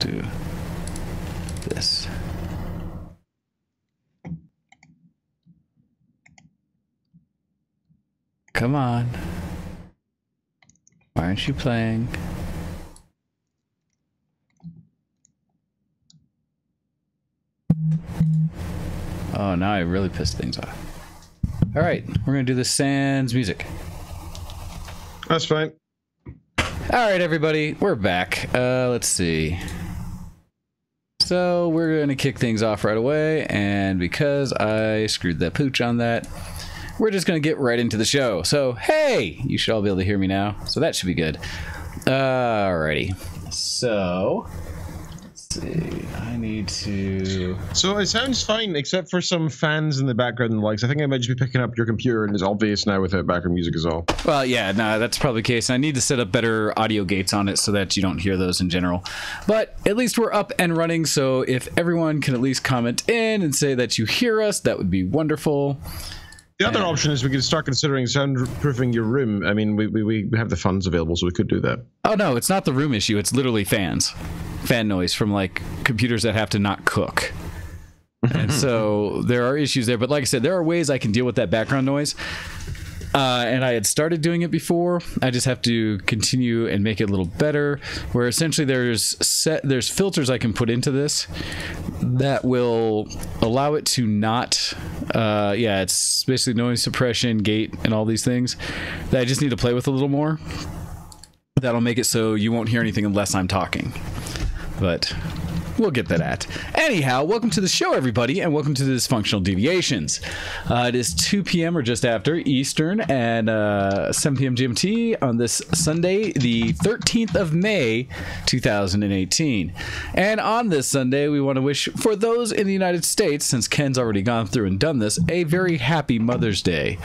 Do this. Come on. Why aren't you playing? Oh, now I really pissed things off. All right, we're going to do the Sans music. That's fine. All right, everybody, we're back. Let's see. So we're going to kick things off right away, and because I screwed that pooch on that, we're just going to get right into the show. So, hey, you should all be able to hear me now, so that should be good. Alrighty. So, let's see. I need to... So it sounds fine, except for some fans in the background and the likes. I think I might just be picking up your computer, and it's obvious now without background music as well. Well, yeah, no, that's probably the case. I need to set up better audio gates on it so that you don't hear those in general. But at least we're up and running, so if everyone can at least comment in and say that you hear us, that would be wonderful. The other option is we could start considering soundproofing your room. I mean, we have the funds available, so we could do that. Oh, no, it's not the room issue. It's literally fans. Fan noise from, like, computers that have to not cook. And so there are issues there. But like I said, there are ways I can deal with that background noise. And I had started doing it before. I just have to continue and make it a little better, where essentially there's filters I can put into this that will allow it to not it's basically noise suppression, gate, and all these things that I just need to play with a little more. That'll make it so you won't hear anything unless I'm talking, but we'll get that at. Anyhow, welcome to the show, everybody, and welcome to the Dysfunctional Deviations. It is 2 p.m. or just after Eastern and 7 p.m. GMT on this Sunday, the 13th of May, 2018. And on this Sunday, we want to wish, for those in the United States, since Ken's already gone through and done this, a very happy Mother's Day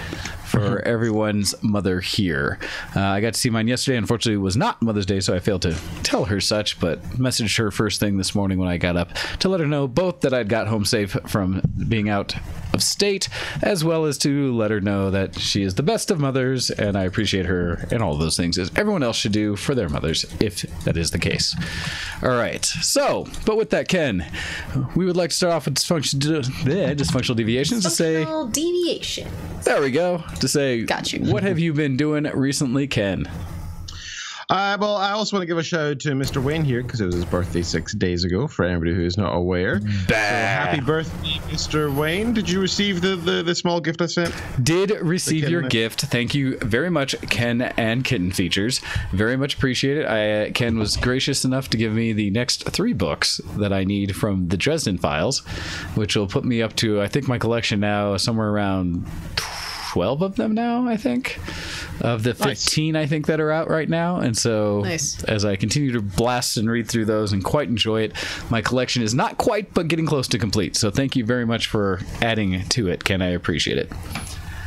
for everyone's mother here. I got to see mine yesterday. Unfortunately, it was not Mother's Day, so I failed to tell her such, but messaged her first thing this morning when I got up to let her know both that I'd got home safe from being out of state, as well as to let her know that she is the best of mothers, and I appreciate her and all of those things, as everyone else should do for their mothers, if that is the case. All right, so, but with that, Ken, we would like to start off with dysfunctional deviations to say... deviation. There we go. To say, got you. What have you been doing recently, Ken? Well, I also want to give a shout out to Mr. Wayne here, because it was his birthday 6 days ago, for anybody who is not aware. So happy birthday, Mr. Wayne. Did you receive the small gift I sent? Did receive your gift. Thank you very much, Ken and Kitten Features. Very much appreciate it. Ken was gracious enough to give me the next 3 books that I need from the Dresden Files, which will put me up to, I think my collection now, somewhere around 12 of them now, I think, of the 15 I think that are out right now. And so as I continue to blast and read through those and quite enjoy it, my collection is not quite but getting close to complete. So thank you very much for adding to it, Ken. I appreciate it.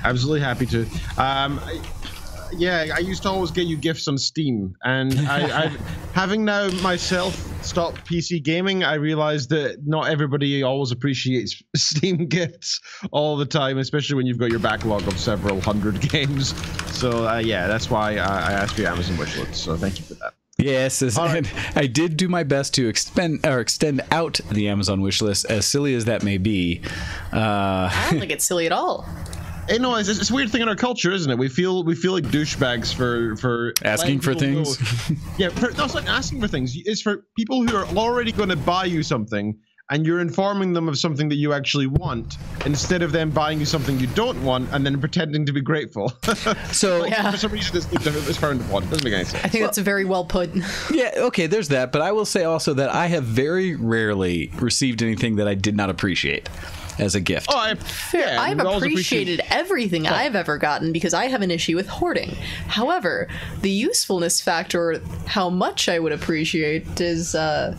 Absolutely happy to. I used to always get you gifts on Steam, and I've having now myself stopped PC gaming, I realized that not everybody always appreciates Steam gifts all the time, especially when you've got your backlog of several hundred games. So that's why I asked for your Amazon wishlist. So thank you for that. Yes, and I did do my best to extend out the Amazon wishlist, as silly as that may be. I don't think it's silly at all. Hey, no, it's a weird thing in our culture, isn't it? We feel like douchebags for asking for things. It's not asking for things. It's for people who are already going to buy you something, and you're informing them of something that you actually want, instead of them buying you something you don't want and then pretending to be grateful. So for some reason, it's frowned upon. It doesn't make any sense. I think that's very well put. Yeah, okay, there's that. But I will say also that I have very rarely received anything that I did not appreciate as a gift. I've appreciated everything I've ever gotten because I have an issue with hoarding. However, the usefulness factor, how much I would appreciate, is I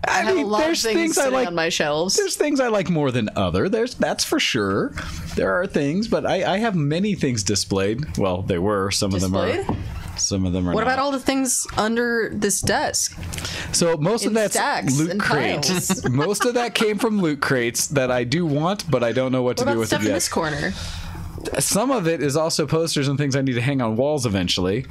have a lot of things sitting on my shelves. There's things I like more than other. That's for sure. There are things, but I have many things displayed. Well, they were. Some of them are. Some of them are. What about all the things under this desk? So most of that's loot crates. Most of that came from loot crates that I do want, but I don't know what to do with it yet. What about stuff in this corner? some of it is also posters and things I need to hang on walls eventually.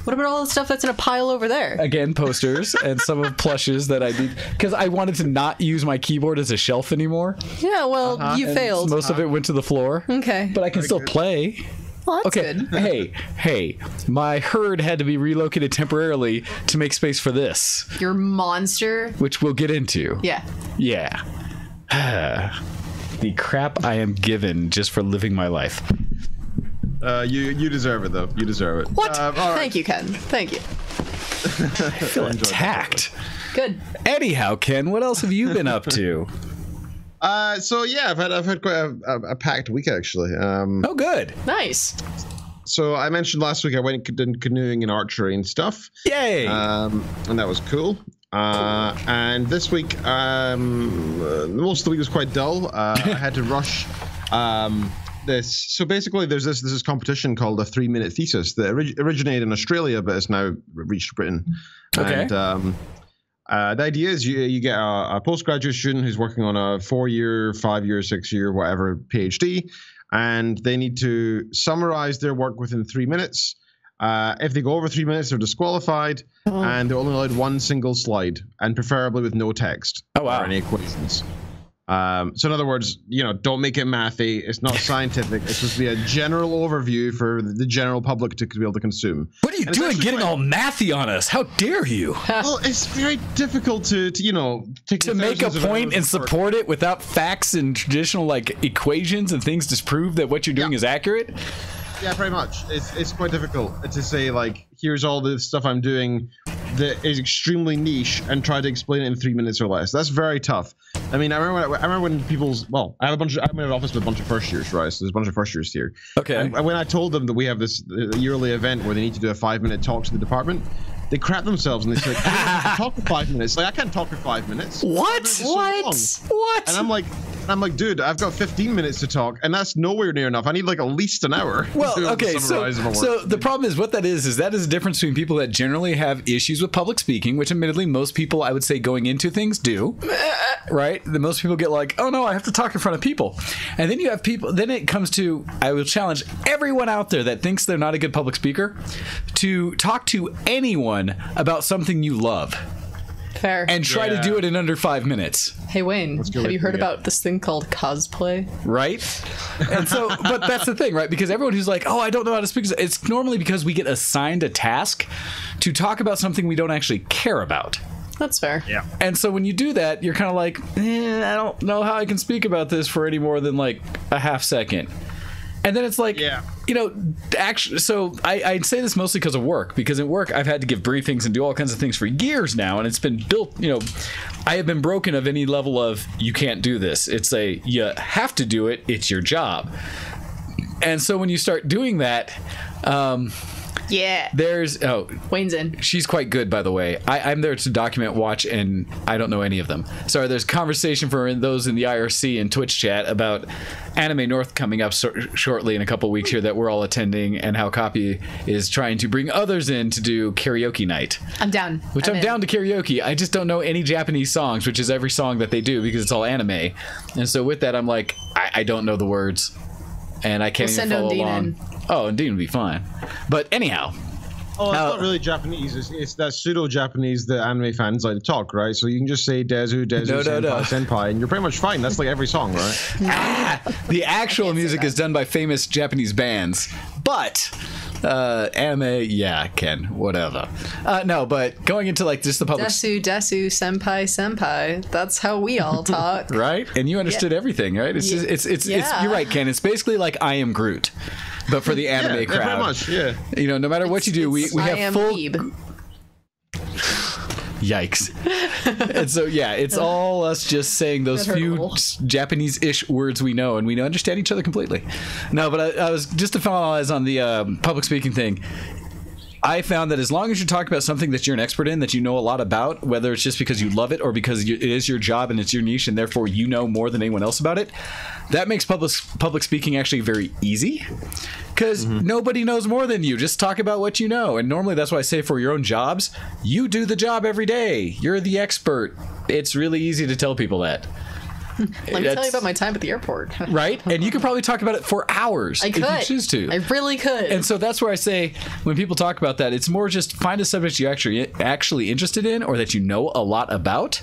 What about all the stuff that's in a pile over there? Again, posters and some of plushes that I need, because I wanted to not use my keyboard as a shelf anymore. Yeah, well, you failed. Most of it went to the floor. Okay. But I can still play. Well, that's Okay, good. hey, my herd had to be relocated temporarily to make space for this, Your monster. which we'll get into. Yeah. Yeah. The crap I am given just for living my life. You deserve it, though. You deserve it. What? All right. Thank you, Ken. Thank you. I feel attacked. Good. Anyhow, Ken, what else have you been up to? So yeah, I've had quite a packed week actually. Oh, good. Nice. So I mentioned last week I went canoeing and archery and stuff. Yay. And that was cool. And this week, most of the week was quite dull. I had to rush this. So basically, there's this competition called a 3-minute thesis that originated in Australia, but has now reached Britain. Okay. And the idea is you get a postgraduate student who's working on a 4-year, 5-year, 6-year, whatever PhD, and they need to summarize their work within 3 minutes. If they go over 3 minutes, they're disqualified, and they're only allowed one single slide, and preferably with no text or any equations. So in other words, don't make it mathy. It's not scientific. It's supposed to be a general overview for the general public to be able to consume. What are you doing getting all mathy on us? How dare you? Well, it's very difficult to take To make a point and support it without facts and traditional equations and things to prove that what you're doing is accurate. Yeah, pretty much. It's quite difficult to say here's all the stuff I'm doing that is extremely niche and try to explain it in 3 minutes or less. That's very tough. I mean, I remember when I'm in an office with a bunch of first years, right? So there's a bunch of first years here. Okay. And when I told them that we have this yearly event where they need to do a 5-minute talk to the department, they crap themselves and they say, I talk for 5 minutes. I can't talk for 5 minutes. What? What? And I'm like, dude, I've got 15 minutes to talk, and that's nowhere near enough. I need at least an hour. Well, okay, so the problem is what that is that is the difference between people that generally have issues with public speaking, which admittedly most people, I would say, going into things do, right? The most people get oh no, I have to talk in front of people. And then you have people, then it comes to, I will challenge everyone out there that thinks they're not a good public speaker to talk to anyone about something you love. Fair. And try to do it in under 5 minutes. Hey, Wayne, have you heard about this thing called cosplay? Right? And so, but that's the thing, right? Because everyone who's I don't know how to speak, it's normally because we get assigned a task to talk about something we don't actually care about. That's fair. Yeah. And so when you do that, you're kind of I don't know how I can speak about this for any more than a half second. And then it's actually, so I'd say this mostly because of work, because at work I've had to give briefings and do all kinds of things for years now, and it's been built, I have been broken of any level of you can't do this. It's you have to do it. It's your job. And so when you start doing that, there's Wayne's in. She's quite good, by the way. I'm there to document, watch, and I don't know any of them. Sorry, there's conversation for those in the IRC and Twitch chat about Anime North coming up shortly in a couple weeks here that we're all attending, and how Copy is trying to bring others in to do karaoke night. I'm down. I'm down to karaoke. I just don't know any Japanese songs, which is every song that they do because it's all anime. And so with that, I'm I don't know the words, and I can't even follow along. Oh, and Dean would be fine. But anyhow. Oh, it's not really Japanese. It's that pseudo-Japanese that anime fans like to talk, right? So you can just say Dezu, senpai, and you're pretty much fine. That's every song, right? The actual music is done by famous Japanese bands. But anime, yeah, Ken, whatever. No, but going into just the public... Desu, senpai. That's how we all talk. Right? And you understood everything, right? It's you're right, Ken. It's basically I Am Groot. But for the anime crowd. Pretty much, yeah. No matter what you do, we have full... Yikes. And so, yeah, it's all us just saying those few Japanese-ish words we know, and we understand each other completely. No, but I was, just to finalize on the public speaking thing, I found that as long as you're talking about something that you're an expert in, that you know a lot about, whether it's just because you love it or because it is your job and it's your niche and therefore you know more than anyone else about it, that makes public speaking actually very easy, because nobody knows more than you. Just talk about what you know. And normally that's why I say for your own jobs, you do the job every day. You're the expert. It's really easy to tell people that. Let me tell you about my time at the airport. Right? And you could probably talk about it for hours if you choose to. I really could. And so that's where I say, when people talk about that, it's more just find a subject you're actually interested in or that you know a lot about.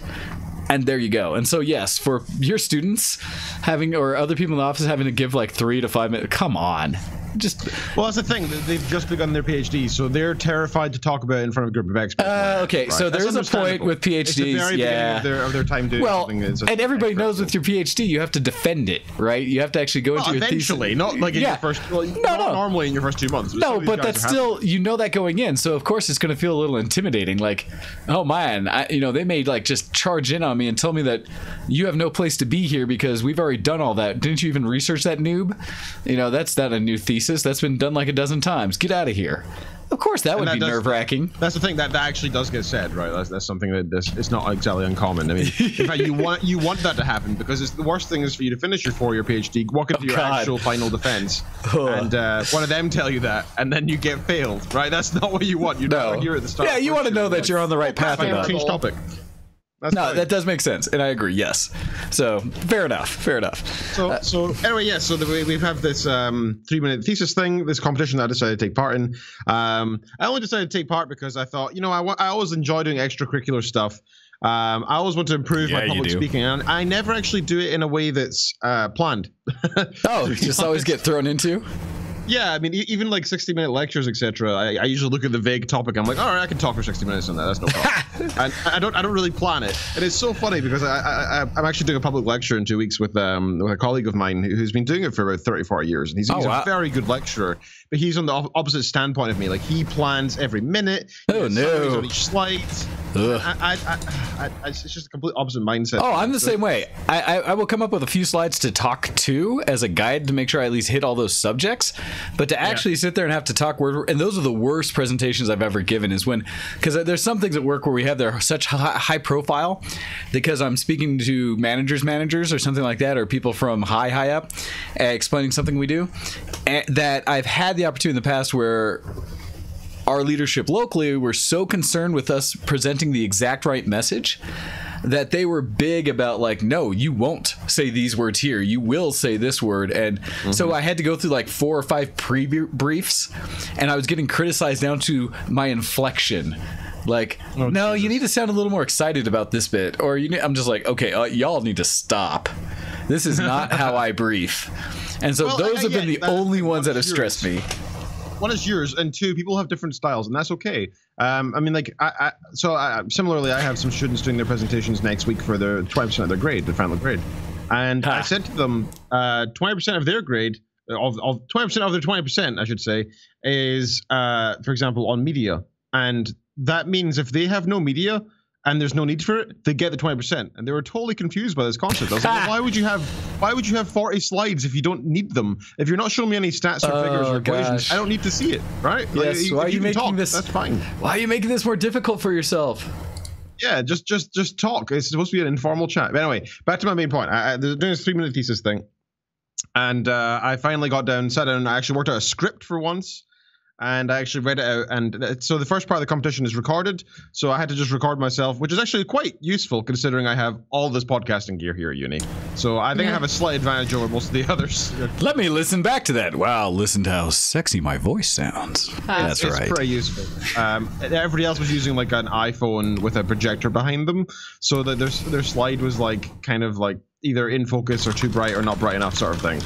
And there you go. And so, yes, for your students or other people in the office having to give like 3 to 5 minutes, come on. Well, that's the thing. They've just begun their PhD, so they're terrified to talk about it in front of a group of experts. Okay, right. So there is a point with PhDs. It's the very beginning of their time doing something. And everybody knows with your PhD, you have to defend it, right? You have to actually go into your eventually, not like in your first. Well, not normally in your first 2 months. No, but that's still you know that going in. So of course it's going to feel a little intimidating. Like, oh man, they may like just charge in on me and tell me that you have no place to be here because we've already done all that. Didn't you even research that, noob? That's not a new thesis. That's been done like a dozen times. Get out of here. Of course, that would be nerve-wracking. That's the thing that actually does get said, right? That's something that it's not exactly uncommon. I mean, in fact, you want that to happen because it's the worst thing is for you to finish your 4-year PhD, walk into your actual final defense, and one of them tell you that, and then you get failed, right? That's not what you want. You know, you're at the start. Yeah, you want to know that you're on the right path. Change topic. That does make sense, and I agree. Yes, so fair enough. So anyway, yes. So we have this 3-minute thesis thing, this competition that I decided to take part in. I only decided to take part because I thought, I always enjoy doing extracurricular stuff. I always want to improve my public speaking, and I never actually do it in a way that's planned. You just always get thrown into. Yeah, I mean, even like 60-minute lectures, etc. I usually look at the vague topic. I'm like, all right, I can talk for 60 minutes on that. That's no problem. And I don't really plan it. And it's so funny because I'm actually doing a public lecture in 2 weeks with a colleague of mine who's been doing it for about 30, 40 years, and he's a very good lecturer. But he's on the opposite standpoint of me. Like he plans every minute. Oh no! On each slide. It's just a complete opposite mindset. Oh, I'm the same way. I will come up with a few slides to talk to as a guide to make sure I at least hit all those subjects. But to actually sit there and have to talk and those are the worst presentations I've ever given is because there's some things at work where we have they're such high profile because I'm speaking to managers or something like that, or people from high up explaining something we do, that I've had the opportunity in the past where our leadership locally were so concerned with us presenting the exact right message that they were big about like, no, you won't say these words here. You will say this word. And so I had to go through like 4 or 5 pre-briefs, and I was getting criticized down to my inflection. Like, no, you need to sound a little more excited about this bit. Or I'm just like, okay, y'all need to stop. This is not how I brief. And so those have been the only ones that have stressed me. One is yours, and 2, people have different styles, and that's okay. I mean, like, similarly, I have some students doing their presentations next week for their 20% of their grade, the final grade. And I said to them, 20% of their grade, of 20% of their 20%, I should say, is, for example, on media. And that means if they have no media, and there's no need for it, they get the 20%. And they were totally confused by this concept. I was like, well, why would you have 40 slides if you don't need them? If you're not showing me any stats or figures or equations, I don't need to see it, right? Yes, why are you making this? That's fine. Why are you making this more difficult for yourself? Yeah, just talk. It's supposed to be an informal chat. But anyway, back to my main point. They're doing this 3-minute thesis thing. And I finally sat down, and I actually worked out a script for once. And I actually read it out, and so the first part of the competition is recorded, so I had to just record myself, which is actually quite useful considering I have all this podcasting gear here at uni. So I think I have a slight advantage over most of the others. Let me listen back to that. Wow, listen to how sexy my voice sounds. That's right. It's pretty useful. Everybody else was using like an iPhone with a projector behind them, so that their slide was like kind of like either in focus or too bright or not bright enough sort of thing.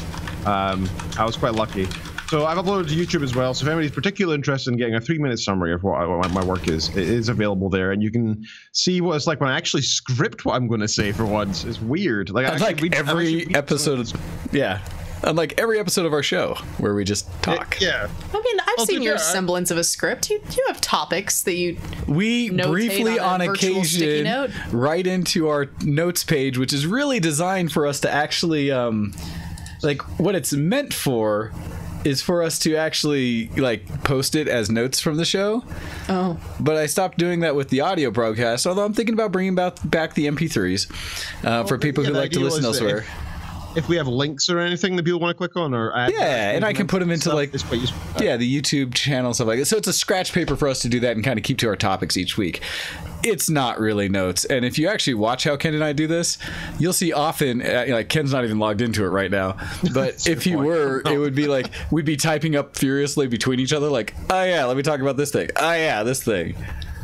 I was quite lucky. So I've uploaded to YouTube as well. So if anybody's particularly interested in getting a 3-minute summary of what my work is, it is available there, and you can see what it's like when I actually script what I'm going to say for once. It's weird. Unlike every episode of our show where we just talk. Yeah. I mean, I've seen your semblance of a script. You have topics that we briefly on occasion write into our notes page, which is really designed for us to actually like what it's meant for is for us to actually like post it as notes from the show. Oh. But I stopped doing that with the audio broadcast, although I'm thinking about bringing back the MP3s for people who like to listen elsewhere. if we have links or anything that people want to click on, or and I can put them into stuff, like it's quite useful. the YouTube channel, stuff like that. So it's a scratch paper for us to do that and kind of keep to our topics each week. It's not really notes, and if you actually watch how Ken and I do this, you'll see often like Ken's not even logged into it right now, but if he were, it would be like we'd be typing up furiously between each other, like, oh yeah, let me talk about this thing. Oh yeah, this thing.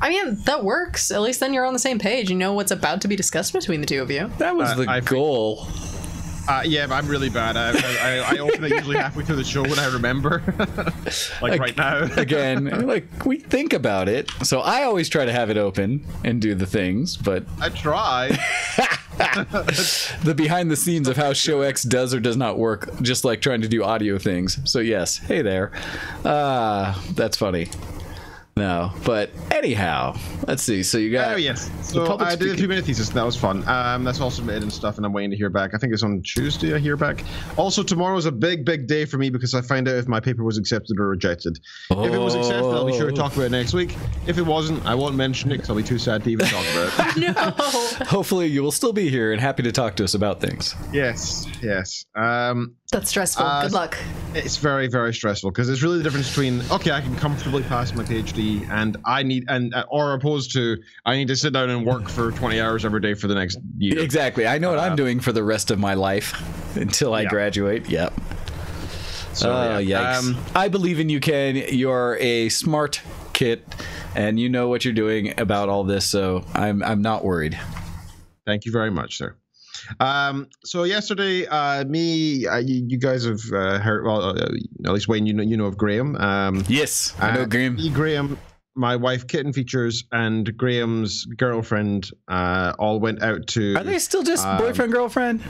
I mean, that works. At least then you're on the same page. You know what's about to be discussed between the two of you. That was the goal. Yeah, but I'm really bad. I open it usually halfway through the show when I remember. like right now. Again, like we think about it. So I always try to have it open and do the things, but I try. The behind the scenes of how Show X does or does not work, just like trying to do audio things. So yes, hey there. That's funny. No, but anyhow, let's see. So you got. Oh yes. So I did a 2-minute thesis. And that was fun. That's all submitted and stuff, and I'm waiting to hear back. I think it's on Tuesday. I hear back. Also, tomorrow is a big day for me because I find out if my paper was accepted or rejected. If it was accepted, I'll be sure to talk about it next week. If it wasn't, I won't mention it because I'll be too sad to even talk about it. No. Hopefully, you will still be here and happy to talk to us about things. Yes. That's stressful. Good luck. It's very, very stressful because it's really the difference between I can comfortably pass my PhD and or opposed to I need to sit down and work for 20 hours every day for the next year. Exactly. I know what I'm doing for the rest of my life until I graduate. Yep. So yikes. I believe in you, Ken. You're a smart kid, and you know what you're doing about all this. So I'm not worried. Thank you very much, sir. So yesterday, you guys have heard. Well, at least Wayne, you know of Graham. Yes, I know Graham. Graham, my wife, Kitten Features, and Graham's girlfriend all went out to. Are they still just boyfriend girlfriend?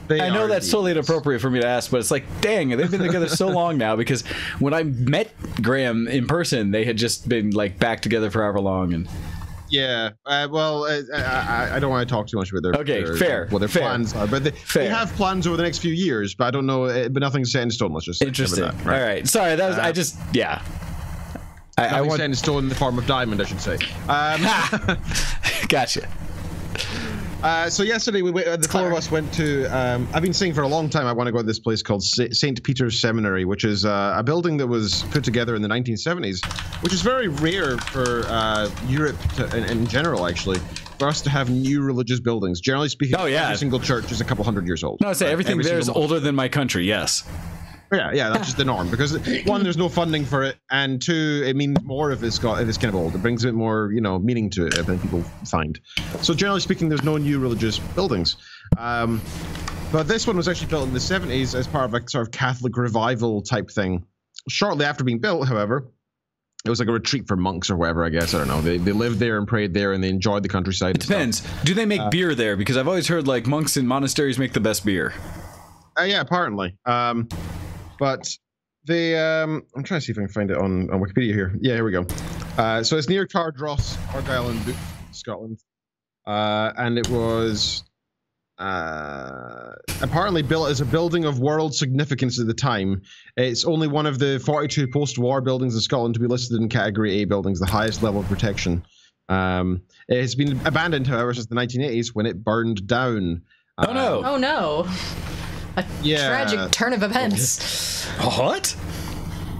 I know that's totally inappropriate for me to ask, but it's like, dang, they've been together so long now. Because when I met Graham in person, they had just been like back together for however long, and. Yeah, I don't want to talk too much about their plans are, but they have plans over the next few years, but I don't know, but nothing's set in stone. Let's just interesting. That, right? All right, sorry, that was I want set in stone in the form of diamond, I should say. Gotcha. So yesterday, the four of us went to. I've been saying for a long time I want to go to this place called St. Peter's Seminary, which is a building that was put together in the 1970s, which is very rare for Europe in general, actually, for us to have new religious buildings. Generally speaking, every single church is a couple hundred years old. No, I say everything there is older than my country. Yes. Yeah, that's just the norm because one, there's no funding for it, and two, it means more if it's kind of old. It brings a bit more, meaning to it than people find. So generally speaking, there's no new religious buildings. But this one was actually built in the 70s as part of a sort of Catholic revival type thing. Shortly after being built, however, it was like a retreat for monks or whatever, I guess. I don't know. They lived there and prayed there and they enjoyed the countryside. It depends. Do they make beer there? Because I've always heard like monks in monasteries make the best beer. Yeah, apparently. But they, I'm trying to see if I can find it on Wikipedia here. Yeah, here we go. So it's near Cardross, Argyll in Scotland. And it was apparently built as a building of world significance at the time. It's only one of the 42 post-war buildings in Scotland to be listed in Category A buildings, the highest level of protection. It has been abandoned, however, since the 1980s when it burned down. Oh no. A tragic turn of events. What?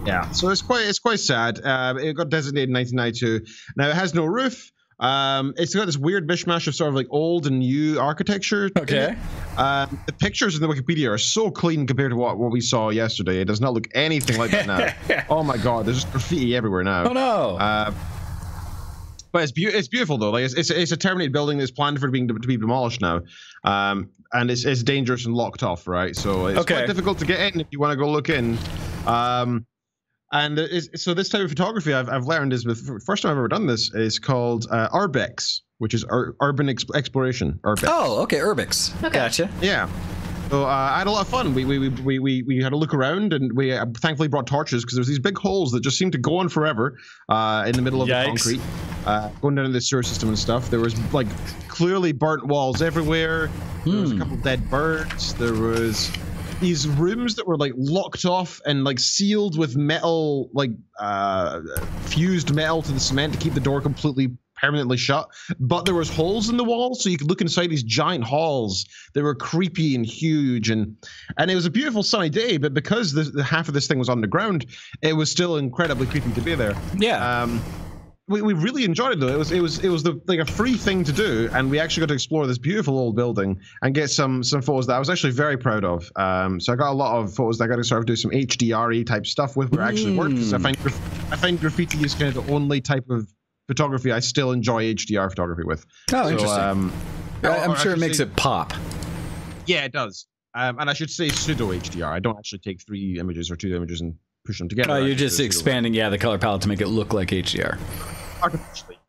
Yeah, so it's quite sad. It got designated in 1992. Now it has no roof. It's got this weird mishmash of sort of like old and new architecture. Okay. The pictures in the Wikipedia are so clean compared to what we saw yesterday. It does not look anything like that now. Oh my god, there's just graffiti everywhere now. Oh no. But it's beautiful though. Like it's a terminated building that's planned for to be demolished now, and it's dangerous and locked off, right? So it's quite difficult to get in if you want to go look in. So this type of photography I've learned is first time I've ever done this is called Urbex, which is urban exploration. Urbex. Oh, okay, Urbex. Okay. Gotcha. Yeah. So I had a lot of fun. We had a look around, and we thankfully brought torches because there's these big holes that just seem to go on forever in the middle of the concrete, going down to the sewer system and stuff. There was like clearly burnt walls everywhere. There was a couple dead birds. There was these rooms that were like locked off and like sealed with metal, like fused metal to the cement to keep the door completely permanently shut, but there was holes in the wall, so you could look inside these giant halls. They were creepy and huge, and it was a beautiful sunny day. But because the half of this thing was underground, it was still incredibly creepy to be there. Yeah. We really enjoyed it though. It was like a free thing to do, and we actually got to explore this beautiful old building and get some photos that I was actually very proud of. So I got a lot of photos that I got to sort of do some HDR type stuff with, where it actually worked. Because I find graffiti is kind of the only type of photography I still enjoy HDR photography with. Oh, interesting. I'm sure it makes it pop. Yeah, it does. And I should say pseudo HDR. I don't actually take 3 images or 2 images and push them together. Oh, you're just expanding, the color palette to make it look like HDR. Artificially,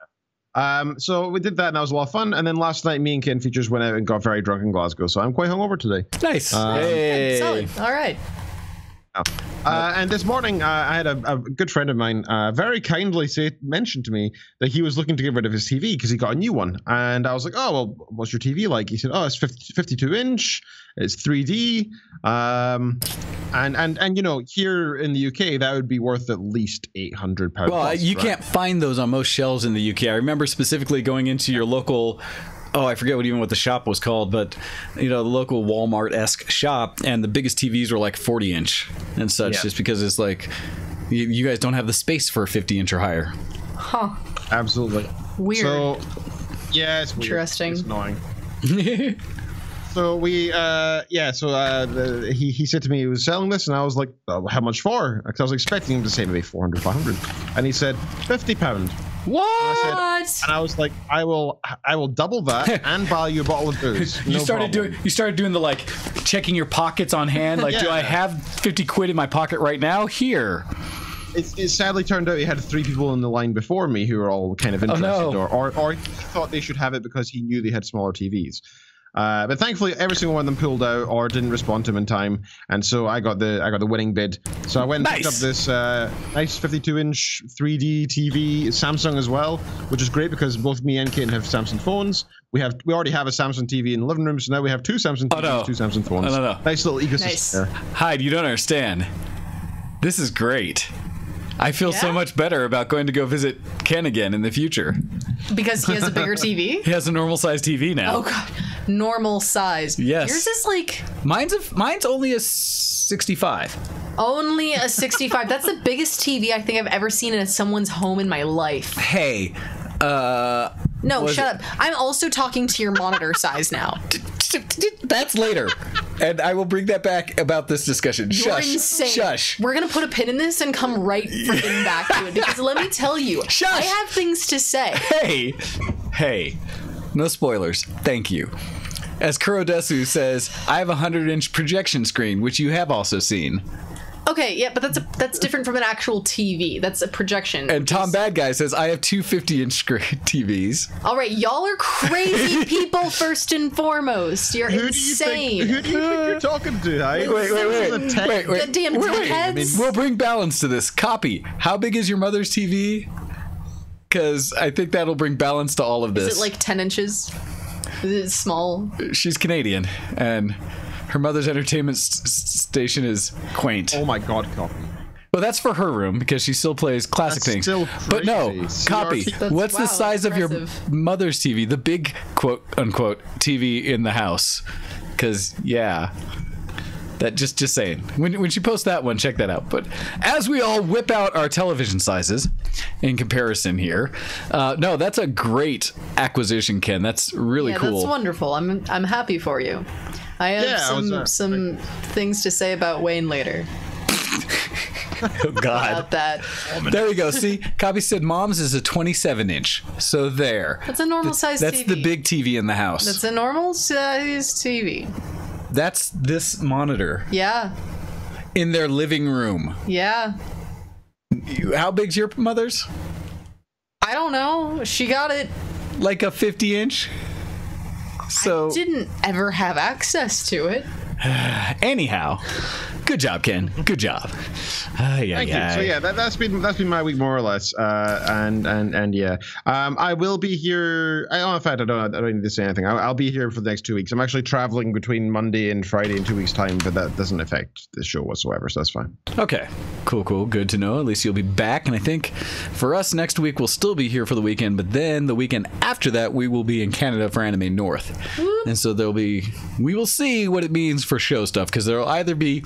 yeah. So we did that, and that was a lot of fun. And then last night, me and Ken Features went out and got very drunk in Glasgow. So I'm quite hungover today. Nice. Hey. Solid. All right. And this morning, I had a good friend of mine very kindly mentioned to me that he was looking to get rid of his TV because he got a new one. And I was like, oh, well, what's your TV like? He said, oh, it's 52 inch. It's 3D. And you know, here in the UK, that would be worth at least £800. Well, you can't find those on most shelves in the UK. I remember specifically going into your local... Oh, I forget what the shop was called, but you know, the local Walmart-esque shop, and the biggest TVs were like 40-inch and such, just because it's like you guys don't have the space for a 50-inch or higher. Huh. Absolutely. Weird. So, yeah, it's weird. Interesting. It's annoying. So we, he said to me he was selling this, and I was like, oh, how much for? Because I was expecting him to say maybe 400, 500, and he said £50. What? And I was like, I will double that and buy you a bottle of booze. You started doing the like checking your pockets on hand. Like, do I have 50 quid in my pocket right now? Here. It sadly turned out he had 3 people in the line before me who were all kind of interested, or he thought they should have it because he knew they had smaller TVs. But thankfully, every single one of them pulled out or didn't respond to him in time, and so I got the winning bid. So I went and picked up this nice 52-inch 3D TV, Samsung as well, which is great because both me and Kate have Samsung phones. We already have a Samsung TV in the living room, so now we have 2 Samsung TVs, 2 Samsung phones. Nice little ecosystem there. Hyde, you don't understand. This is great. I feel so much better about going to go visit Ken again in the future. Because he has a bigger TV? He has a normal size TV now. Oh god. Normal size. Yes. Yours is like... Mine's only a 65. Only a 65. That's the biggest TV I think I've ever seen in someone's home in my life. Hey, no, shut up. I'm also talking to your monitor size now. That's later. And I will bring that back about this discussion. You're Shush. insane. Shush. We're going to put a pin in this and come right freaking back to it. Because let me tell you, Shush. I have things to say. Hey. No spoilers. Thank you. As Kurodesu says, I have a 100-inch projection screen, which you have also seen. Okay, yeah, but that's different from an actual TV. That's a projection. And Tom Bad Guy says, I have 2 50-inch screen TVs. All right, y'all are crazy people first and foremost. You're insane. Who do you think you're talking to? Wait. The damn tech heads. We'll bring balance to this. Copy. How big is your mother's TV? Because I think that'll bring balance to all of this. Is it like 10 inches? Is it small? She's Canadian, and her mother's entertainment station is quaint. Oh my god, Copy. Well, that's for her room because she still plays classic things. Still but no, Copy. What's the size of your mother's TV? The big quote unquote TV in the house? Because that just saying. When she posts that one, check that out. But as we all whip out our television sizes in comparison here, no, that's a great acquisition, Ken. That's really cool. That's wonderful. I'm happy for you. I have some things to say about Wayne later. Oh God. About that. There we go. See, Copy said mom's is a 27-inch. So there. That's a normal size TV. That's the big TV in the house. That's a normal size TV. That's this monitor. Yeah. In their living room. Yeah. How big's your mother's? I don't know. She got it. Like a 50-inch? So I didn't ever have access to it. Anyhow, Good job, Ken. Good job. Thank you. So yeah, that's been my week more or less. And yeah, I will be here. In fact, I don't need to say anything. I'll be here for the next 2 weeks. I'm actually traveling between Monday and Friday in 2 weeks' time, but that doesn't affect the show whatsoever, so that's fine. Okay. Cool. Good to know. At least you'll be back. And I think for us next week, we'll still be here for the weekend, but then the weekend after that, we will be in Canada for Anime North. And so we will see what it means for show stuff, because there'll either be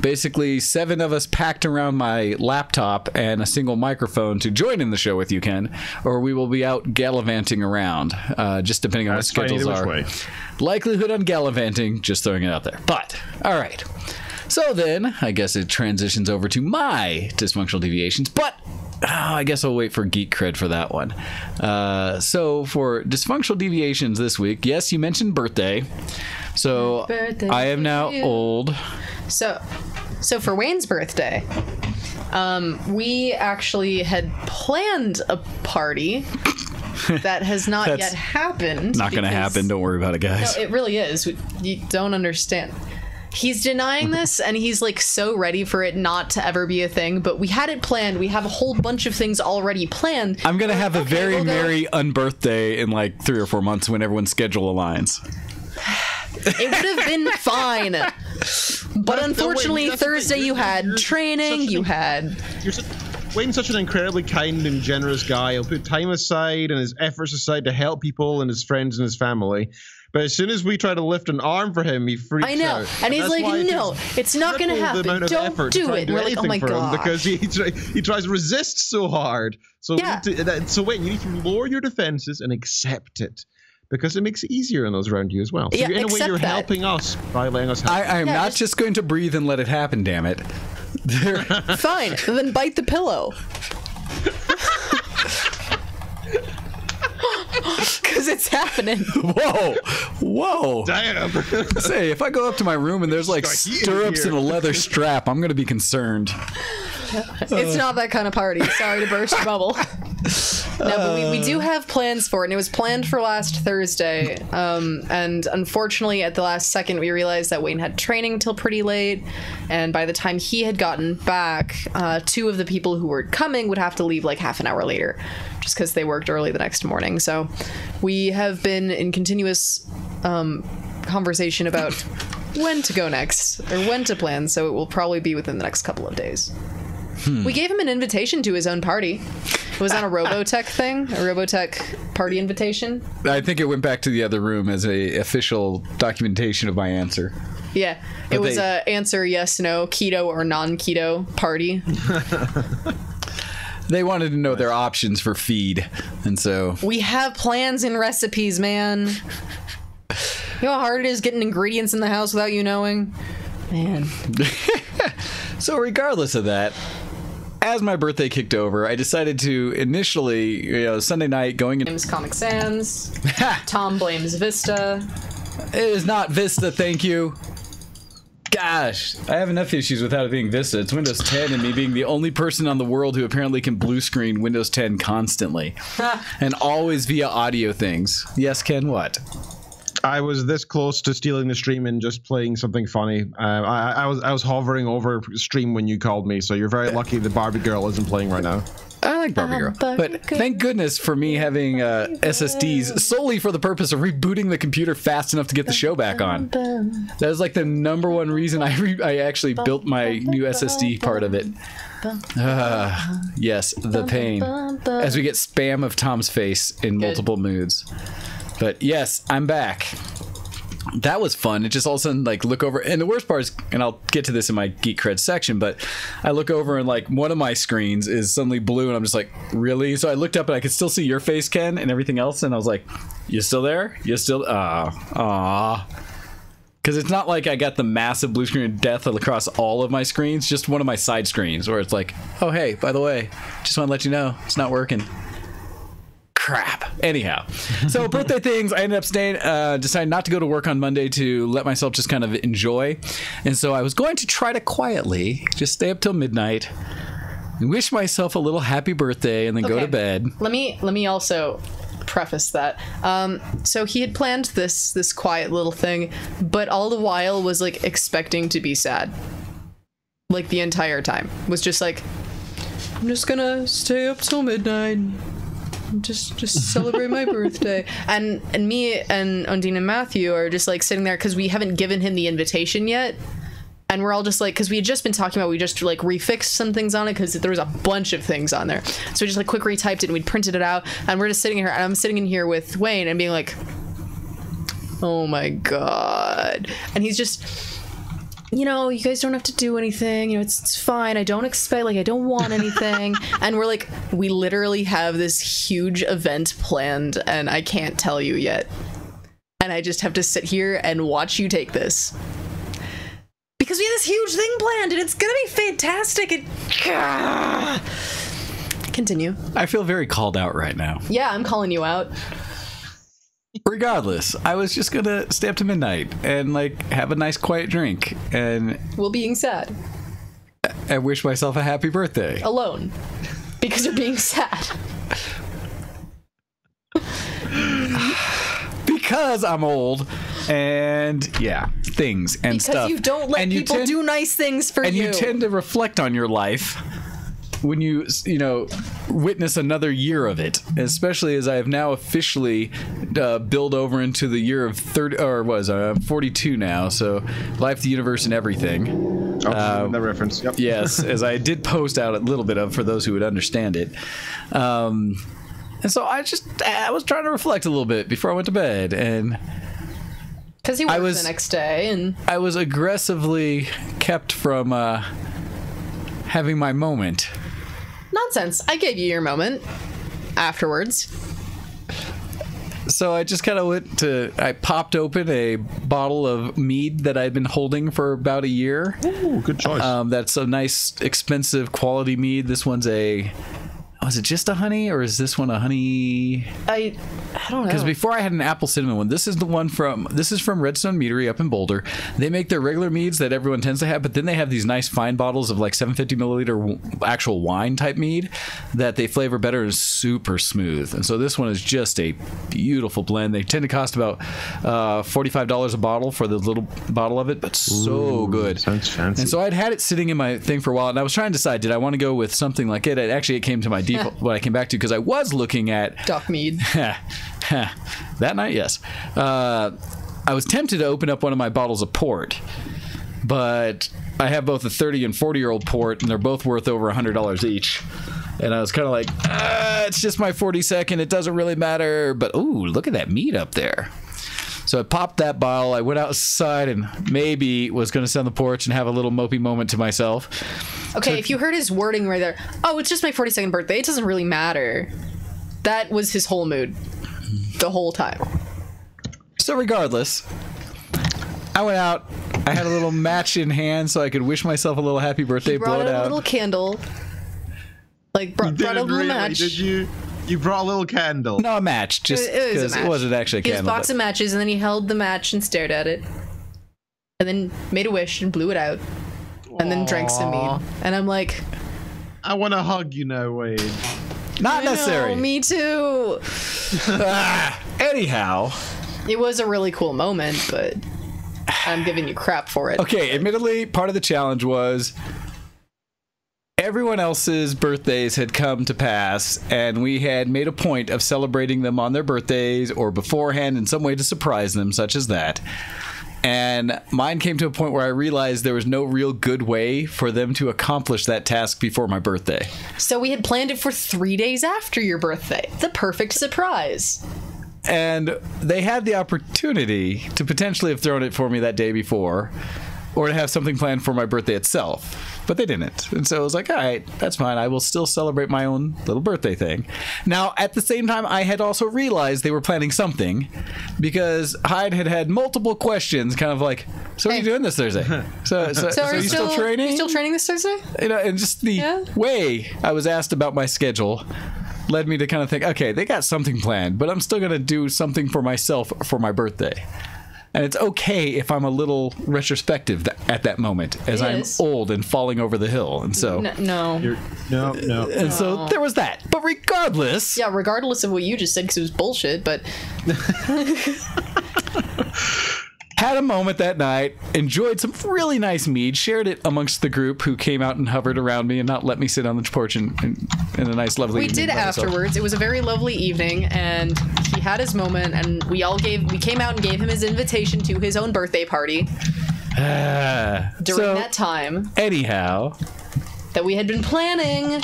basically 7 of us packed around my laptop and a single microphone to join in the show with you, Ken, or we will be out gallivanting around, just depending on what schedules are. Likelihood on gallivanting, just throwing it out there. But, all right. So then, I guess it transitions over to my dysfunctional deviations, but I guess I'll wait for Geek Cred for that one. So for dysfunctional deviations this week, yes, you mentioned birthday. So I am now old. So for Wayne's birthday, we actually had planned a party that has not yet happened. Not going to happen. Don't worry about it, guys. No, it really is. You don't understand. He's denying this, and he's like so ready for it not to ever be a thing, but we had it planned. We have a whole bunch of things already planned. I'm going to have a very merry unbirthday in like 3 or 4 months when everyone's schedule aligns. It would have been fine. But unfortunately, Thursday you had training, Wayne's such an incredibly kind and generous guy. He'll put time aside and his efforts aside to help people and his friends and his family. But as soon as we try to lift an arm for him, he freaks out. I know. And he's like, no, it's not going to happen. Don't do it. And we're like, oh my God. Because he tries to resist so hard. So, Wayne, you need to lower your defenses and accept it. Because it makes it easier on those around you as well. So yeah, in a way, you're helping us by letting us help. I'm not just going to breathe and let it happen, damn it. Fine. Then bite the pillow. Because it's happening. Whoa. Damn. Say, if I go up to my room and there's like stirrups and a leather strap, I'm going to be concerned. It's not that kind of party. Sorry to burst your bubble. No, but we do have plans for it, and it was planned for last Thursday. And unfortunately, at the last second, we realized that Wayne had training till pretty late, and by the time he had gotten back, 2 of the people who were coming would have to leave like half an hour later, just because they worked early the next morning. So we have been in continuous conversation about when to go next, or when to plan, so it will probably be within the next couple of days. We gave him an invitation to his own party. It was on a Robotech thing, a Robotech party invitation. I think it went back to the other room as a official documentation of my answer. Yeah, it was a answer yes, no, keto or non-keto party. They wanted to know their options for feed, and so... We have plans and recipes, man. You know how hard it is getting ingredients in the house without you knowing? Man. So regardless of that, as my birthday kicked over, I decided to initially, Sunday night going in... Blames Comic Sans. Tom blames Vista. It is not Vista, thank you. Gosh, I have enough issues with how it being Vista. It's Windows 10 and me being the only person on the world who apparently can blue screen Windows 10 constantly. And always via audio things. Yes, Ken, what? I was this close to stealing the stream and just playing something funny. I was hovering over stream when you called me, so you're very lucky the Barbie Girl isn't playing right now. I like Barbie Girl, but thank goodness for me having SSDs solely for the purpose of rebooting the computer fast enough to get the show back on. That was like the #1 reason I actually built my new SSD part of it. Yes, the pain. As we get spam of Tom's face in multiple moods. But yes, I'm back. That was fun. It just all of a sudden, like, look over, and the worst part is, and I'll get to this in my Geek Cred section, but I look over and like one of my screens is suddenly blue, and I'm just like, really? So I looked up and I could still see your face, Ken, and everything else, and I was like, you still there? You still? Because it's not like I got the massive blue screen of death across all of my screens, just one of my side screens where it's like, oh hey, by the way, just want to let you know it's not working. Crap. Anyhow, so birthday things, I ended up deciding not to go to work on Monday to let myself just kind of enjoy. And so I was going to try to quietly just stay up till midnight and wish myself a little happy birthday and then go to bed. Let me also preface that. So he had planned this quiet little thing, but all the while was like expecting to be sad. like the entire time. Was just like, I'm just gonna stay up till midnight. Just celebrate my birthday. And me and Undine and Matthew are just like sitting there because we haven't given him the invitation yet. And we're all just like, because we had just been talking about, we just like refixed some things on it because there was a bunch of things on there. So we just like quick retyped it and we'd printed it out. And we're just sitting here, and I'm sitting in here with Wayne and being like, oh my God. And he's just, you know, you guys don't have to do anything. You know, it's fine. I don't expect, like, I don't want anything. And we're like, we literally have this huge event planned and I can't tell you yet. And I just have to sit here and watch you take this. Because we have this huge thing planned and it's gonna be fantastic. And continue. I feel very called out right now. Yeah, I'm calling you out. Regardless, I was just gonna stay up to midnight and like have a nice quiet drink and While being sad. and wish myself a happy birthday. Alone. Because you're being sad. Because I'm old and yeah, things and Because stuff. you don't let and people do nice things for and you. you tend to reflect on your life when you know, witness another year of it, especially as I have now officially build over into the year of 30, or was I'm 42 now, so life, the universe, and everything. Oh, that reference. Yep. Yes, as I did post out a little bit of for those who would understand it. And so I was trying to reflect a little bit before I went to bed, and Because he worked the next day, and I was aggressively kept from having my moment. nonsense. I gave you your moment afterwards. So I just kind of I popped open a bottle of mead that I'd been holding for about a year. Ooh, good choice. That's a nice, expensive quality mead. This one's is it just a honey, or is this one a honey? I don't know. Because before I had an apple cinnamon one. This is from Redstone Meadery up in Boulder. They make their regular meads that everyone tends to have, but then they have these nice fine bottles of like 750 milliliter actual wine type mead that they flavor better and is super smooth. And so this one is just a beautiful blend. They tend to cost about $45 a bottle for the little bottle of it, but so good. Sounds fancy. And so I'd had it sitting in my thing for a while, and I was trying to decide, did I want to go with something like it? It came to my default what I came back to, because I was looking at Doc Mead. that night, yes. I was tempted to open up one of my bottles of port, but I have both a 30 and 40-year-old port, and they're both worth over $100 each. And I was kind of like, it's just my 42nd. It doesn't really matter. But, ooh, look at that meat up there. So I popped that bottle. I went outside and maybe was going to sit on the porch and have a little mopey moment to myself. Okay, if you heard his wording right there, oh, it's just my 42nd birthday. It doesn't really matter. That was his whole mood. The whole time. So regardless, I went out. I had a little match in hand so I could wish myself a little happy birthday, blow it Brought out a out. little candle. Like, brought a little really, match. did you? You brought a little candle. No, a match, just It was a because match. it wasn't actually a He candle. just box of matches, and then he held the match and stared at it. And then made a wish and blew it out. And then drank some mead. And I'm like, I want to hug you now, Wade. Not necessary. no, me too. Anyhow, It was a really cool moment, but I'm giving you crap for it. okay, admittedly, part of the challenge was everyone else's birthdays had come to pass, and we had made a point of celebrating them on their birthdays or beforehand in some way to surprise them, such as that. And mine came to a point where I realized there was no real good way for them to accomplish that task before my birthday. So we had planned it for 3 days after your birthday. The perfect surprise. And they had the opportunity to potentially have thrown it for me that day before, or to have something planned for my birthday itself. But they didn't. And so I was like, all right, that's fine. I will still celebrate my own little birthday thing. Now, at the same time, I had also realized they were planning something, because Hyde had multiple questions, kind of like, so what are you doing this Thursday? So are you still training? You still training this Thursday? You know, and just the way I was asked about my schedule led me to kind of think, okay, they got something planned, but I'm still going to do something for myself for my birthday. And it's okay if I'm a little retrospective at that moment, as I'm old and falling over the hill. And so no. And so there was that. But regardless, Yeah, regardless of what you just said, because it was bullshit, but had a moment that night, enjoyed some really nice mead, shared it amongst the group who came out and hovered around me and not let me sit on the porch in a nice, lovely We evening did by myself. afterwards. It was a very lovely evening, and he had his moment, and we came out and gave him his invitation to his own birthday party during that time Anyhow. that we had been planning.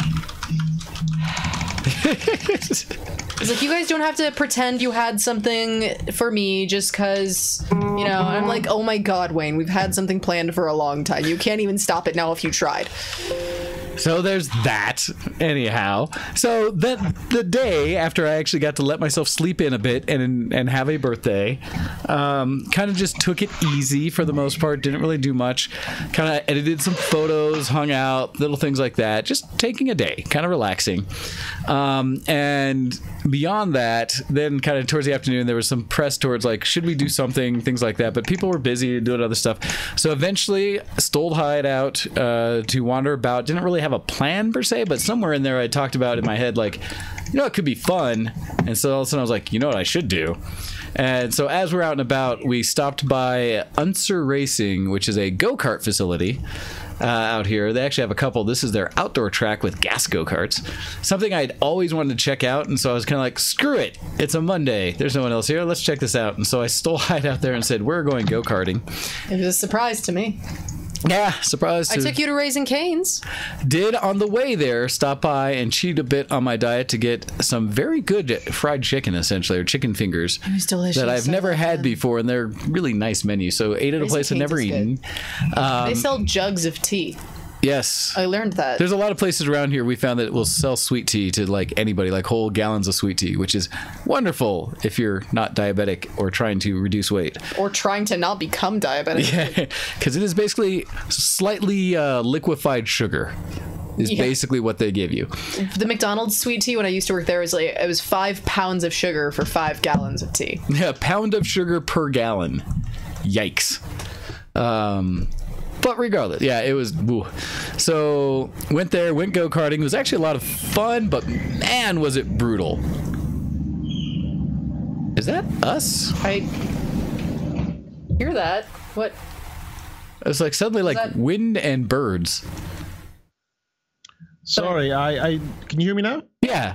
It's like, you guys don't have to pretend you had something for me just because, you know, I'm like, oh my god, Wayne, we've had something planned for a long time. You can't even stop it now if you tried. So there's that. Anyhow, so the day after I actually got to let myself sleep in a bit and have a birthday, kind of just took it easy for the most part. Didn't really do much. Kind of edited some photos, hung out, little things like that. Just taking a day, kind of relaxing. And beyond that, then kind of towards the afternoon, there was some press towards like, should we do something, things like that. But people were busy doing other stuff. So eventually, stole Hyde out to wander about. Didn't really have a plan per se, but somewhere in there I talked about in my head like, you know, it could be fun. And so all of a sudden I was like, you know what I should do? And so as we're out and about, we stopped by Unser Racing, which is a go-kart facility out here. They actually have a couple. This is their outdoor track with gas go-karts. Something I'd always wanted to check out, and so I was kind of like, screw it. It's a Monday. There's no one else here. Let's check this out. And so I stole Hyde out there and said, we're going go-karting. It was a surprise to me. Yeah, surprise. I took you to Raising Cane's. Did on the way there stop by and cheat a bit on my diet to get some very good fried chicken, essentially, or chicken fingers. It was delicious. That I've never had before, and they're really nice menus. So ate at a Raising place I've Cane's never is eaten. They sell jugs of tea. Yes. I learned that. There's a lot of places around here we found that will sell sweet tea to like anybody, like whole gallons of sweet tea, which is wonderful if you're not diabetic or trying to reduce weight. Or trying to not become diabetic. Yeah, because it is basically slightly liquefied sugar. Is basically what they give you. The McDonald's sweet tea when I used to work there was like, it was 5 pounds of sugar for 5 gallons of tea. Yeah, a pound of sugar per gallon. Yikes. But regardless, yeah, it was. Woo. So went there, went go-karting. It was actually a lot of fun, but man, was it brutal. Is that us? I hear that. What? It's like suddenly like that- wind and birds. Sorry, I can you hear me now? Yeah.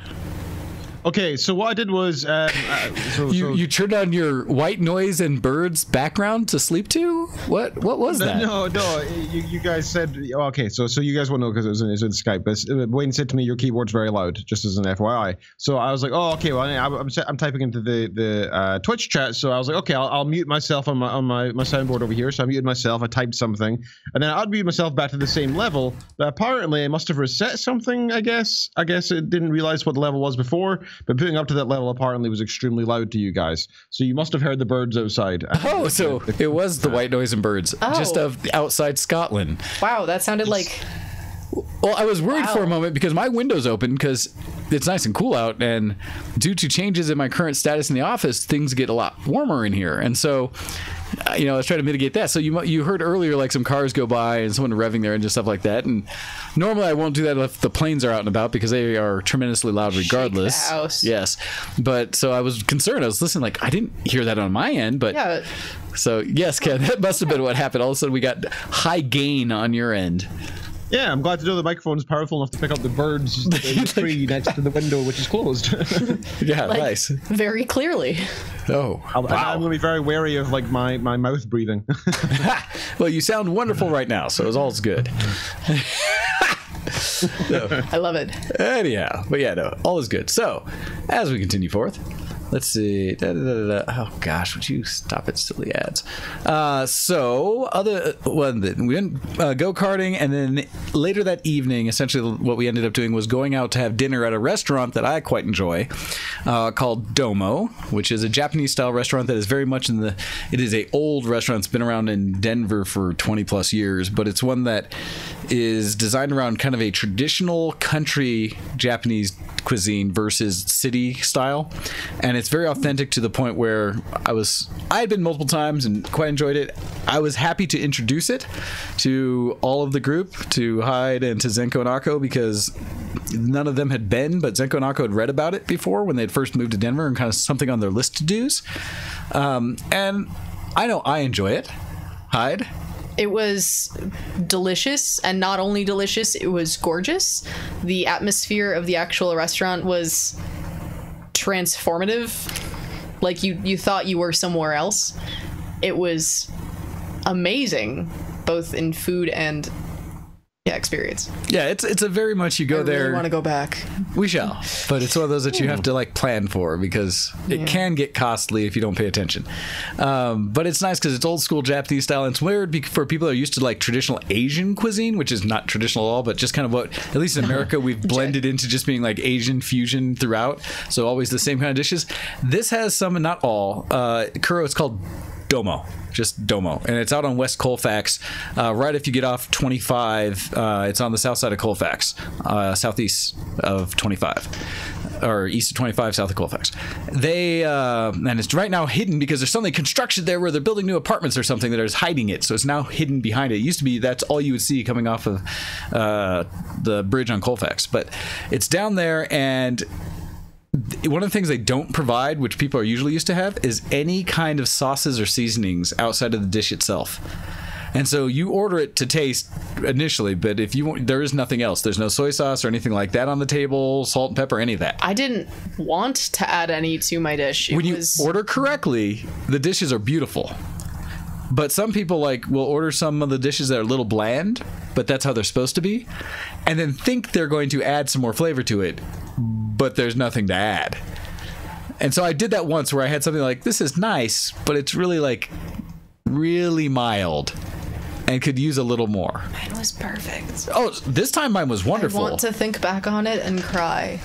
Okay, so what I did was You turned on your white noise and birds background to sleep to? What was that? No, you guys said okay. So you guys won't know because it was in Skype. But Wayne said to me, "Your keyboard's very loud," just as an FYI. So I was like, "Oh, okay." Well, I'm typing into the Twitch chat. So I was like, "Okay, I'll mute myself on my soundboard over here." So I muted myself. I typed something, and then I'd mute myself back to the same level. But apparently, I must have reset something. I guess it didn't realize what the level was before. But putting up to that level apparently was extremely loud to you guys. So you must have heard the birds outside. Oh, so it was the white noise and birds, just Oh. of outside Scotland. Wow, that sounded like... Well, I was worried for a Wow. moment because my window's open because it's nice and cool out, and due to changes in my current status in the office, things get a lot warmer in here, and so I was trying to mitigate that. So you heard earlier like some cars go by and someone revving their engine, stuff like that, and normally I won't do that if the planes are out and about because they are tremendously loud regardless. Shake the house. Yes, but so I was concerned. I was listening like I didn't hear that on my end, but Yeah, so yes, Ken, that must have been what happened. All of a sudden we got high gain on your end. Yeah, I'm glad to know the microphone is powerful enough to pick up the birds in the tree next to the window, which is closed. Yeah, like, nice. very clearly. Oh, I'm going to be very wary of like my mouth breathing. Well, you sound wonderful right now, so it's all's good. I love it. Anyhow, but yeah, no, all is good. So, as we continue forth, let's see. Oh gosh, would you stop it, silly ads? So we went go karting, and then later that evening, essentially what we ended up doing was going out to have dinner at a restaurant that I quite enjoy, called Domo, which is a Japanese style restaurant that is very much it is a old restaurant. It's been around in Denver for 20 plus years, but it's one that is designed around kind of a traditional country Japanese cuisine versus city style, and it's very authentic to the point where I had been multiple times and quite enjoyed it. I was happy to introduce it to all of the group, to Hyde and to Zenko and Akko, because none of them had been, but Zenko and Akko had read about it before when they had first moved to Denver and kind of something on their list to do's. And I know I enjoy it. Hyde? It was delicious, and not only delicious, it was gorgeous. The atmosphere of the actual restaurant was transformative. Like you thought you were somewhere else. It was amazing, both in food and experience. Yeah, it's a very much you go I there. really want to go back. We shall, but it's one of those that you have to like plan for because it can get costly if you don't pay attention. But it's nice because it's old school Japanese style. And it's weird for people that are used to like traditional Asian cuisine, which is not traditional at all, but just kind of what, at least in America, we've blended into just being like Asian fusion throughout. So always the same kind of dishes. This has some, and not all. Kuro, it's called Domo, just Domo, and it's out on West Colfax, right if you get off 25. It's on the south side of Colfax, southeast of 25, or east of 25, south of Colfax. They and it's right now hidden because there's something construction there where they're building new apartments or something that is hiding it, so it's now hidden behind it. It used to be that's all you would see coming off of the bridge on Colfax, but it's down there. And one of the things they don't provide, which people are usually used to have, is any kind of sauces or seasonings outside of the dish itself. And so you order it to taste initially, but if you want, there is nothing else. There's no soy sauce or anything like that on the table, salt and pepper, any of that. I didn't want to add any to my dish. When you order correctly, the dishes are beautiful. But some people will order some of the dishes that are a little bland, but that's how they're supposed to be, and then think they're going to add some more flavor to it, but there's nothing to add. And so I did that once where I had something like, this is nice, but it's really really mild and could use a little more. Mine was perfect. Oh, this time mine was wonderful. I want to think back on it and cry.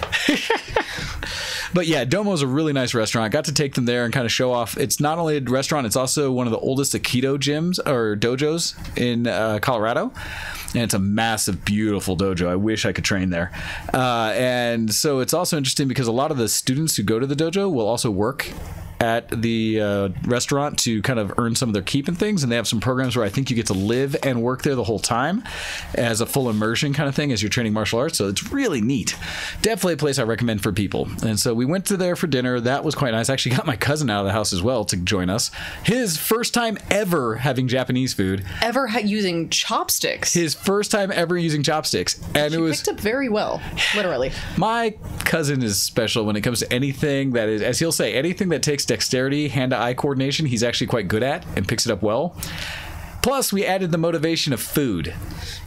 But yeah, Domo's a really nice restaurant. Got to take them there and kind of show off. It's not only a restaurant, it's also one of the oldest Aikido gyms or dojos in Colorado. And it's a massive, beautiful dojo. I wish I could train there. And so it's also interesting because a lot of the students who go to the dojo will also work at the restaurant to kind of earn some of their keep and things. And they have some programs where I think you get to live and work there the whole time as a full immersion kind of thing as you're training martial arts. So it's really neat. Definitely a place I recommend for people. And so we went to there for dinner. That was quite nice. I actually got my cousin out of the house as well to join us. His first time ever having Japanese food. Ever using chopsticks. His first time ever using chopsticks. And she picked up very well, literally. My cousin is special when it comes to anything that is, as he'll say, anything that takes dexterity, hand-to-eye coordination, he's actually quite good at and picks it up well. Plus, we added the motivation of food.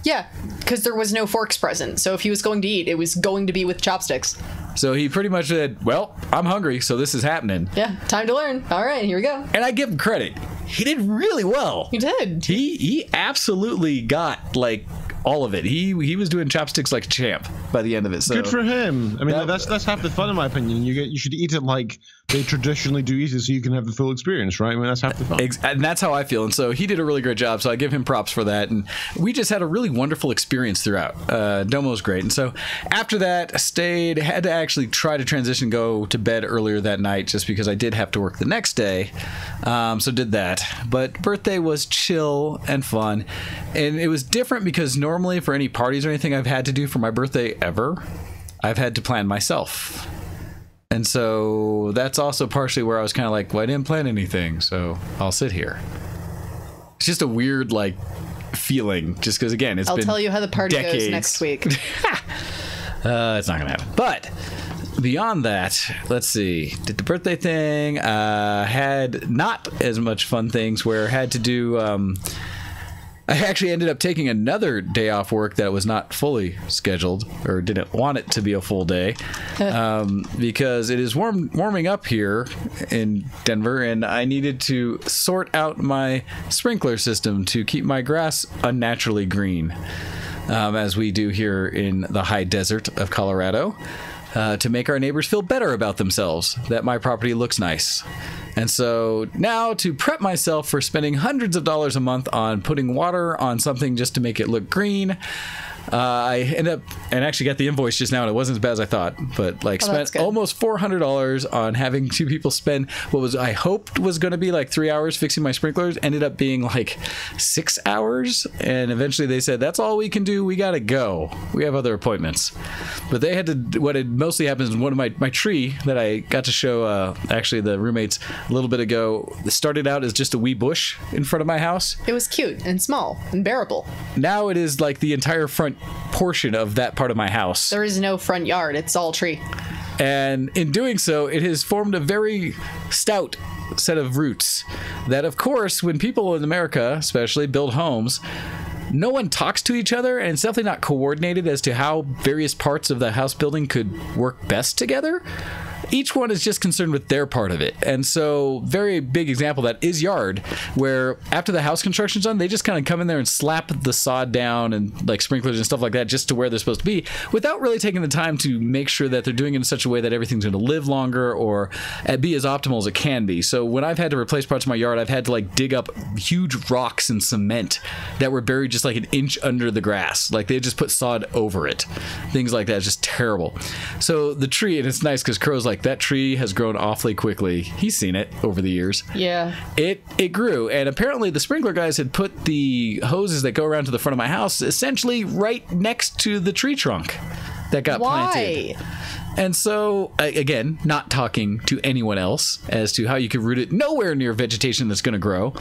Yeah, because there was no forks present. So if he was going to eat, it was going to be with chopsticks. So he pretty much said, well, I'm hungry, so this is happening. Yeah, time to learn. All right, here we go. And I give him credit. He did really well. He did. He absolutely got, all of it. He was doing chopsticks like a champ by the end of it. So good for him. I mean, that's half the fun, in my opinion. You should eat it like they traditionally do eat it, so you can have the full experience, right? I mean, that's half the fun. And that's how I feel. And so he did a really great job. So I give him props for that. And we just had a really wonderful experience throughout. Domo was great. And so after that, had to actually try to transition, go to bed earlier that night, just because I did have to work the next day. So did that. But birthday was chill and fun. And it was different because normally for any parties or anything I've had to do for my birthday ever, I've had to plan myself. And so that's also partially where I was kind of like, well, I didn't plan anything, so I'll sit here. It's just a weird, feeling, just because, again, I'll been tell you how the party decades. goes next week. It's not going to happen. But beyond that, let's see. Did the birthday thing. Had not as much fun things where I had to do... I actually ended up taking another day off work that was not fully scheduled, or didn't want it to be a full day, because it is warming up here in Denver, and I needed to sort out my sprinkler system to keep my grass unnaturally green, as we do here in the high desert of Colorado, to make our neighbors feel better about themselves, that my property looks nice. And so now, to prep myself for spending hundreds of dollars a month on putting water on something just to make it look green, I ended up and actually got the invoice just now, and it wasn't as bad as I thought. But like spent almost $400 on having two people spend what was I hoped was going to be like 3 hours fixing my sprinklers. Ended up being like 6 hours, and eventually they said that's all we can do. We got to go. We have other appointments. But they had to. What had mostly happened is one of my tree that I got to show actually the roommates a little bit ago. Started out as just a wee bush in front of my house. It was cute and small and bearable. Now it is like the entire front portion of that part of my house. There is no front yard. It's all tree. And in doing so, it has formed a very stout set of roots that, of course, when people in America especially build homes, no one talks to each other, and it's definitely not coordinated as to how various parts of the house building could work best together. Each one is just concerned with their part of it. And so, very big example of that is yard, where after the house construction's done, they just kind of come in there and slap the sod down and like sprinklers and stuff like that just to where they're supposed to be, without really taking the time to make sure that they're doing it in such a way that everything's going to live longer or be as optimal as it can be. So when I've had to replace parts of my yard, I've had to like dig up huge rocks and cement that were buried just like an inch under the grass. Like they just put sod over it. Things like that. It's just terrible. So the tree, and it's nice because Crow's like, that tree has grown awfully quickly. He's seen it over the years. Yeah. It grew, and apparently the sprinkler guys had put the hoses that go around to the front of my house essentially right next to the tree trunk that got planted. And so, again, not talking to anyone else as to how you could root it nowhere near vegetation that's going to grow.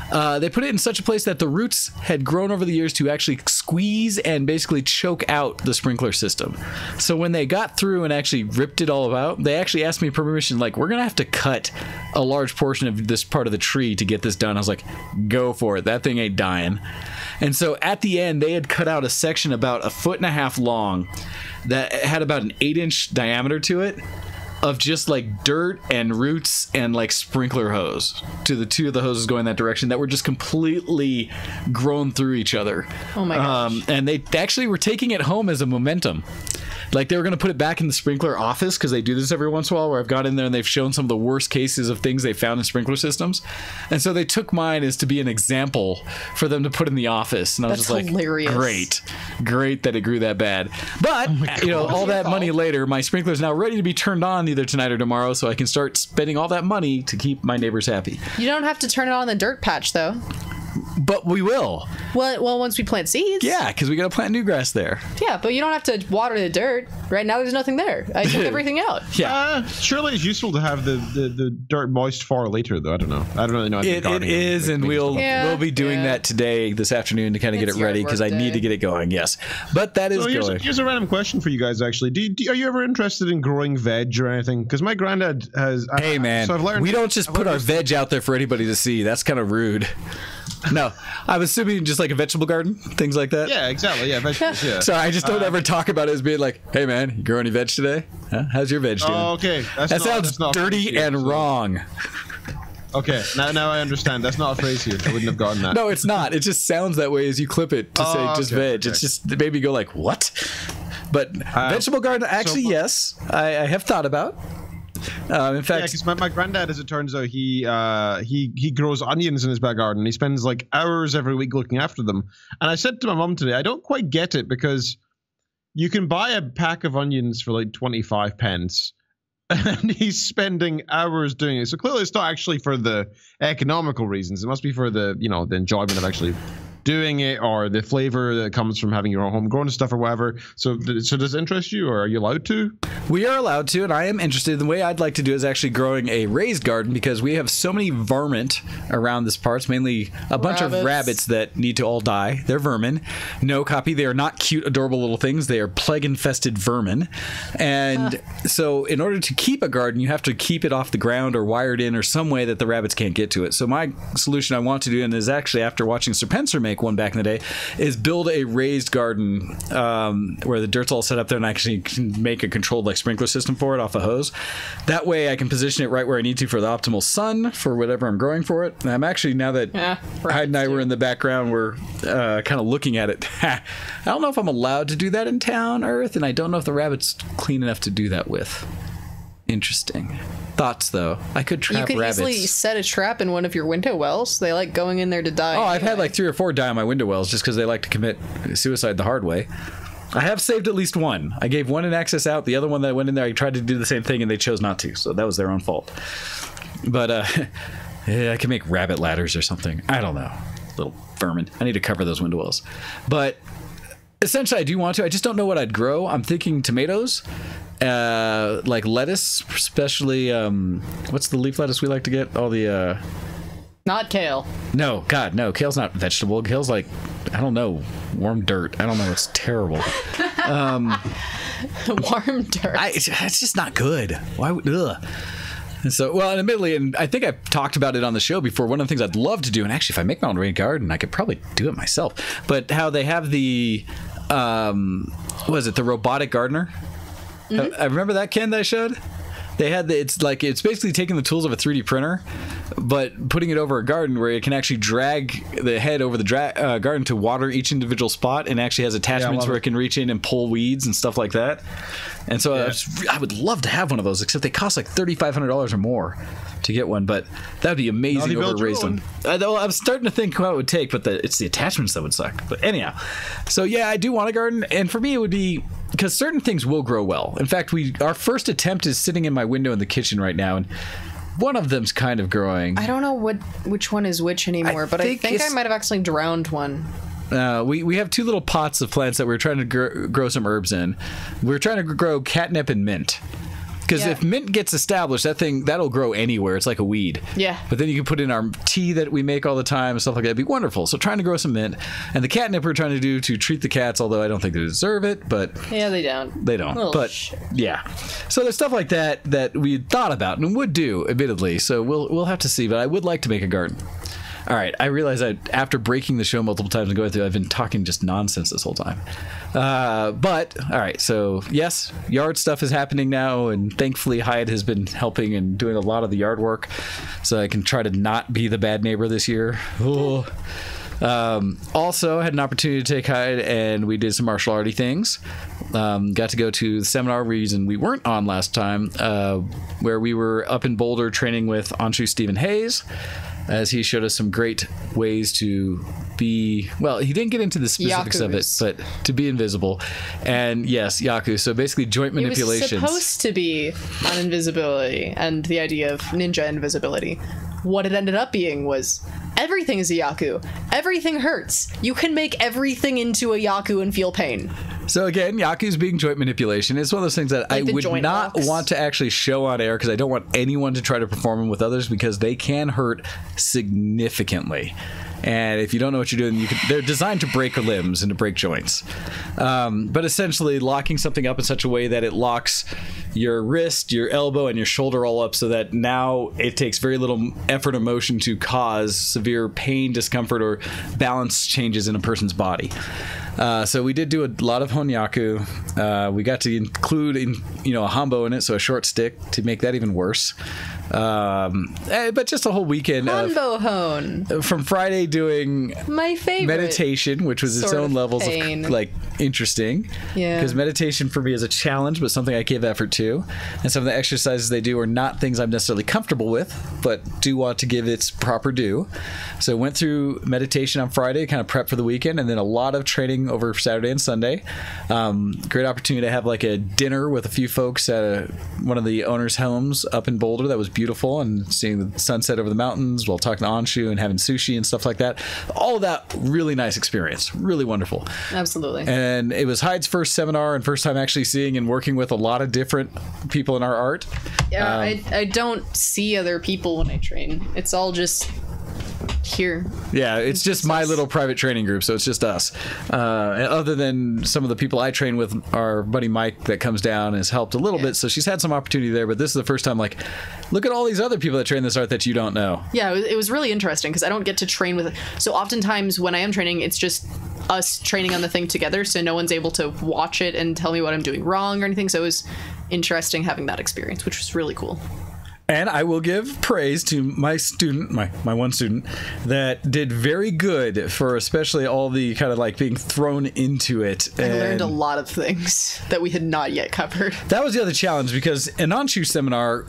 They put it in such a place that the roots had grown over the years to actually squeeze and basically choke out the sprinkler system. So when they got through and actually ripped it all out, they actually asked me permission, like, we're going to have to cut a large portion of this part of the tree to get this done. I was like, go for it. That thing ain't dying. And so at the end, they had cut out a section about 1.5 feet long that had about an 8-inch diameter to it, of just like dirt and roots and like sprinkler hose to the two of the hoses going that direction that were just completely grown through each other. Oh my gosh. And they actually were taking it home as a momentum. Like they were going to put it back in the sprinkler office, because they do this every once in a while, where I've got in there and they've shown some of the worst cases of things they found in sprinkler systems. And so they took mine as to be an example for them to put in the office. And I was just like, hilarious. Great that it grew that bad. But, you know, all that money later, my sprinkler is now ready to be turned on either tonight or tomorrow, so I can start spending all that money to keep my neighbors happy. You don't have to turn it on the dirt patch, though. But we will. Well, once we plant seeds. Yeah, because we got to plant new grass there. Yeah, but you don't have to water the dirt. Right now, there's nothing there. I took everything out. Yeah. Surely it's useful to have the dirt moist for later, though. I don't really know. It is, and we'll be doing that today, this afternoon, to kind of get it ready, because I need to get it going. Yes, but that is going. Here's a random question for you guys. Actually, are you ever interested in growing veg or anything? Because my granddad has. Hey man, so I've learned, we don't just put our veg out there for anybody to see. That's kind of rude. No, I'm assuming just like a vegetable garden, things like that. Yeah, exactly. Yeah, vegetables. Yeah. So I just don't ever talk about it as being like, "Hey, man, you grow any veg today? Huh? How's your veg doing?" Oh, okay. That sounds dirty and wrong. Okay, now I understand. That's not a phrase here. I wouldn't have gotten that. No, it's not. It just sounds that way as you clip it to say just veg. Okay. It's just it made me go like, "What?" But vegetable garden, actually, yes, I have thought about. In fact, because my granddad, as it turns out, he grows onions in his back garden. He spends like hours every week looking after them. And I said to my mom today, I don't quite get it, because you can buy a pack of onions for like 25 pence, and he's spending hours doing it. So clearly, it's not actually for the economical reasons. It must be for the the enjoyment of actually doing it, or the flavor that comes from having your own homegrown stuff or whatever. So does it interest you, or are you allowed to? We are allowed to, and I am interested. The way I'd like to do is actually growing a raised garden, because we have so many varmint around this parts, mainly a bunch of rabbits that need to all die. They're vermin. No copy. They are not cute, adorable little things. They are plague-infested vermin. And so in order to keep a garden, you have to keep it off the ground or wired in or some way that the rabbits can't get to it. So my solution I want to do, and is actually after watching Sir Pencer make one back in the day, is build a raised garden where the dirt's all set up there, and I actually can make a controlled like sprinkler system for it off a hose. That way I can position it right where I need to for the optimal sun for whatever I'm growing for it. And I'm actually, now that Hyde and I were in the background, we're kind of looking at it. I don't know if I'm allowed to do that in town, Earth, and I don't know if the rabbit's clean enough to do that with. Interesting. Thoughts, though. I could You trap could rabbits. easily set a trap in one of your window wells. They like going in there to die. Oh, I've had anyway. like 3 or 4 die on my window wells just because they like to commit suicide the hard way. I have saved at least one. I gave one an access out. The other one that went in there, I tried to do the same thing and they chose not to. So that was their own fault. But yeah, I can make rabbit ladders or something. I don't know. Little vermin. I need to cover those window wells. But essentially, I do want to. I just don't know what I'd grow. I'm thinking tomatoes, like lettuce, especially what's the leaf lettuce we like to get? All the Not kale. no, God, no. Kale's not vegetable. Kale's like, I don't know, warm dirt. I don't know. It's terrible. Warm dirt. It's just not good. Why would? Ugh. And so, well, and admittedly, and I think I've talked about it on the show before. One of the things I'd love to do, and actually, if I make my own rain garden, I could probably do it myself. But how they have the, what is it, the robotic gardener? I remember that, Ken, that I showed. They had it's basically taking the tools of a 3D printer, but putting it over a garden where it can actually drag the head over the garden to water each individual spot, and actually has attachments where it can reach in and pull weeds and stuff like that. And so I would love to have one of those, except they cost like $3,500 or more to get one. But that'd be amazing over a raised one. I'm starting to think what it would take, but it's the attachments that would suck. But anyhow, so yeah, I do want a garden, and for me it would be because certain things will grow well. In fact, our first attempt is sitting in my window in the kitchen right now, and one of them's kind of growing. I don't know which one is which anymore, but I think I might have accidentally drowned one. We have 2 little pots of plants that we're trying to grow some herbs in. We're trying to grow catnip and mint. Because if mint gets established, that'll grow anywhere. It's like a weed. Yeah. But then you can put in our tea that we make all the time and stuff like that. It'd be wonderful. So trying to grow some mint. And the catnip we're trying to do to treat the cats, although I don't think they deserve it, but... Yeah, they don't. They don't. Little But, shit. yeah. So there's stuff like that we thought about and would do, admittedly. So we'll have to see. But I would like to make a garden. All right, I realize after breaking the show multiple times and going through, I've been talking just nonsense this whole time. But, all right, so yes, yard stuff is happening now, and thankfully Hyatt has been helping and doing a lot of the yard work, so I can try to not be the bad neighbor this year. Oh. Also, I had an opportunity to take Hyatt, and we did some martial arty things. Got to go to the seminar reason we weren't on last time, where we were up in Boulder training with Anshu Stephen Hayes, as he showed us some great ways to be, well, he didn't get into the specifics of it, but to be invisible. And yes, Yaku, so basically joint manipulations. It was supposed to be on invisibility and the idea of ninja invisibility. What it ended up being was everything is a Yaku. Everything hurts. You can make everything into a Yaku and feel pain. So again, Yaku's being joint manipulation. It's one of those things that Like I would not want to actually show on air because I don't want anyone to try to perform them with others because they can hurt significantly. And if you don't know what you're doing, they're designed to break limbs and to break joints. But essentially locking something up in such a way that it locks your wrist, your elbow, and your shoulder all up so that now it takes very little effort or motion to cause severe pain, discomfort, or balance changes in a person's body. So we did do a lot of Honyaku. We got to include a hanbo in it, so a short stick to make that even worse. But just a whole weekend Hanbo hone. From Friday doing My favorite. meditation, which was its sort own of levels pain. of like interesting. Yeah. Because meditation for me is a challenge, but something I give effort to. And some of the exercises they do are not things I'm necessarily comfortable with, but do want to give its proper due. So went through meditation on Friday, kind of prep for the weekend, and then a lot of training over Saturday and Sunday. Great opportunity to have like a dinner with a few folks at one of the owners' homes up in Boulder that was beautiful, and seeing the sunset over the mountains while talking to Anshu and having sushi and stuff like that. All of that really nice experience, really wonderful. Absolutely. And it was Hyde's first seminar and first time actually seeing and working with a lot of different people in our art. Yeah, I don't see other people when I train. It's all just here. Yeah, it's just my little private training group, so it's just us. Other than some of the people I train with, our buddy Mike that comes down has helped a little bit, so she's had some opportunity there, but this is the first time, like, look at all these other people that train this art that you don't know. Yeah, it was really interesting because I don't get to train with. So oftentimes when I am training, it's just us training on the thing together, so no one's able to watch it and tell me what I'm doing wrong or anything. So it was interesting having that experience, which was really cool. And I will give praise to my student, my one student, that did very good for especially all the kind of like being thrown into it. I learned a lot of things that we had not yet covered. That was the other challenge, because in Anshu seminar,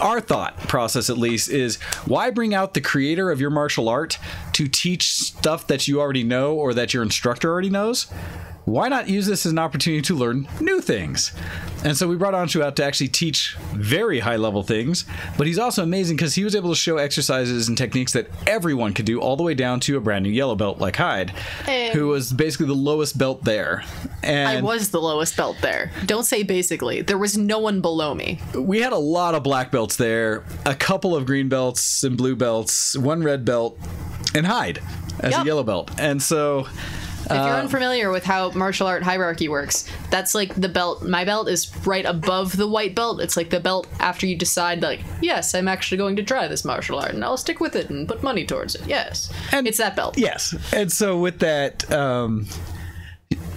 our thought process at least is, why bring out the creator of your martial art to teach stuff that you already know or that your instructor already knows? Why not use this as an opportunity to learn new things? And so we brought Anshu out to actually teach very high level things, but he's also amazing because he was able to show exercises and techniques that everyone could do, all the way down to a brand new yellow belt like Hyde, who was basically the lowest belt there. And I was the lowest belt there. Don't say basically. There was no one below me. we had a lot of black belts there, a couple of green belts and blue belts, one red belt, and Hyde as a yellow belt. And so If you're unfamiliar with how martial art hierarchy works, that's like the belt. My belt is right above the white belt. It's like the belt after you decide, like, yes, I'm actually going to try this martial art, and I'll stick with it and put money towards it. Yes. And it's that belt. Yes. And so with that,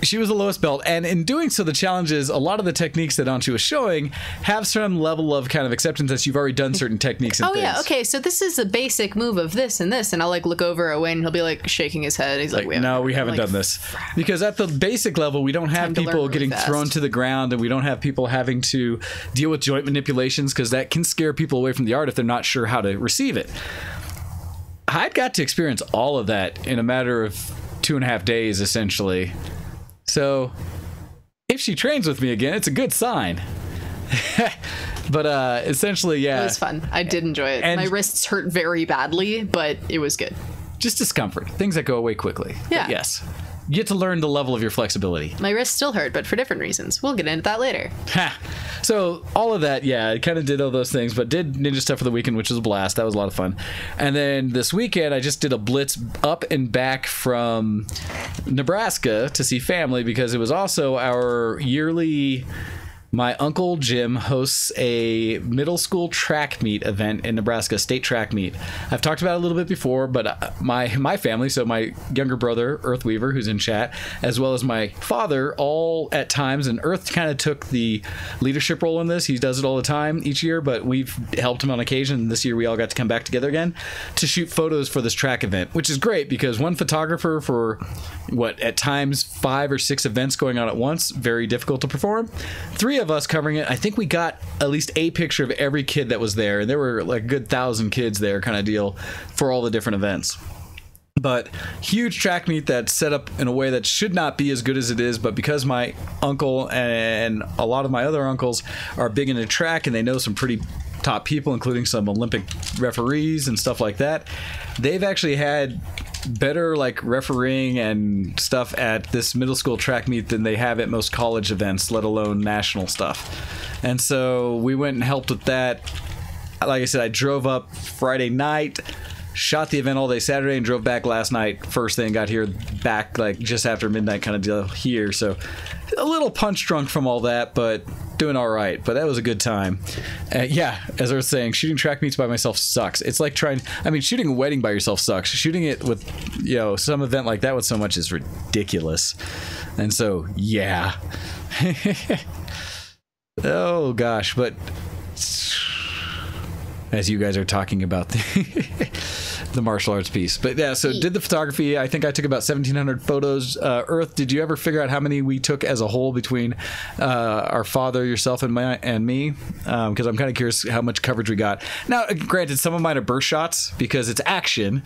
she was the lowest belt, and in doing so, the challenge is a lot of the techniques that Anshu was showing have some level of kind of acceptance that you've already done certain techniques and Oh, things. yeah, okay, so this is a basic move of this and this, and I'll, like, look over at Wayne, and he'll be, like, shaking his head. He's like, we haven't done this. Because at the basic level, we don't have people getting thrown to the ground, and we don't have people having to deal with joint manipulations, because that can scare people away from the art if they're not sure how to receive it. I'd got to experience all of that in a matter of 2.5 days, essentially. So if she trains with me again, it's a good sign. But essentially, yeah. It was fun. I did enjoy it. And my wrists hurt very badly, but it was good. Just discomfort. Things that go away quickly. Yeah. But yes. You get to learn the level of your flexibility. My wrists still hurt, but for different reasons. We'll get into that later. Ha! So all of that, yeah, I kind of did all those things, but did ninja stuff for the weekend, which was a blast. That was a lot of fun. And then this weekend, I just did a blitz up and back from Nebraska to see family, because it was also our yearly... My uncle Jim hosts a middle school track meet event in Nebraska, state track meet. I've talked about it a little bit before, but my family, so my younger brother, Earth Weaver, who's in chat, as well as my father, all at times, and Earth kind of took the leadership role in this. He does it all the time each year, but we've helped him on occasion. This year we all got to come back together again to shoot photos for this track event, which is great because one photographer for, at times 5 or 6 events going on at once, very difficult to perform. 3 of us covering it. I think we got at least a picture of every kid that was there, and there were like a good 1,000 kids there, kind of deal, for all the different events. But huge track meet that's set up in a way that should not be as good as it is, but because my uncle and a lot of my other uncles are big into track and they know some pretty top people, including some Olympic referees and stuff like that, they've actually had better like refereeing and stuff at this middle school track meet than they have at most college events, let alone national stuff. And so we went and helped with that. Like I said, I drove up Friday night, shot the event all day Saturday, and drove back last night first thing, got here back like just after midnight kind of deal here. So a little punch drunk from all that, but doing all right. But that was a good time. Yeah, as I was saying, shooting track meets by myself sucks. It's like shooting a wedding by yourself sucks. Shooting it with, some event like that with so much is ridiculous. And so, yeah. Oh, gosh. But as you guys are talking about the martial arts piece. But yeah, so did the photography. I think I took about 1,700 photos. Earth, did you ever figure out how many we took as a whole between our father, yourself, and me? Because I'm kind of curious how much coverage we got. Now, granted, some of mine are burst shots because it's action,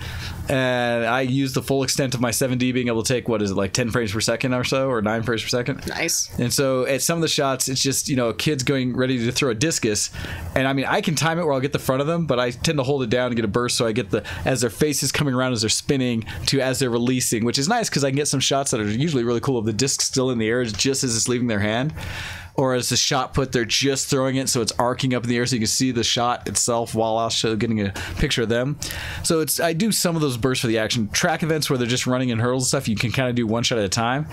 and I use the full extent of my 7D being able to take, 10 frames per second or so, or 9 frames per second? Nice. And so at some of the shots, it's just, kids going ready to throw a discus, and I can time it where I'll get the front of them, but I tend to hold it down and get a burst, so I get as their face is coming around as they're spinning to as they're releasing, which is nice because I can get some shots that are usually really cool of the disc still in the air just as it's leaving their hand, or as the shot put, they're just throwing it so it's arcing up in the air so you can see the shot itself while also getting a picture of them. So I do some of those bursts for the action. Track events where they're just running in hurdles and stuff, you can kind of do one shot at a time.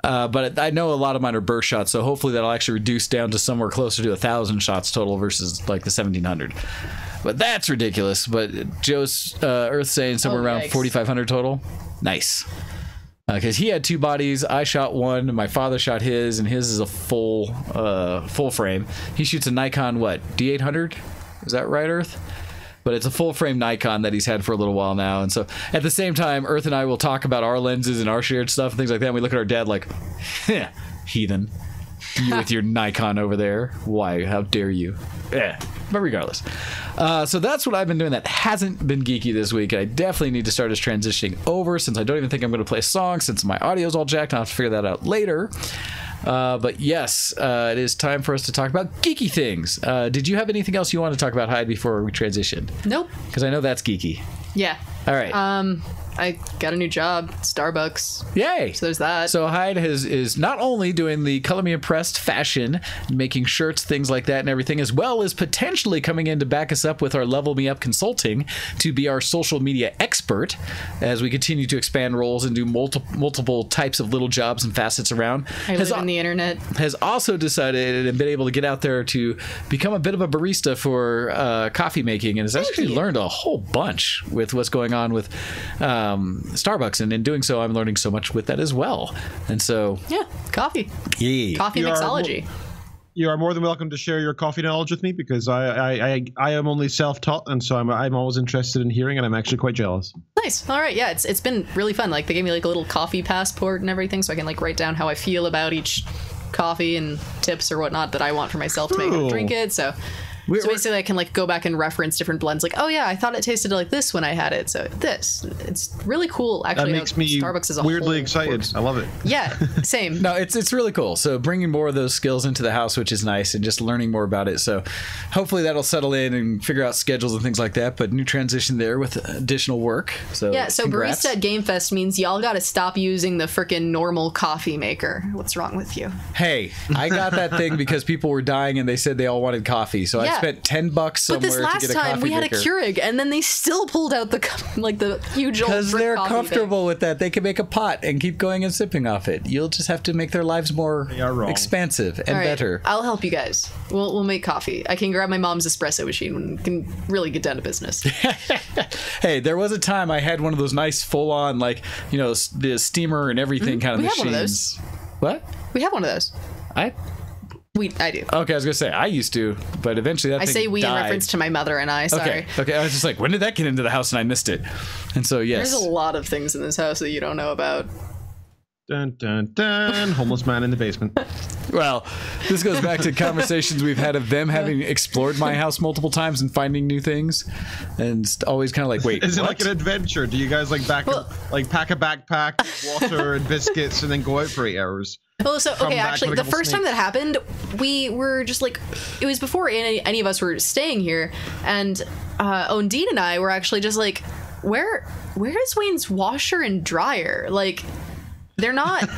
But I know a lot of mine are burst shots, so hopefully that'll actually reduce down to somewhere closer to 1,000 shots total versus like the 1,700. But that's ridiculous. But Joe's Earth saying somewhere around 4,500 total. Nice. Because he had 2 bodies, I shot one, my father shot his, and his is a full frame. He shoots a Nikon D800. Is that right, Earth? But it's a full frame Nikon that he's had for a little while now. And so at the same time, Earth and I will talk about our lenses and our shared stuff and things like that. And we look at our dad like, heathen. You with your Nikon over there. Why? How dare you? Yeah. But regardless. So that's what I've been doing that hasn't been geeky this week. I definitely need to start as transitioning over since I don't even think I'm going to play a song since my audio's all jacked. I'll have to figure that out later. But yes, it is time for us to talk about geeky things. Did you have anything else you want to talk about, Hyde, before we transition? Nope. Because I know that's geeky. Yeah. All right. I got a new job, Starbucks. Yay! So there's that. So Hyde is not only doing the Color Me Impressed fashion, making shirts, things like that and everything, as well as potentially coming in to back us up with our Level Me Up Consulting to be our social media expert as we continue to expand roles and do multiple types of little jobs and facets around. I live in the internet. Has also decided and been able to get out there to become a bit of a barista for coffee making, and has actually learned a whole bunch with what's going on with Starbucks, and in doing so I'm learning so much with that as well. And so yeah, coffee mixology. You are more than welcome to share your coffee knowledge with me, because I am only self-taught, and so I'm always interested in hearing, and I'm actually quite jealous. Nice. All right. Yeah, it's been really fun. Like, they gave me like a little coffee passport and everything, so I can like write down how I feel about each coffee and tips or whatnot that I want for myself to make and drink it. So basically I can like go back and reference different blends, like, oh yeah, I thought it tasted like this when I had it, so it's really cool. Actually, that makes me Starbucks is a weirdly whole excited works. I love it. Yeah, same. No, it's really cool. So bringing more of those skills into the house, which is nice, and just learning more about it. So hopefully that'll settle in and figure out schedules and things like that. But new transition there with additional work. So yeah, so congrats. Barista at Game Fest means y'all got to stop using the freaking normal coffee maker. What's wrong with you? Hey, I got that thing because people were dying and they said they all wanted coffee. So I spent $10 somewhere but this last to get a time coffee we had maker. a Keurig, and then they still pulled out the huge old because brick they're coffee comfortable thing. with that. They can make a pot and keep going and sipping off it. You'll just have to make their lives more expansive and All right, better. I'll help you guys. We'll make coffee. I can grab my mom's espresso machine and can really get down to business. Hey, there was a time I had one of those nice full-on, like, you know, the steamer and everything kind of We have machines. one of those. What? We have one of those. I do. Okay, I was gonna say I used to, but eventually that I thing say we died. in reference to my mother and I. Sorry. Okay. I was just like, when did that get into the house and I missed it? And so yes, There's a lot of things in this house that you don't know about. Dun dun dun. Homeless man in the basement. Well, this goes back to conversations we've had of them having explored my house multiple times and finding new things, and always kind of like, wait, is it what? like an adventure? Do you guys like pack a backpack, water and biscuits, and then go out for 8 hours? Well, so okay, actually, the first time snakes. that happened, we were just like, it was before any of us were staying here, and Ondine and I were actually just like, where is Wayne's washer and dryer? Like, they're not.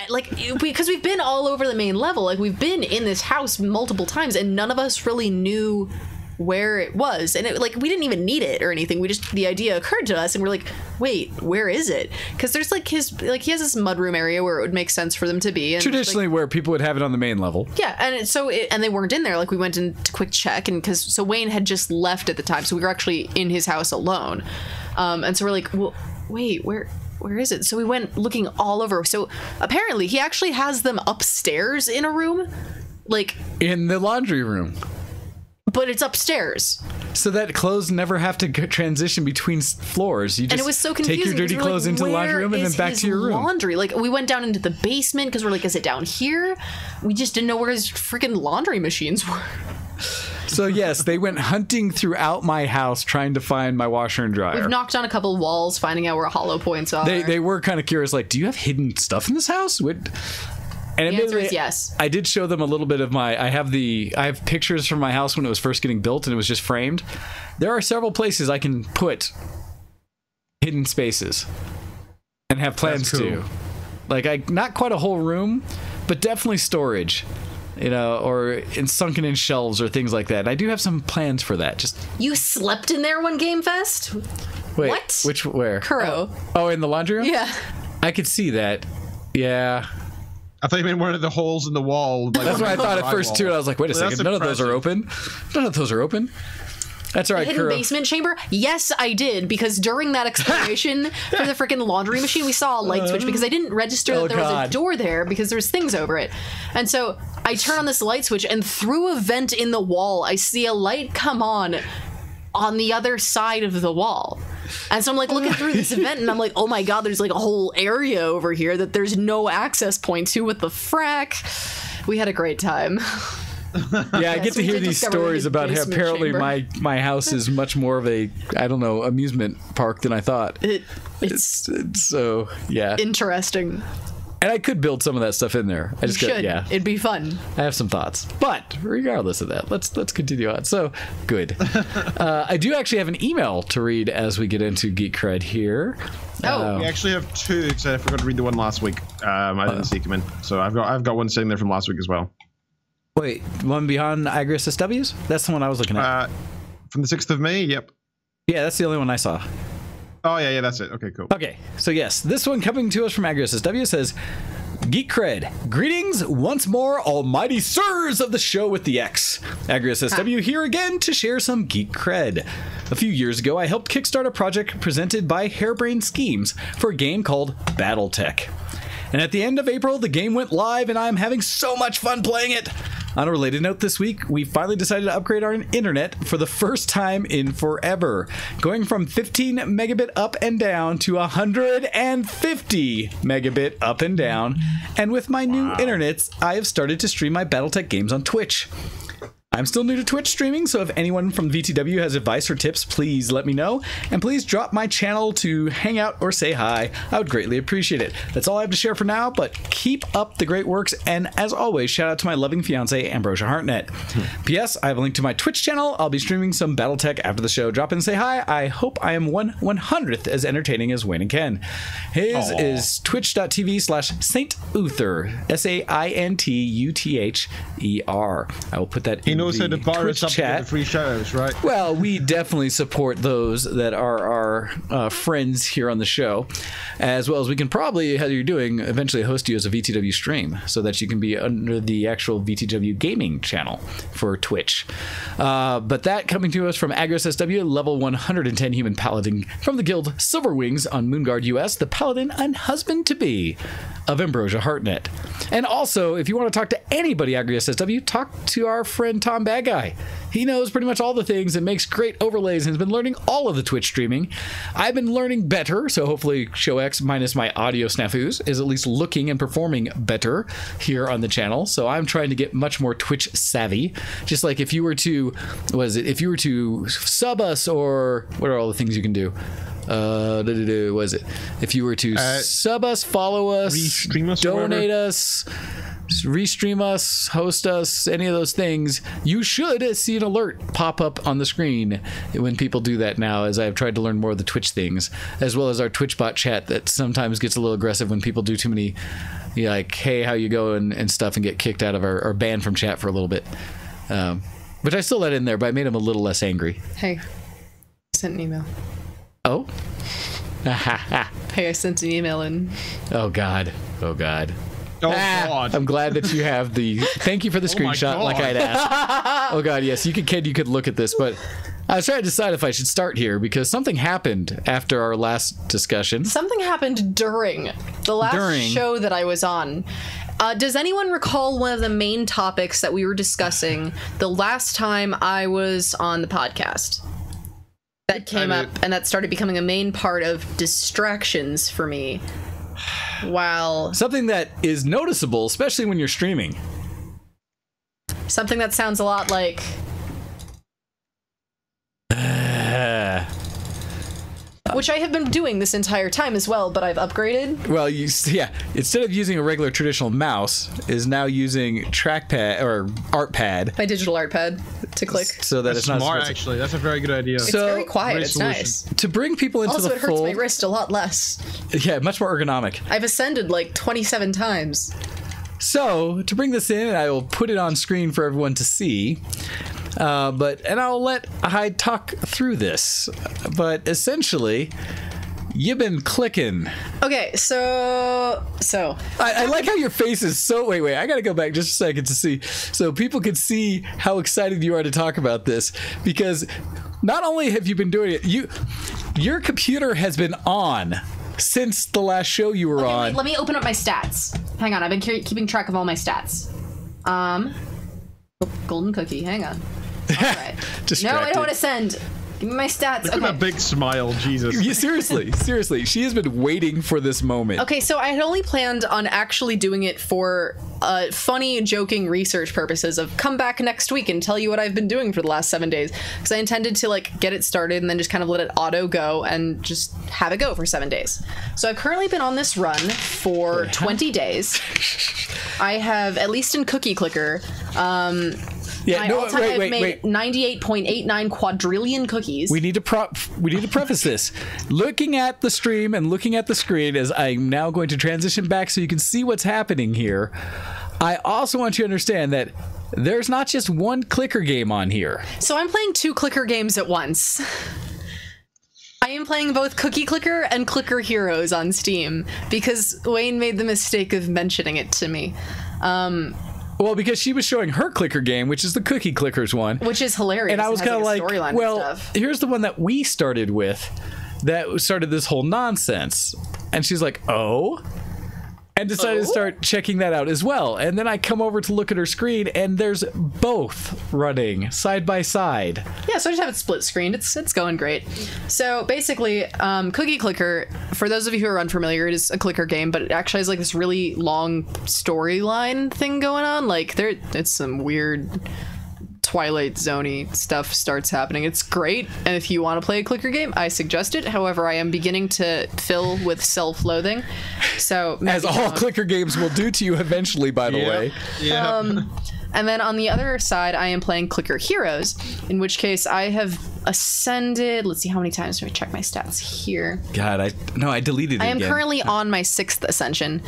Like, because we've been all over the main level, like we've been in this house multiple times, and none of us really knew where it was, and it, like, we didn't even need it or anything. We just, the idea occurred to us, and we're like, wait, where is it? Because there's like he has this mudroom area where it would make sense for them to be, and Traditionally, where people would have it on the main level. yeah, and they weren't in there. Like, we went in to quick check, and so Wayne had just left at the time, so we were actually in his house alone, and so we're like, well, wait, where is it? So we went looking all over. So apparently he actually has them upstairs in a room, like In the laundry room. but it's upstairs. So that clothes never have to transition between floors. You just And it was so confusing. take your dirty because we're clothes like, into the laundry where room and then is back his to your room. laundry. Like, we went down into the basement because we're like, is it down here? We just didn't know where his freaking laundry machines were. So yes, they went hunting throughout my house trying to find my washer and dryer. We've knocked on a couple walls, finding out where hollow points are. They were kind of curious, like, do you have hidden stuff in this house? And The answer admittedly, is yes. I did show them a little bit of I have pictures from my house when it was first getting built and it was just framed. There are several places I can put hidden spaces and have plans That's cool. to. Like, not quite a whole room, but definitely storage. You know, or sunken in shelves or things like that. And I do have some plans for that. Just You slept in there one Game Fest? wait, What? where? Kuro. Oh, in the laundry room? Yeah. I could see that. Yeah. I thought you meant one of the holes in the wall. Like, That's what I thought at first too. And I was like, wait a Well, second, none of those are open. None of those are open. That's all right, hidden Kuro. basement chamber? Yes, I did, because during that exploration for the freaking laundry machine, we saw a light switch because I didn't register that there was a door there because there's things over it. And so I turn on this light switch, and through a vent in the wall, I see a light come on the other side of the wall. And so I'm like looking through this vent, and I'm like, oh my god, there's like a whole area over here that there's no access point to. What the frack? We had a great time. Yeah, I get to hear these stories about how apparently my house is much more of a, I don't know, amusement park than I thought. It's so, yeah. Interesting. And I could build some of that stuff in there. I just should. Yeah. It'd be fun. I have some thoughts. But regardless of that, let's continue on. So, good. I do actually have an email to read as we get into Geek Cred here. We actually have two, because I forgot to read the one last week. I didn't see them in. So I've got one sitting there from last week as well. Wait, one beyond Agrius SWs? That's the one I was looking at. From the 6th of May, yep. Yeah, that's the only one I saw. Oh, yeah, that's it. Okay, cool. Okay, so yes, this one coming to us from Agrius SW says, Geek Cred, greetings once more, almighty sirs of the show with the X. Agrius SW here again to share some Geek Cred. A few years ago, I helped kickstart a project presented by Harebrained Schemes for a game called BattleTech. And at the end of April, the game went live, and I'm having so much fun playing it. On a related note, this week, we finally decided to upgrade our internet for the first time in forever, going from 15 megabit up and down to 150 megabit up and down. And with my new internets, I have started to stream my BattleTech games on Twitch. I'm still new to Twitch streaming, so if anyone from VTW has advice or tips, please let me know. And please drop my channel to hang out or say hi. I would greatly appreciate it. That's all I have to share for now, but keep up the great works. And as always, shout out to my loving fiance, Ambrosia Hartnett. P.S. I have a link to my Twitch channel. I'll be streaming some BattleTech after the show. Drop in and say hi. I hope I am 1/100th as entertaining as Wayne and Ken. His is twitch.tv/Saint Uther. SAINTUTHER. I will put that in knows how to bar us up to the free shoutouts, right? Well, we definitely support those that are our friends here on the show, as well as we can probably, how you're doing, eventually host you as a VTW stream so that you can be under the actual VTW gaming channel for Twitch. But that coming to us from Agrius SW, level 110 human paladin from the guild Silverwings on Moonguard US, the paladin and husband-to-be of Ambrosia Hartnett. And also, if you want to talk to anybody, Agrius SW, talk to our friend Tom Bad Guy. He knows pretty much all the things and makes great overlays and has been learning all of the Twitch streaming. I've been learning better, so hopefully Show X minus my audio snafus is at least looking and performing better here on the channel. So I'm trying to get much more Twitch savvy. Just like if you were to, if you were to sub us, or what are all the things you can do? Was it if you were to sub us, follow us, restream us, donate us, restream us, host us, any of those things, you should see an alert pop up on the screen when people do that now, as I've tried to learn more of the Twitch things, as well as our Twitch bot chat that sometimes gets a little aggressive when people do too many, like, hey, how you go, and stuff, and get kicked out of or banned from chat for a little bit. Which I still let in there, but I made them a little less angry. Hey, I sent an email. Oh? Hey, I sent an email in. Oh, God. Oh, God. Oh, God. I'm glad that you have the... Thank you for the screenshot, like I'd asked. Oh, God, yes. You could look at this, but I was trying to decide if I should start here, because something happened after our last discussion. Something happened during the last show that I was on. Does anyone recall one of the main topics that we were discussing the last time I was on the podcast? That came up, and that started becoming a main part of distractions for me. While something that is noticeable, especially when you're streaming. Something that sounds a lot like... Which I have been doing this entire time as well, but I've upgraded. Well, instead of using a regular traditional mouse, is now using trackpad or ArtPad. My digital ArtPad to click. So that it's not smart, actually. That's a very good idea. It's very quiet. It's nice. To bring people into also, the fold. Also, it hurts my wrist a lot less. Yeah, much more ergonomic. I've ascended like 27 times. So, to bring this in, I will put it on screen for everyone to see. And I'll let Hyde talk through this. But essentially, you've been clicking. Okay, so I like how your face is so... Wait, I gotta go back just a second to see. So people can see how excited you are to talk about this. Because Not only have you been doing it, your computer has been on since the last show you were on. Wait, let me open up my stats. Hang on, I've been keeping track of all my stats. Golden cookie. Hang on. All right. No, I don't want to send. Give me my stats. Look at that big smile, Jesus. Yeah, seriously. She has been waiting for this moment. Okay, so I had only planned on actually doing it for funny, joking research purposes of come back next week and tell you what I've been doing for the last 7 days. Because I intended to like get it started and then just kind of let it auto go and just have it go for 7 days. So I've currently been on this run for 20 days. I have, at least in Cookie Clicker, I've made 98.89 quadrillion cookies. We need to preface this. Looking at the stream and looking at the screen as I'm now going to transition back so you can see what's happening here. I also want you to understand that there's not just one clicker game on here. So I'm playing 2 clicker games at once. I am playing both Cookie Clicker and Clicker Heroes on Steam because Wayne made the mistake of mentioning it to me. Well, because she was showing her clicker game, which is the Cookie Clickers one. Which is hilarious. And I was kind of like, well, here's the one that we started with that started this whole nonsense. And she's like, oh? And decided to start checking that out as well. And then I come over to look at her screen, and there's both running side by side. Yeah, so I just have it split screened. It's going great. So basically, Cookie Clicker, for those of you who are unfamiliar, it is a clicker game, but it actually has like this really long storyline thing going on. Like it's some weird Twilight Zone-y stuff starts happening. It's great, and if you want to play a clicker game, I suggest it. However, I am beginning to fill with self-loathing. So as all clicker games will do to you eventually, by the way. Yeah. And then on the other side, I am playing Clicker Heroes, in which case I have ascended. Let's see, how many times do I check my stats here? God, I deleted it. I am currently on my 6th ascension.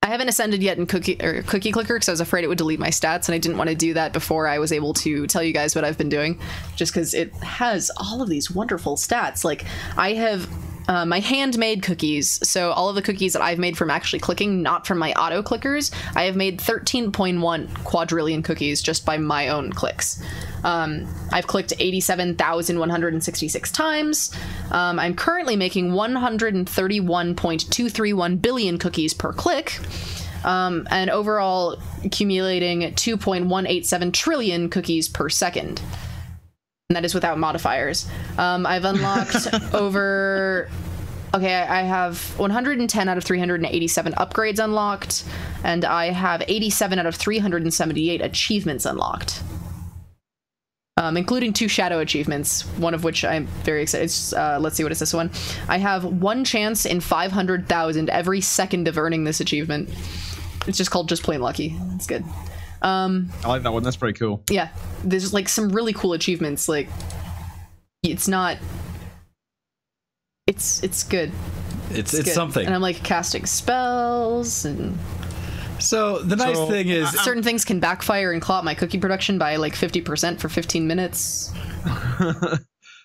I haven't ascended yet in Cookie Clicker because I was afraid it would delete my stats, and I didn't want to do that before I was able to tell you guys what I've been doing, just because it has all of these wonderful stats. Like, I have my handmade cookies, so all of the cookies that I've made from actually clicking, not from my auto clickers, I have made 13.1 quadrillion cookies just by my own clicks. I've clicked 87,166 times. I'm currently making 131.231 billion cookies per click, and overall accumulating 2.187 trillion cookies per second. And that is without modifiers. I've unlocked over... Okay, I have 110 out of 387 upgrades unlocked, and I have 87 out of 378 achievements unlocked. Including 2 shadow achievements, one of which I'm very excited. Let's see, what is this one? I have 1 chance in 500,000 every second of earning this achievement. It's just called Just Plain Lucky. It's good. I like that one. That's pretty cool. Yeah, there's like some really cool achievements. Like, it's not. It's good. It's good. something. And I'm like casting spells and. So the nice thing is certain things can backfire and clot my cookie production by like 50% for 15 minutes.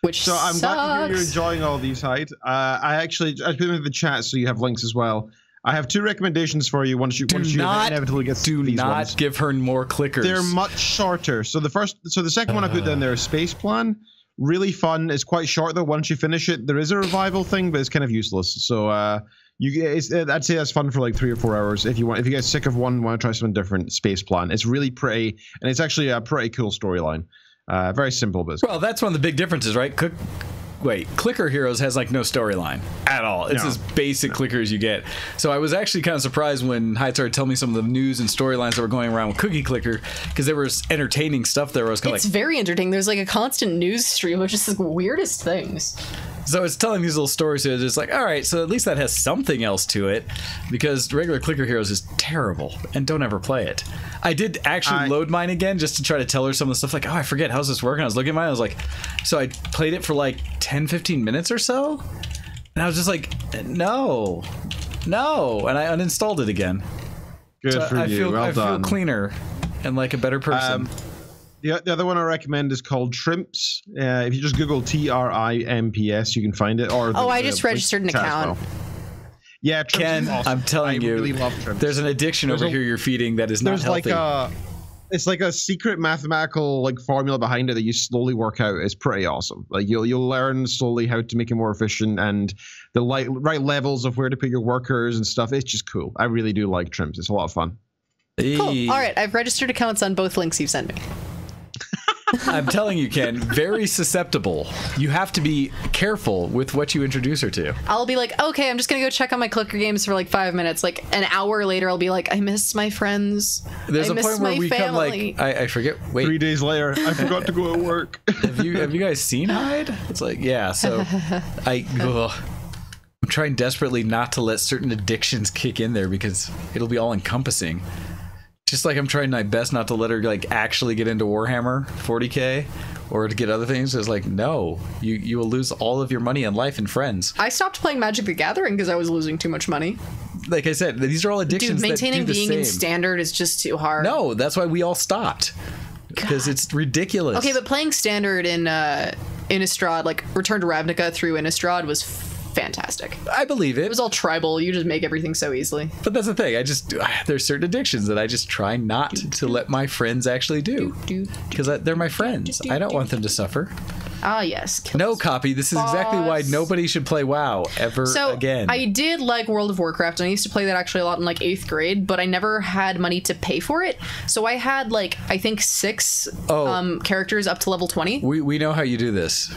Which so I'm glad to hear you're enjoying all these, Hyde. I put them in the chat so you have links as well. I have 2 recommendations for you once you inevitably get these ones. Do not give her more clickers. They're much shorter. So the second one I put down there is Space Plan. Really fun. It's quite short though. Once you finish it, there is a revival thing, but it's kind of useless. So I'd say that's fun for like 3 or 4 hours. If you get sick of one, want to try something different, Space Plan. It's really pretty, and it's actually a pretty cool storyline. Very simple, but well, that's one of the big differences, right? Clicker Heroes has like no storyline at all. It's as basic clicker as you get. So I was actually kind of surprised when Hyde started telling me some of the news and storylines that were going around with Cookie Clicker, because there was entertaining stuff there. I was kind of like, it's very entertaining. There's like a constant news stream of just the weirdest things. So it's telling these little stories here. It's like, all right, so at least that has something else to it, because regular Clicker Heroes is terrible, and don't ever play it. I did actually load mine again just to try to tell her some of the stuff, like, oh, I forget, how's this working? I was looking at mine, I was like, so I played it for like 10-15 minutes or so, and I was just like, no, and I uninstalled it again. Good so for you. I feel cleaner and like a better person. The other one I recommend is called Trimps. If you just Google TRIMPS, you can find it. Or I just registered an account. Well. Yeah, Trimps Ken, is awesome. I'm telling you, really love Trimps. There's an addiction over here you're feeding that is not healthy. it's like a secret mathematical like formula behind it that you slowly work out. It's pretty awesome. Like you'll learn slowly how to make it more efficient and the right levels of where to put your workers and stuff. It's just cool. I really do like Trims. It's a lot of fun. Cool. All right, I've registered accounts on both links you've sent me. I'm telling you, Ken, very susceptible. You have to be careful with what you introduce her to. I'll be like, okay, I'm just gonna go check on my clicker games for like 5 minutes. Like an hour later, I'll be like, I miss my friends. There's I a miss point where my we family. come like, I forget. Wait, 3 days later, I forgot to go to work. have you guys seen Hyde? It's like, yeah. So I'm trying desperately not to let certain addictions kick in there because it'll be all encompassing. Just like I'm trying my best not to let her like actually get into Warhammer 40K or to get other things. It's like, no, you will lose all of your money and life and friends. I stopped playing Magic the Gathering because I was losing too much money. Like I said, these are all addictions. Dude, maintaining that do the being same. in standard is just too hard. No, that's why we all stopped. Because it's ridiculous. Okay, but playing standard in Innistrad, like Return to Ravnica through Innistrad was fantastic. I believe it. It was all tribal. You just make everything so easily. But that's the thing. There's certain addictions that I just try not to let my friends actually do. Because they're my friends. I don't want them to suffer. Ah, yes. No, Copy. This is exactly why nobody should play WoW ever again. I did like World of Warcraft, and I used to play that actually a lot in like 8th grade, but I never had money to pay for it. So I had like, I think 6 characters up to level 20. We know how you do this.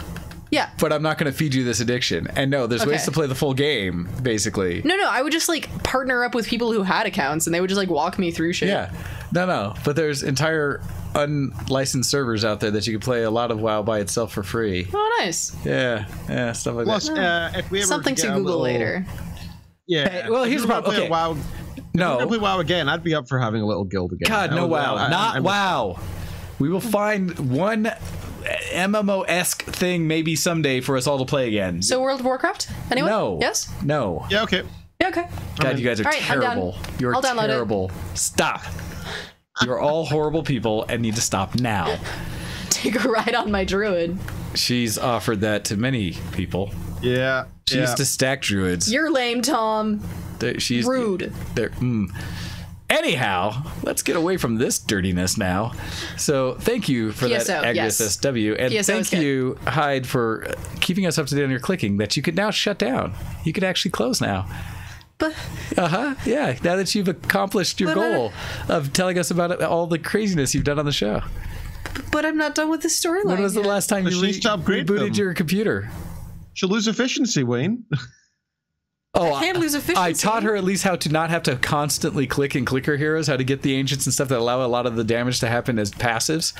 Yeah. But I'm not going to feed you this addiction. And no, there's ways to play the full game, basically. No, I would just like partner up with people who had accounts, and they would just like walk me through shit. Yeah. No. But there's entire unlicensed servers out there that you can play a lot of WoW by itself for free. Oh, nice. Yeah, stuff like Plus, that. if we ever Something to Google later. Yeah. Hey, well, here's the problem. Okay. WoW, no. If we're gonna play WoW again, I'd be up for having a little guild again. God, no WoW. Not WoW. We will find one MMO-esque thing maybe someday for us all to play again. So World of Warcraft? Anyone? No. Yes? No. Yeah, okay. Yeah, okay. God, you guys are All right, terrible. You're I'll download terrible. Stop. You're all horrible people and need to stop now. Take a ride on my druid. She's offered that to many people. Yeah. She used to stack druids. You're lame, Tom. She's rude. Anyhow, let's get away from this dirtiness now. So thank you for PSO, that, Agnes yes. SW. And PSO thank you, Hyde, for keeping us up to date on your clicking that you could now shut down. You could actually close now. But yeah, now that you've accomplished your goal of telling us about all the craziness you've done on the show. But I'm not done with the storyline. When was the last time you rebooted your computer? She'll lose efficiency, Wayne. Oh, I can't lose efficiency. I taught her at least how to not have to constantly click and clicker heroes, how to get the ancients and stuff that allow a lot of the damage to happen as passives.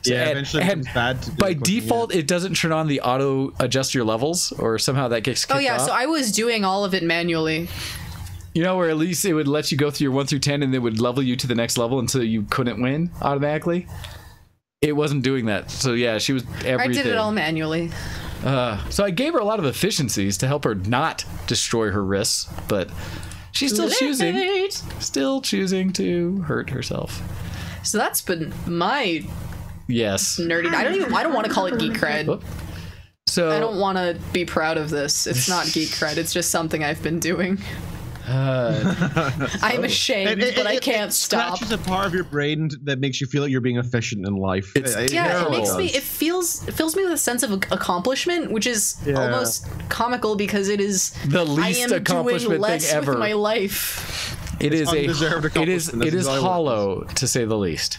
Yeah, eventually it becomes bad to do by clicking, default, it doesn't turn on the auto adjust your levels, or somehow that gets kicked off. So I was doing all of it manually. You know, where at least it would let you go through your 1 through 10 and it would level you to the next level until you couldn't win automatically. It wasn't doing that. So yeah, she was everything. I did it all manually. So I gave her a lot of efficiencies to help her not destroy her wrists, but she's still choosing to hurt herself. So that's been my nerdy. I don't want to call it geek cred. Whoop. So I don't want to be proud of this. It's not geek cred. It's just something I've been doing. I'm ashamed, but I can't stop. It scratches a part of your brain that makes you feel like you're being efficient in life. It fills me with a sense of accomplishment, which is almost comical because it is the least accomplishment thing ever with my life. It is hollow to say the least.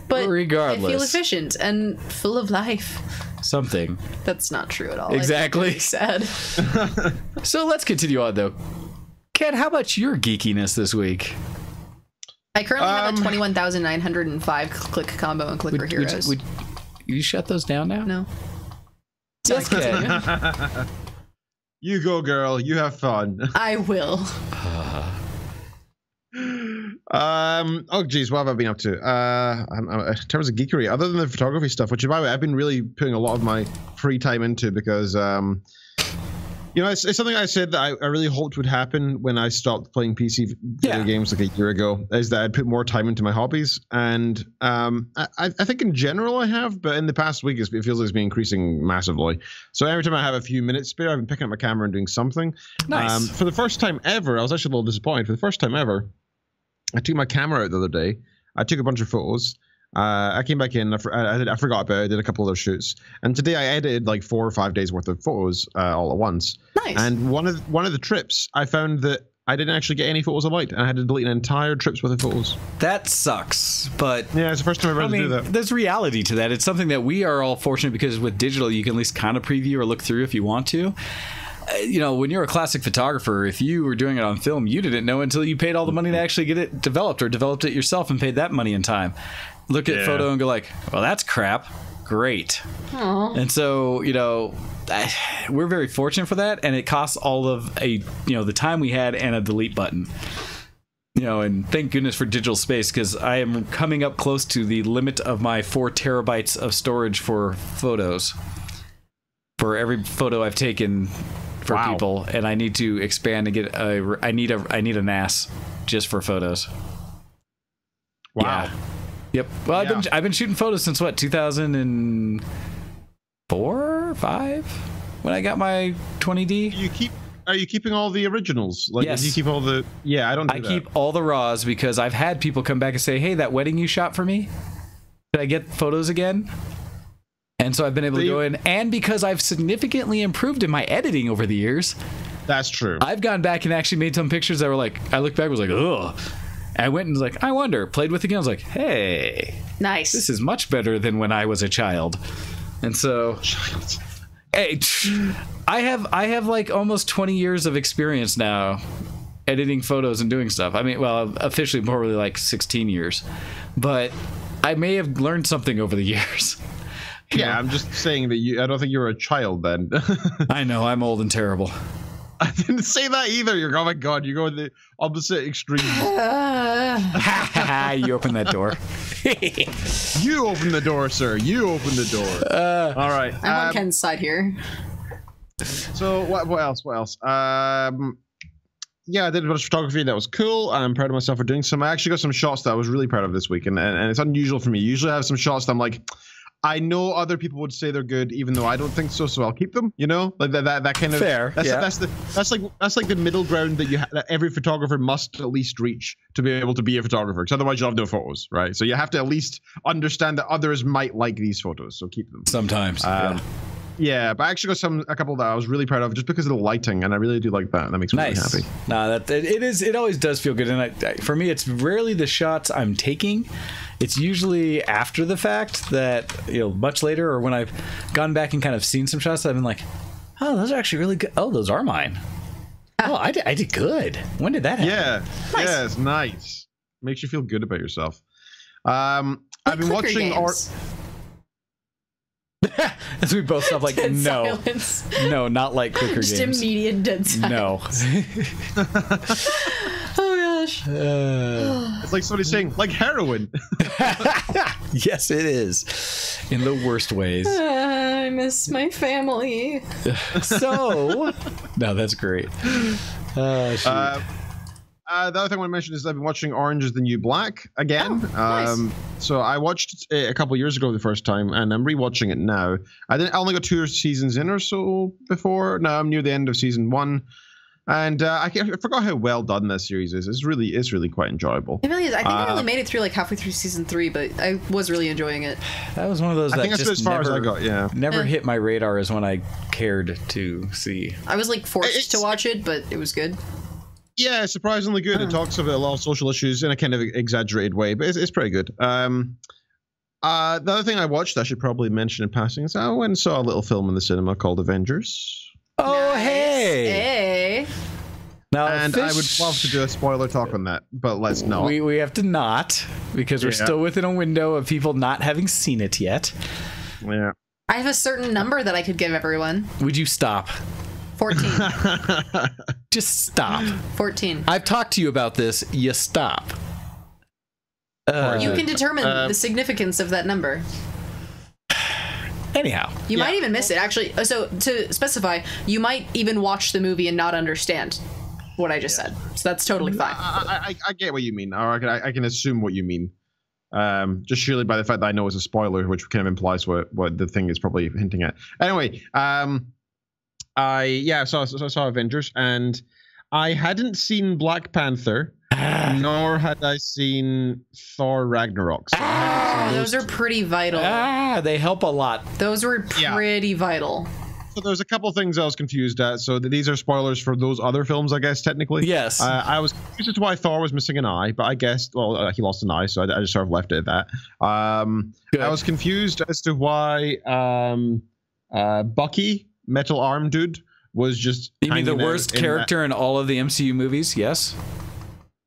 But regardless, I feel efficient and full of life. Something. That's not true at all. Exactly. Really sad. So let's continue on though. Ken, how about your geekiness this week? I currently have a 21,905 click combo and clicker heroes. Would you shut those down now? No. Yes, Ken. You go, girl. You have fun. I will. Oh geez, what have I been up to? In terms of geekery, other than the photography stuff, which by the way I've been really putting a lot of my free time into because you know, it's something I said that I really hoped would happen when I stopped playing PC video games like a year ago, is that I'd put more time into my hobbies. And I think in general I have, but in the past week it feels like it's been increasing massively. So every time I have a few minutes spare, I've been picking up my camera and doing something. Nice. For the first time ever, I was actually a little disappointed. For the first time ever, I took my camera out the other day. I took a bunch of photos. I came back in. I forgot about it. I did a couple other shoots, and today I edited like 4 or 5 days worth of photos all at once. Nice. And one of the trips, I found that I didn't actually get any photos I liked, and I had to delete an entire trip's worth of photos. That sucks, but Yeah, it's the first time I've ever had to do that. there's reality to that. It's something that we are all fortunate because with digital, you can at least kind of preview or look through if you want to. When you're a classic photographer, if you were doing it on film, you didn't know until you paid all the money to actually get it developed or developed it yourself and paid that money and time. Look at photo and go like, well, that's crap. Great. Aww. And so, we're very fortunate for that, and it costs all of the time we had and a delete button. And thank goodness for digital space, because I am coming up close to the limit of my 4 terabytes of storage for photos. For every photo I've taken for people, and I need to expand and get I need a NAS just for photos. Wow. Yeah. Yep. Well, I've been shooting photos since 2004, 5, when I got my 20D. Are you keeping all the originals? Like, Yes. do you keep all the? Yeah, I don't. I keep all the raws because I've had people come back and say, "Hey, that wedding you shot for me, did I get photos again?" And so I've been able to go in, and because I've significantly improved in my editing over the years, That's true. I've gone back and actually made some pictures that were like, I looked back and was like, ugh. I went and was like, I wonder, played with it again. I was like, hey, Nice. this is much better than when I was a child. And so, hey, I have like almost 20 years of experience now editing photos and doing stuff. I mean, well, officially probably like 16 years, but I may have learned something over the years. Yeah, I'm just saying that I don't think you were a child then. I know, I'm old and terrible. I didn't say that either. You're, oh my god, you go in the opposite extreme. You open that door. You open the door, sir. You open the door. All right. I'm on Ken's side here. So what else? What else? Yeah, I did a bunch of photography. That was cool. I'm proud of myself for doing some. I actually got some shots that I was really proud of this week, and it's unusual for me. Usually I have some shots that I'm like, I know other people would say they're good, even though I don't think so. So I'll keep them. Like that kind of fair. That's like the middle ground that every photographer must at least reach to be able to be a photographer. Because otherwise you'll have no photos, right? So you have to at least understand that others might like these photos. So keep them. Sometimes. Yeah, but I actually got a couple that I was really proud of just because of the lighting, and I really do like that. That makes me really happy. No, it always does feel good, and for me, it's rarely the shots I'm taking. It's usually after the fact that much later, or when I've gone back and kind of seen some shots that I've been like, oh, those are actually really good. Oh, those are mine. Oh, I did good. When did that happen? Yeah, Nice. Yeah, it's nice. Makes you feel good about yourself. I've been watching art. As we both stop, like, Dead no, silence. no, not like clicker Just games. immediate dead silence. No. Oh gosh. It's like somebody saying, like heroin. Yes, it is, in the worst ways. I miss my family. So, no, that's great. Shoot. The other thing I want to mention is I've been watching Orange is the New Black again. Oh, nice. So I watched it a couple years ago the first time, and I'm rewatching it now. I only got 2 seasons in or so before. Now I'm near the end of season 1, and I forgot how well done this series is. It's really quite enjoyable. It really is. I think I only made it through like halfway through season 3, but I was really enjoying it. That was one of those I that think that's just as far never, as I got. Yeah. never hit my radar as when I cared to see. I was like forced to watch it, but it was good. Yeah, surprisingly good. It talks about a lot of social issues in a kind of exaggerated way, but it's pretty good. The other thing I watched, I should probably mention in passing, is I went and saw a little film in the cinema called Avengers. Oh, Nice. hey! Hey. Now, And I would love to do a spoiler talk on that, but let's not. We have to not, because we're still within a window of people not having seen it yet. Yeah. I have a certain number that I could give everyone. Would you stop? 14. Just stop. 14. I've talked to you about this. You stop. You can determine the significance of that number. Anyhow. You might even miss it. Actually, so to specify, you might even watch the movie and not understand what I just said. So that's totally fine. I get what you mean, or I can assume what you mean. Just surely by the fact that I know it's a spoiler, which kind of implies what the thing is probably hinting at. Anyway, I saw Avengers, and I hadn't seen Black Panther, nor had I seen Thor Ragnarok. So I haven't seen Those are pretty vital. They help a lot. Those were pretty vital. So there's a couple things I was confused at. So these are spoilers for those other films, I guess, technically. Yes. I was confused as to why Thor was missing an eye, but I guess, he lost an eye, so I just sort of left it at that. I was confused as to why Bucky, Metal Arm Dude, was just. You mean the worst character in all of the MCU movies? Yes.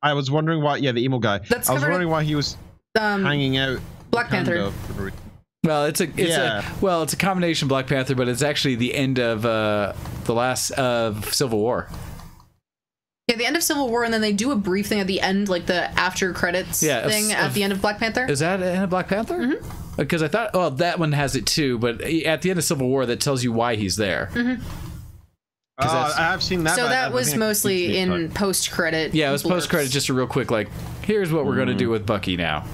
I was wondering why. Yeah, the emo guy. I was wondering why he was hanging out. Black Panther. Well, it's a combination Black Panther, but it's actually the end of the last of Civil War. Yeah, the end of Civil War, and then they do a brief thing at the end, like the after credits thing at the end of Black Panther. Is that the end of Black Panther? Mm-hmm. Because I thought, that one has it too, but at the end of Civil War, that tells you why he's there. Mm-hmm. I've seen that. So that was mostly in post-credit. Yeah, it was post-credit, just a real quick, like, here's what we're going to do with Bucky now.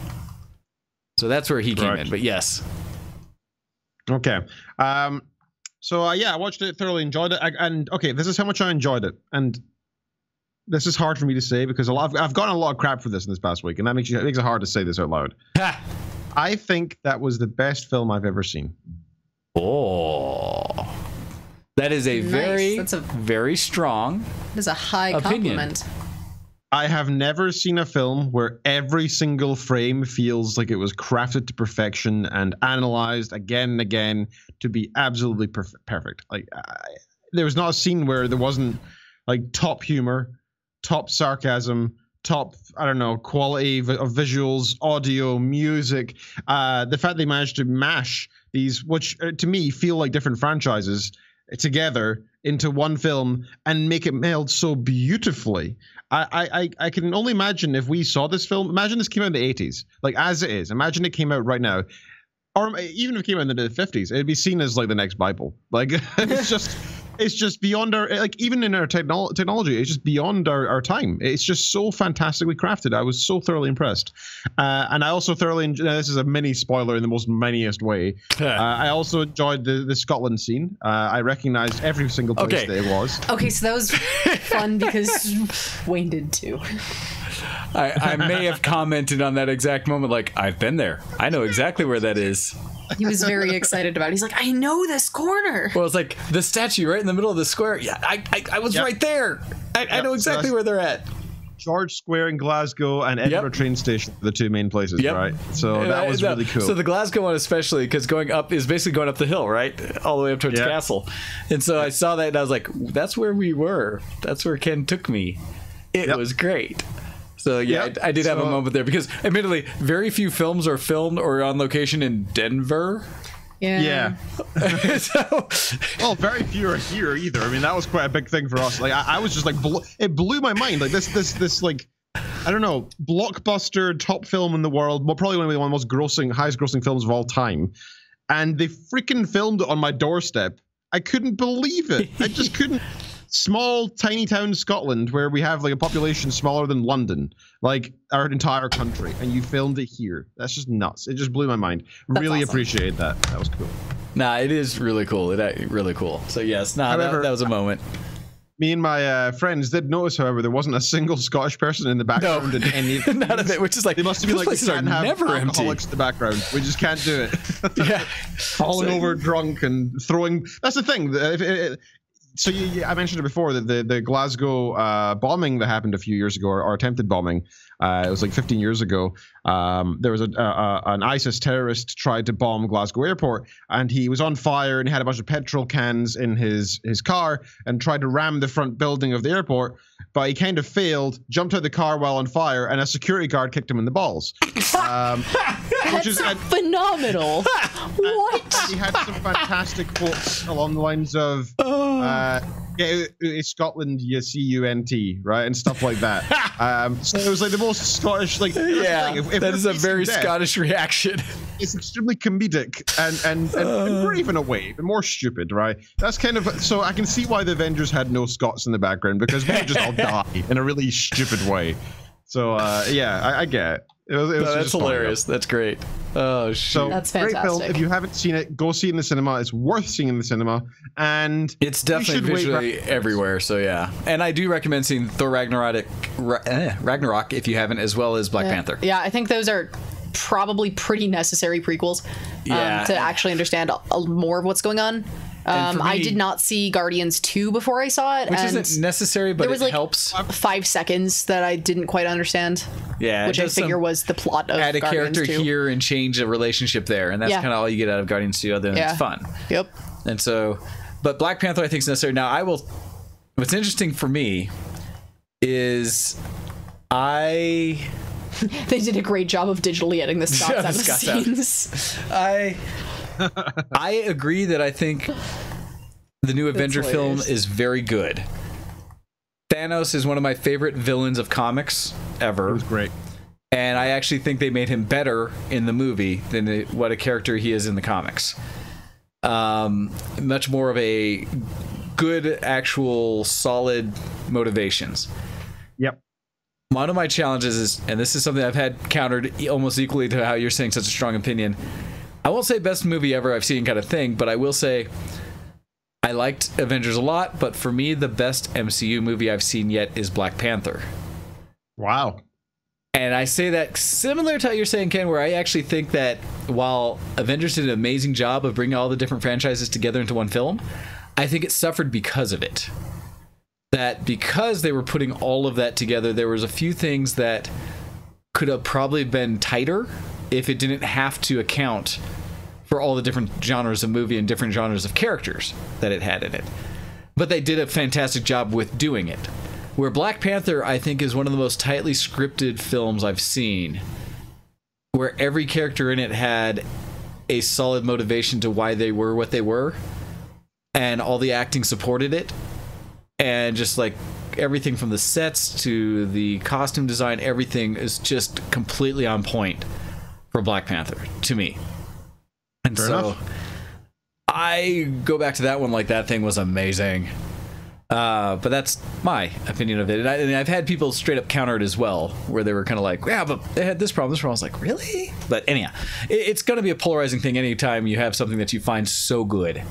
So that's where he came in, but yes. Okay. So I watched it, thoroughly enjoyed it, and this is how much I enjoyed it, and this is hard for me to say because I've gotten a lot of crap for this in this past week, and it makes it hard to say this out loud. I think that was the best film I've ever seen. Oh, that is a very strong. That's a high opinion. Compliment. I have never seen a film where every single frame feels like it was crafted to perfection and analyzed again and again to be absolutely perfect. Like there was not a scene where there wasn't like top humor, top sarcasm, top, I don't know, quality of visuals, audio, music. The fact they managed to mash these, which to me feel like different franchises, together into one film and make it meld so beautifully. I can only imagine if we saw this film. Imagine this came out in the 80s, like as it is. Imagine it came out right now, or even if it came out in the 50s, it'd be seen as like the next Bible. Like it's just beyond our, like even in our technology, it's just beyond our time. It's just so fantastically crafted. I was so thoroughly impressed, and I also thoroughly enjoyed, this is a mini spoiler in the most miniest way. I also enjoyed the Scotland scene. I recognized every single place that it was. Okay, so that was fun because Wayne did too. I may have commented on that exact moment, like, I've been there. I know exactly where that is. He was very excited about it. He's like, I know this corner. Well, it's like the statue right in the middle of the square. Yeah, I was right there. I know exactly where they're at. George Square in Glasgow and Edinburgh train station are the two main places, right? So that was really cool. So the Glasgow one especially, because going up is basically going up the hill, right? All the way up towards Castle. And so I saw that and I was like, that's where we were. That's where Ken took me. It was great. So I did have a moment there because admittedly very few films are filmed or on location in Denver. Yeah. Well, very few are here either. I mean, that was quite a big thing for us. Like I was just like, it blew my mind. Like this like, I don't know, blockbuster top film in the world. Well, probably one of the highest grossing films of all time. And they freaking filmed it on my doorstep. I couldn't believe it. I just couldn't. Small, tiny town Scotland where we have like a population smaller than London, like our entire country, and you filmed it here. That's just nuts. It just blew my mind. Really appreciate that. That was cool. Nah, it is really cool. Really cool. So yes, that was a moment. Me and my friends did notice, however, there wasn't a single Scottish person in the background in any of none of it, which is like, they must have been like, places are never alcoholics in the background. We just can't do it. Falling over drunk and throwing. That's the thing. So I mentioned it before that the Glasgow bombing that happened a few years ago, or attempted bombing, it was like 15 years ago. There was an ISIS terrorist tried to bomb Glasgow airport, and he was on fire and he had a bunch of petrol cans in his car and tried to ram the front building of the airport, but he kind of failed, jumped out of the car while on fire, and a security guard kicked him in the balls. That's phenomenal. What? He had some fantastic quotes along the lines of it's Scotland, you C-U-N-T, right, and stuff like that. So it was like the most Scottish, like, if that is a very Scottish reaction. It's extremely comedic and brave in a way, but more stupid, right? That's kind of, so I can see why the Avengers had no Scots in the background, because we would just all die in a really stupid way. So I get it. It was That's just funny, hilarious. That's great. Oh, shoot. So That's great film. fantastic. If you haven't seen it, go see it in the cinema. It's worth seeing in the cinema, and It's definitely should wait visually everywhere, so yeah. And I do recommend seeing Thor Ragnarok if you haven't, as well as Black Panther. Yeah, I think those are probably pretty necessary prequels Yeah. to actually understand more of what's going on. And for I me- did not see Guardians 2 before I saw it. Which and isn't necessary, but there was it like helps. 5 seconds that I didn't quite understand. Yeah, it Which I does some- figure was the plot of add a Guardians character 2. here and change a relationship there, and that's Yeah. kind of all you get out of Guardians 2, other than Yeah. it's fun. Yep. And so, but Black Panther I think is necessary. Now, what's interesting for me is They did a great job of digitally editing the Scots out of the Scots out. scenes. I agree that I think the new Avenger film hilarious. is very good. Thanos is one of my favorite villains of comics ever. it was great. And I actually think they made him better in the movie than what a character he is in the comics. Much more of a good, actual, solid motivations. Yep. One of my challenges is, and this is something I've had countered almost equally to how you're saying such a strong opinion. I won't say best movie ever I've seen kind of thing, but I will say I liked Avengers a lot, but for me, the best MCU movie I've seen yet is Black Panther. Wow. And I say that similar to how you're saying, Ken, where I actually think that while Avengers did an amazing job of bringing all the different franchises together into one film, I think it suffered because of it. That because they were putting all of that together, there was a few things that could have probably been tighter if it didn't have to account for all the different genres of movie and different genres of characters that it had in it. But they did a fantastic job with doing it. Where Black Panther, I think, is one of the most tightly scripted films I've seen, where every character in it had a solid motivation to why they were what they were, and all the acting supported it, and just like everything from the sets to the costume design, everything is just completely on point for Black Panther, to me. And Fair so enough. I go back to that one like that thing was amazing. But that's my opinion of it. And I've had people straight up counter it as well, where they were kind of like, yeah, but they had this problem, this problem. I was like, really? But anyhow, it's going to be a polarizing thing anytime you have something that you find so good.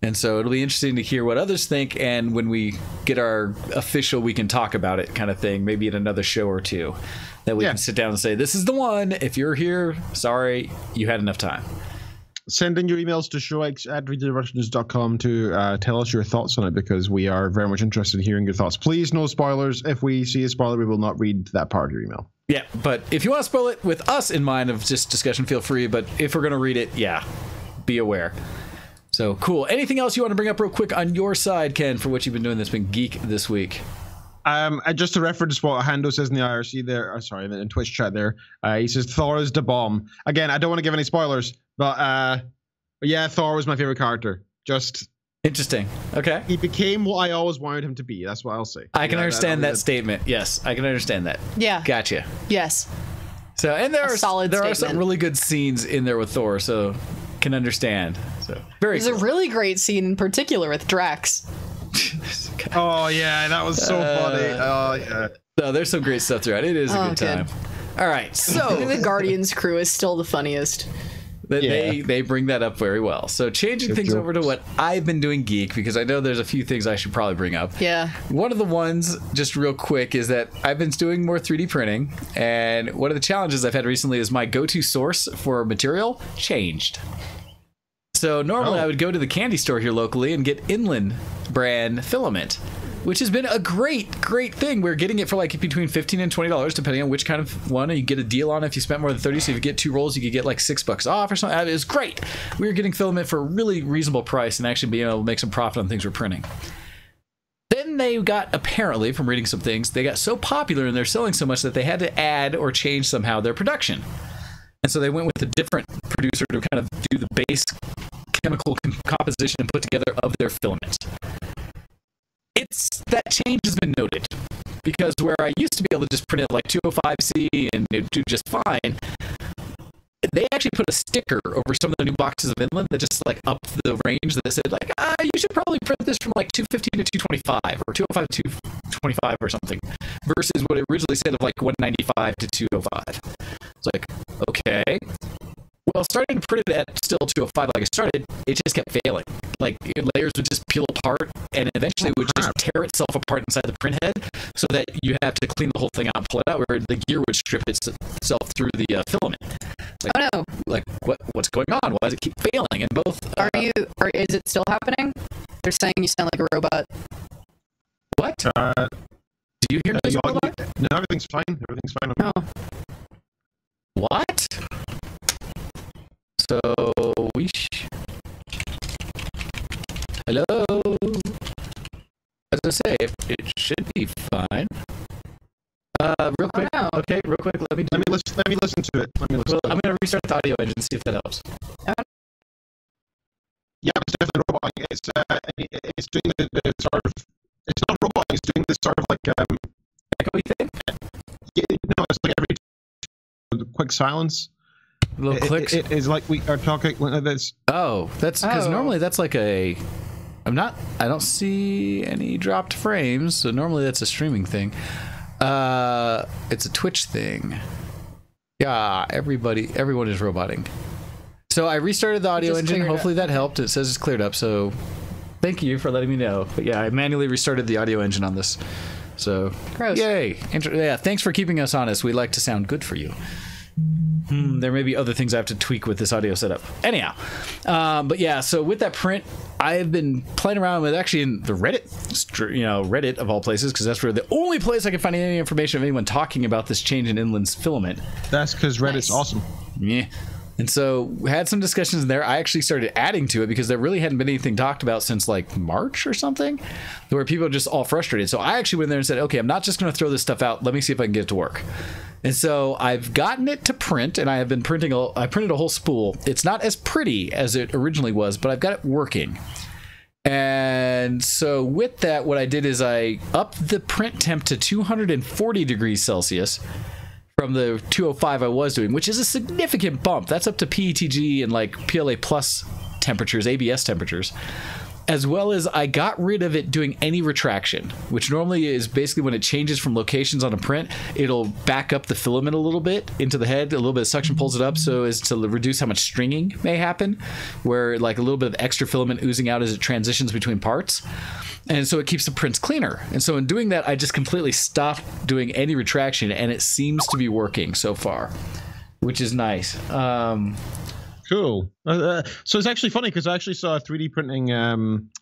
And so it'll be interesting to hear what others think. And when we get our official, we can talk about it kind of thing, maybe in another show or two, that we can sit down and say, this is the one. If you're here, sorry, you had enough time. Send in your emails to showx@videorevolutionist.com to tell us your thoughts on it, because we are very much interested in hearing your thoughts. Please, no spoilers. If we see a spoiler, we will not read that part of your email. Yeah, but if you want to spoil it with us in mind of just discussion, feel free. But if we're going to read it, yeah, be aware. So, cool. Anything else you want to bring up real quick on your side, Ken, for what you've been doing that's been geek this week? Just to reference what Hando says in the IRC there, in Twitch chat there, he says Thor is the bomb. Again, I don't want to give any spoilers, but yeah, Thor was my favorite character. Just Interesting. Okay. he became what I always wanted him to be. That's what I'll say. I can Yeah, understand that statement. Yes, I can understand that. Yeah. Gotcha. Yes. So, and there are solid some statement. really good scenes in there with Thor, so can understand. So, very There's cool. a really great scene in particular with Drax. Oh yeah, that was so funny. Oh yeah. No, there's some great stuff throughout. It is a Oh, good good. time. All right, I think so the Guardians crew is still the funniest. they bring that up very well. So changing Good things jokes. over to what I've been doing geek, because I know there's a few things I should probably bring up. Yeah. One of the ones, just real quick, is that I've been doing more 3D printing, and one of the challenges I've had recently is my go-to source for material changed. So normally I would go to the candy store here locally and get Inland brand filament, which has been a great thing. We're getting it for like between $15 and $20, depending on which kind of one. And you get a deal on it if you spent more than 30. So if you get 2 rolls, you could get like $6 off or something. It was great. We were getting filament for a really reasonable price and actually being able to make some profit on things we're printing. Then they got, apparently, from reading some things, they got so popular and they're selling so much that they had to add or change somehow their production. And so they went with a different producer to kind of do the base chemical composition and put together of their filament. That change has been noted, because where I used to be able to just print it like 205C and it would do just fine, they actually put a sticker over some of the new boxes of Inland that just like upped the range, that said like, you should probably print this from like 215 to 225 or 205 to 125 or something, versus what it originally said of like 195 to 205. It's like, okay. Well, starting to print it at still 205 like I started, it just kept failing. Like, layers would just peel apart, and eventually it would just tear itself apart inside the print head, so that you have to clean the whole thing out and pull it out, where the gear would strip itself through the filament. Like, Oh no. Like, what's going on? Why does it keep failing? And both... Is it still happening? They're saying you sound like a robot. What? Do you hear me? No, everything's fine. Everything's fine. Oh. What? So hello. As I say, it should be fine. Real quick. no. Okay, real quick. Let me listen to it. Well, I'm gonna restart the audio engine and see if that helps. Yeah, it's definitely roboting. It's doing the sort of. It's not roboting. It's doing this sort of like Echoey thing. Yeah, no, it's like every quick silence. Little clicks. It is like we are talking like this. Oh, that's because normally that's like a. I don't see any dropped frames, so normally that's a streaming thing. It's a Twitch thing. Yeah, everyone is roboting. So I restarted the audio engine. Hopefully that helped. It says it's cleared up, so thank you for letting me know. But yeah, I manually restarted the audio engine on this. So, gross. Yay. Yeah, thanks for keeping us honest. We like to sound good for you. There may be other things I have to tweak with this audio setup. Anyhow, but yeah, so with that print, I've been playing around with actually in the Reddit, Reddit of all places, because that's where the only place I can find any information of anyone talking about this change in Inland's filament. That's because Reddit's awesome. Yeah. And so we had some discussions there. I actually started adding to it because there really hadn't been anything talked about since like March or something, where people are just all frustrated. So I actually went there and said, okay, I'm not just going to throw this stuff out. Let me see if I can get it to work. And so I've gotten it to print, and I have been printing. I printed a whole spool. It's not as pretty as it originally was, but I've got it working. And so with that, what I did is I upped the print temp to 240 degrees Celsius from the 205 I was doing, which is a significant bump. That's up to PETG and like PLA plus temperatures, ABS temperatures, as well as I got rid of it doing any retraction, which normally is basically when it changes from locations on a print, it'll back up the filament a little bit into the head, a little bit of suction pulls it up so as to reduce how much stringing may happen, where like a little bit of extra filament oozing out as it transitions between parts. And so it keeps the prints cleaner. And so in doing that, I just completely stopped doing any retraction, and it seems to be working so far, which is nice. Cool. So it's actually funny because I actually saw a 3D printing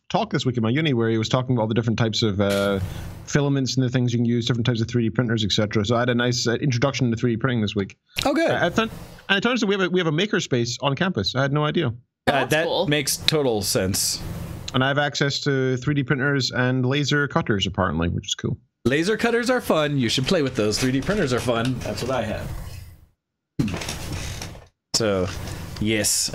talk this week in my uni where he was talking about all the different types of filaments and the things you can use, different types of 3D printers, etc. So I had a nice introduction to 3D printing this week. Oh, good. And it turns out we have a makerspace on campus. I had no idea. That cool. makes total sense. And I have access to 3D printers and laser cutters, apparently, which is cool. Laser cutters are fun. You should play with those. 3D printers are fun. That's what I have. So, yes.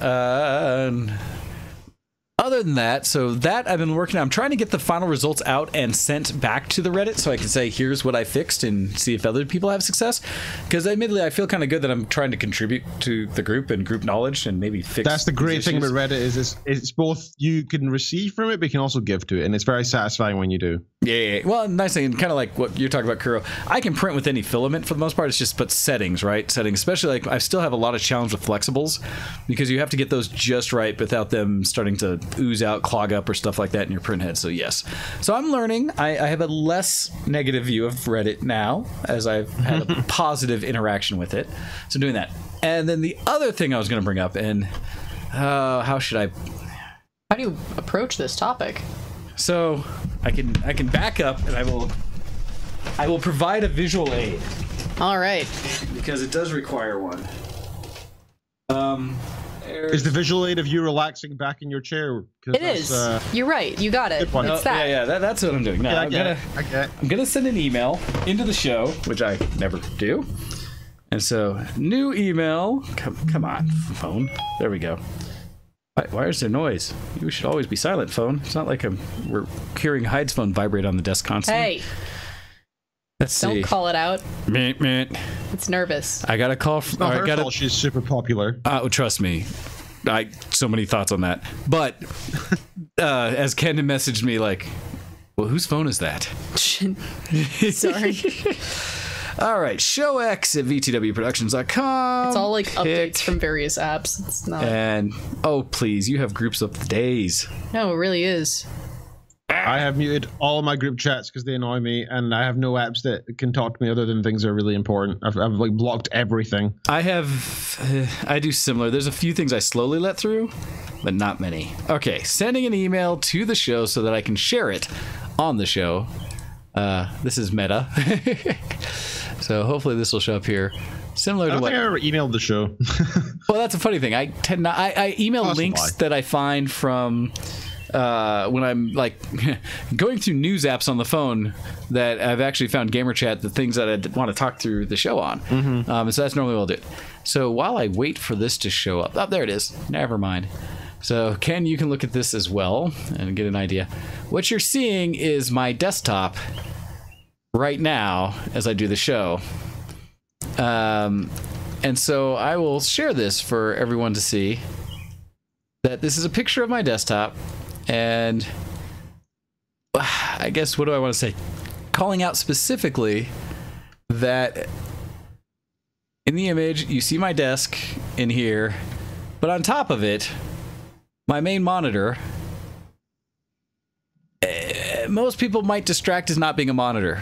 Other than that, so that I've been working on. I'm trying to get the final results out and sent back to the Reddit so I can say, here's what I fixed and see if other people have success. Because admittedly, I feel kind of good that I'm trying to contribute to the group and group knowledge and maybe fix. That's the great thing about Reddit is it's both you can receive from it, but you can also give to it. And it's very satisfying when you do. Yeah. Well, nice thing, kind of like what you're talking about, Kuro. I can print with any filament for the most part. It's just but settings, right? Settings, especially like I still have a lot of challenge with flexibles because you have to get those just right without them starting to ooze out, clog up, or stuff like that in your print head. So yes. So I'm learning. I have a less negative view of Reddit now as I've had a positive interaction with it. So doing that. And then the other thing I was going to bring up, and how should I? How do you approach this topic? So I can back up, and I will provide a visual aid. All right. Because it does require one. Is the visual aid of you relaxing back in your chair? It is. You're right. You got it. It's that. Yeah. That's what I'm doing. No, yeah, I'm gonna send an email into the show, which I never do. And so, new email. Come on, phone. There we go. Why is there noise? You should always be silent, phone. It's not like we're hearing Hyde's phone vibrate on the desk constantly. Hey. Let's see. Don't call it out. Meh. It's nervous. I got a call. It's not her fault. She's super popular. Trust me. So many thoughts on that. But as Ken messaged me, like, Well, whose phone is that? Sorry. All right, showx at vtwproductions.com. It's all like updates from various apps. It's not. And oh, please, you have groups of the days. No, it really is. I have muted all my group chats because they annoy me, and I have no apps that can talk to me other than things that are really important. I've like blocked everything. I do similar. There's a few things I slowly let through, but not many. Okay, sending an email to the show so that I can share it on the show. This is meta. So hopefully this will show up here. Similar to what I ever emailed the show. Well, that's a funny thing. I tend not. I email links that I find from when I'm like going through news apps on the phone that I've actually found Gamer Chat, the things that I want to talk through the show on. So that's normally what I'll do. So while I wait for this to show up, oh, there it is. Never mind. So Ken, you can look at this as well and get an idea. What you're seeing is my desktop right now as I do the show. And so I will share this for everyone to see, that this is a picture of my desktop, and I guess, what do I want to say? Calling out specifically that in the image, you see my desk in here, but on top of it, my main monitor, most people might distract as not being a monitor,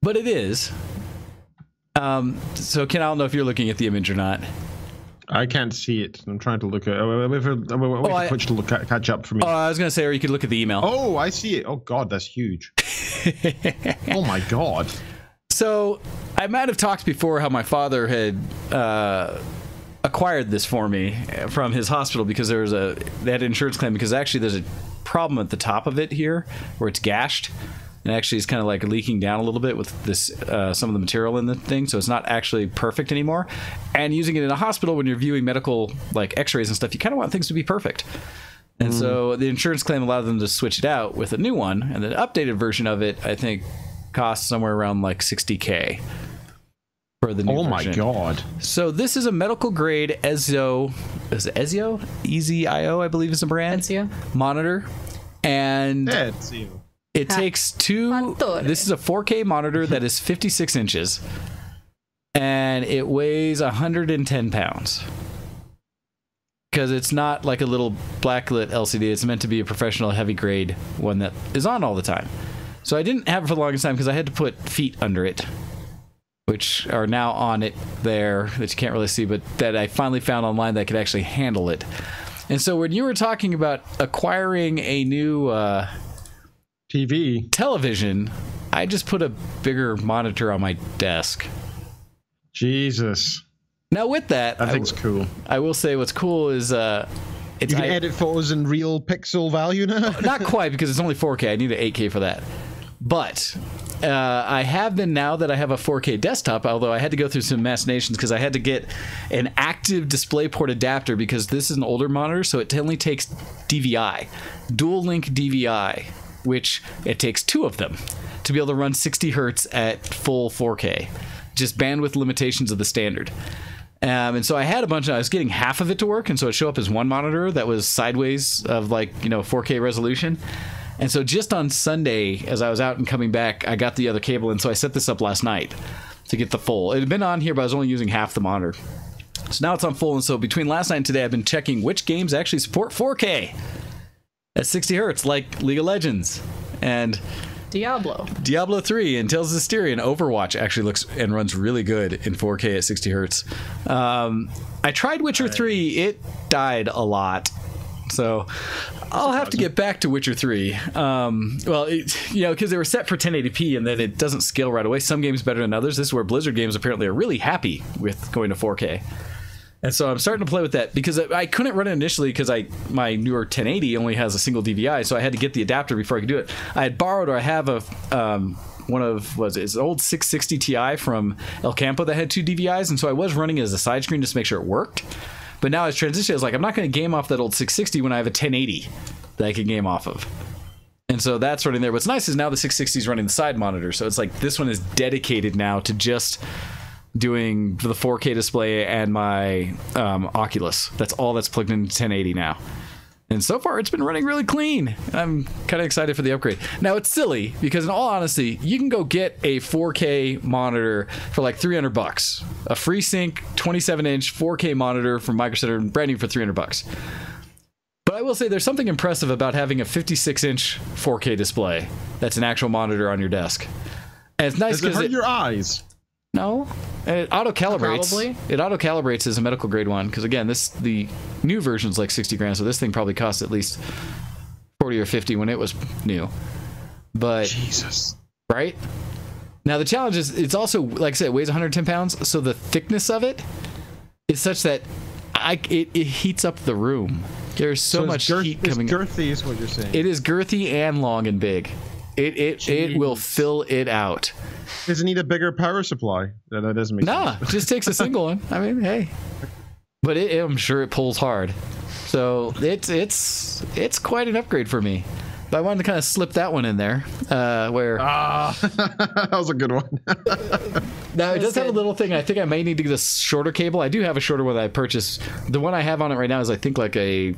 but it is. So Ken, I don't know if you're looking at the image or not. I can't see it. I'm trying to look at. Wait for Twitch to catch up for me. Oh, I was gonna say, or you could look at the email. Oh, I see it. Oh God, that's huge. Oh my God. So I might have talked before how my father had acquired this for me from his hospital because they had an insurance claim, because actually there's a problem at the top of it here where it's gashed. And actually, it's kind of like leaking down a little bit with this some of the material in the thing, so it's not actually perfect anymore. And using it in a hospital when you're viewing medical like X-rays and stuff, you kind of want things to be perfect. And so the insurance claim allowed them to switch it out with a new one, and the updated version of it, I think, costs somewhere around like $60K for the new version. Oh my God! So this is a medical grade Ezio, is it Ezio? EZIO, I believe is the brand. Ezio Monitor, and Ezio. It takes two. This is a 4K monitor that is 56 inches, and it weighs 110 pounds. Because it's not like a little backlit LCD. It's meant to be a professional heavy grade one that is on all the time. So I didn't have it for the longest time because I had to put feet under it, which are now on it there that you can't really see, but that I finally found online that could actually handle it. And so when you were talking about acquiring a new television, I just put a bigger monitor on my desk. Jesus. Now with that, I think it's cool. I will say what's cool is you can edit photos in real pixel value now. Not quite, because it's only 4K. I need an 8K for that. But I have been, now that I have a 4K desktop, although I had to go through some machinations because I had to get an active DisplayPort adapter, because this is an older monitor, so it only takes DVI, dual link DVI, which it takes two of them to be able to run 60 hertz at full 4K. Just bandwidth limitations of the standard. And so I had a bunch of, I was getting half of it to work, and so it showed up as one monitor that was sideways of 4K resolution. And so just on Sunday, as I was out and coming back, I got the other cable, and so I set this up last night to get the full. It had been on here, but I was only using half the monitor. So now it's on full, and so between last night and today, I've been checking which games actually support 4K at 60 hertz, like League of Legends and Diablo 3 and Tales of Zestiria. And Overwatch actually looks and runs really good in 4K at 60 hertz. I tried Witcher 3. It died a lot. So I'll have to get back to Witcher 3. Well, because they were set for 1080p and then it doesn't scale right away. Some games better than others. This is where Blizzard games apparently are really happy with going to 4K. And so I'm starting to play with that because I couldn't run it initially because my newer 1080 only has a single DVI, so I had to get the adapter before I could do it. I had borrowed, or I have one of it's an old 660 Ti from El Campo that had two DVIs, and so I was running it as a side screen just to make sure it worked. But now as transition, I was like, I'm not going to game off that old 660 when I have a 1080 that I can game off of. And so that's running there. What's nice is now the 660 is running the side monitor, so it's like this one is dedicated now to just doing the 4K display and my Oculus. That's all that's plugged into 1080 now. And so far, it's been running really clean. I'm kind of excited for the upgrade. Now, it's silly because, in all honesty, you can go get a 4K monitor for like $300. A FreeSync 27-inch 4K monitor from Micro Center, brand new for $300. But I will say there's something impressive about having a 56-inch 4K display that's an actual monitor on your desk. And it's nice because because it hurt your eyes. No, and it auto calibrates. Probably. It auto calibrates as a medical grade one because again, the new version's like 60 grand, so this thing probably cost at least 40 or 50 when it was new. But Jesus, right now the challenge is it's also, like I said, it weighs 110 pounds, so the thickness of it is such that it heats up the room. There's so much heat coming. It's girthy, is what you're saying. It is girthy and long and big. It will fill it out. Does it need a bigger power supply? That doesn't make sense. Nah, just takes a single one. I mean, hey. But I'm sure it pulls hard. So it's quite an upgrade for me. But I wanted to kind of slip that one in there. Where that was a good one. now it does have a little thing. I think I may need to get a shorter cable. I do have a shorter one that I purchased. The one I have on it right now is I think like a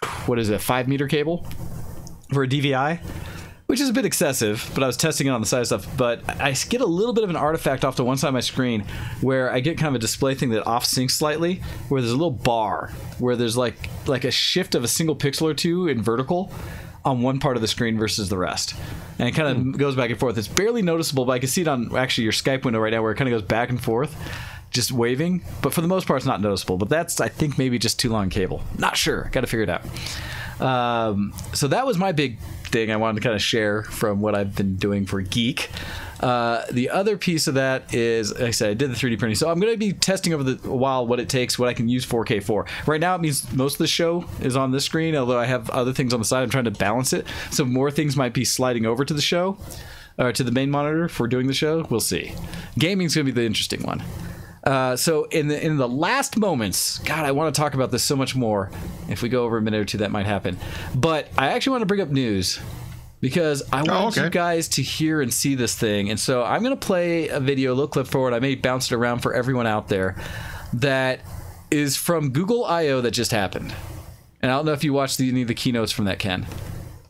5-meter cable for a DVI. Which is a bit excessive, but I was testing it on the side of stuff. But I get a little bit of an artifact off to one side of my screen where I get kind of a display thing that off-syncs slightly, where there's a little bar where there's like a shift of a single pixel or two in vertical on one part of the screen versus the rest. And it kind of goes back and forth. It's barely noticeable, but I can see it on actually your Skype window right now where it kind of goes back and forth, just waving. But for the most part, it's not noticeable. But that's, I think, maybe just too long cable. Not sure. Got to figure it out. So that was my big thing I wanted to kind of share from what I've been doing for Geek. The other piece of that is, like I said, I did the 3D printing. So I'm going to be testing over a while what it takes, what I can use 4K for. Right now, it means most of the show is on this screen, although I have other things on the side. I'm trying to balance it. So more things might be sliding over to the show, or to the main monitor for doing the show. We'll see. Gaming's going to be the interesting one. So in the last moments, God, I want to talk about this so much more. If we go over a minute or two, that might happen. But I actually want to bring up news because I want you guys to hear and see this thing. And so I'm going to play a video, a little clip forward. I may bounce it around for everyone out there. That is from Google I/O that just happened. And I don't know if you watched any of the keynotes from that, Ken.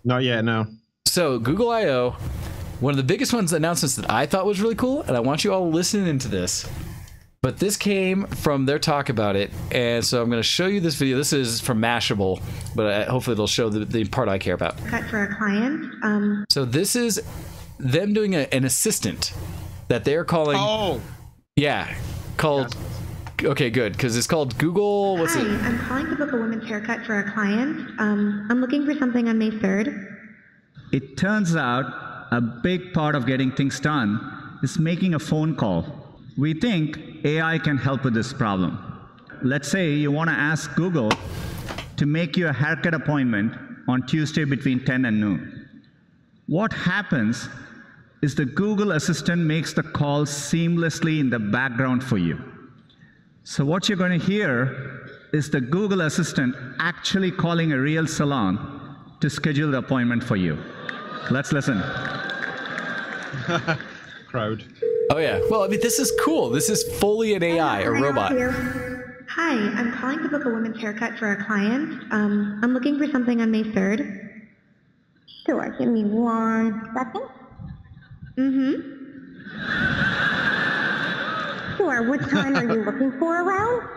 Not yet, no. So Google I/O, one of the biggest announcements that I thought was really cool, and I want you all listening to this. But this came from their talk about it, and so I'm going to show you this video. This is from Mashable, but hopefully it'll show the part I care about. For a client. So this is them doing an assistant that they're calling. Oh. Yeah, called. Okay, good, because it's called Google. What's Hi, it? I'm calling to book a women's haircut for a client. I'm looking for something on May 3rd. It turns out a big part of getting things done is making a phone call. We think AI can help with this problem. Let's say you want to ask Google to make you a haircut appointment on Tuesday between 10 and noon. What happens is the Google Assistant makes the call seamlessly in the background for you. So what you're going to hear is the Google Assistant actually calling a real salon to schedule the appointment for you. Let's listen. Crowd. Oh yeah. Well, I mean, this is cool. This is fully an AI, a robot. Hi, I'm calling to book a women's haircut for a client. I'm looking for something on May 3rd. Sure, give me 1 second. Sure, what time are you looking for around?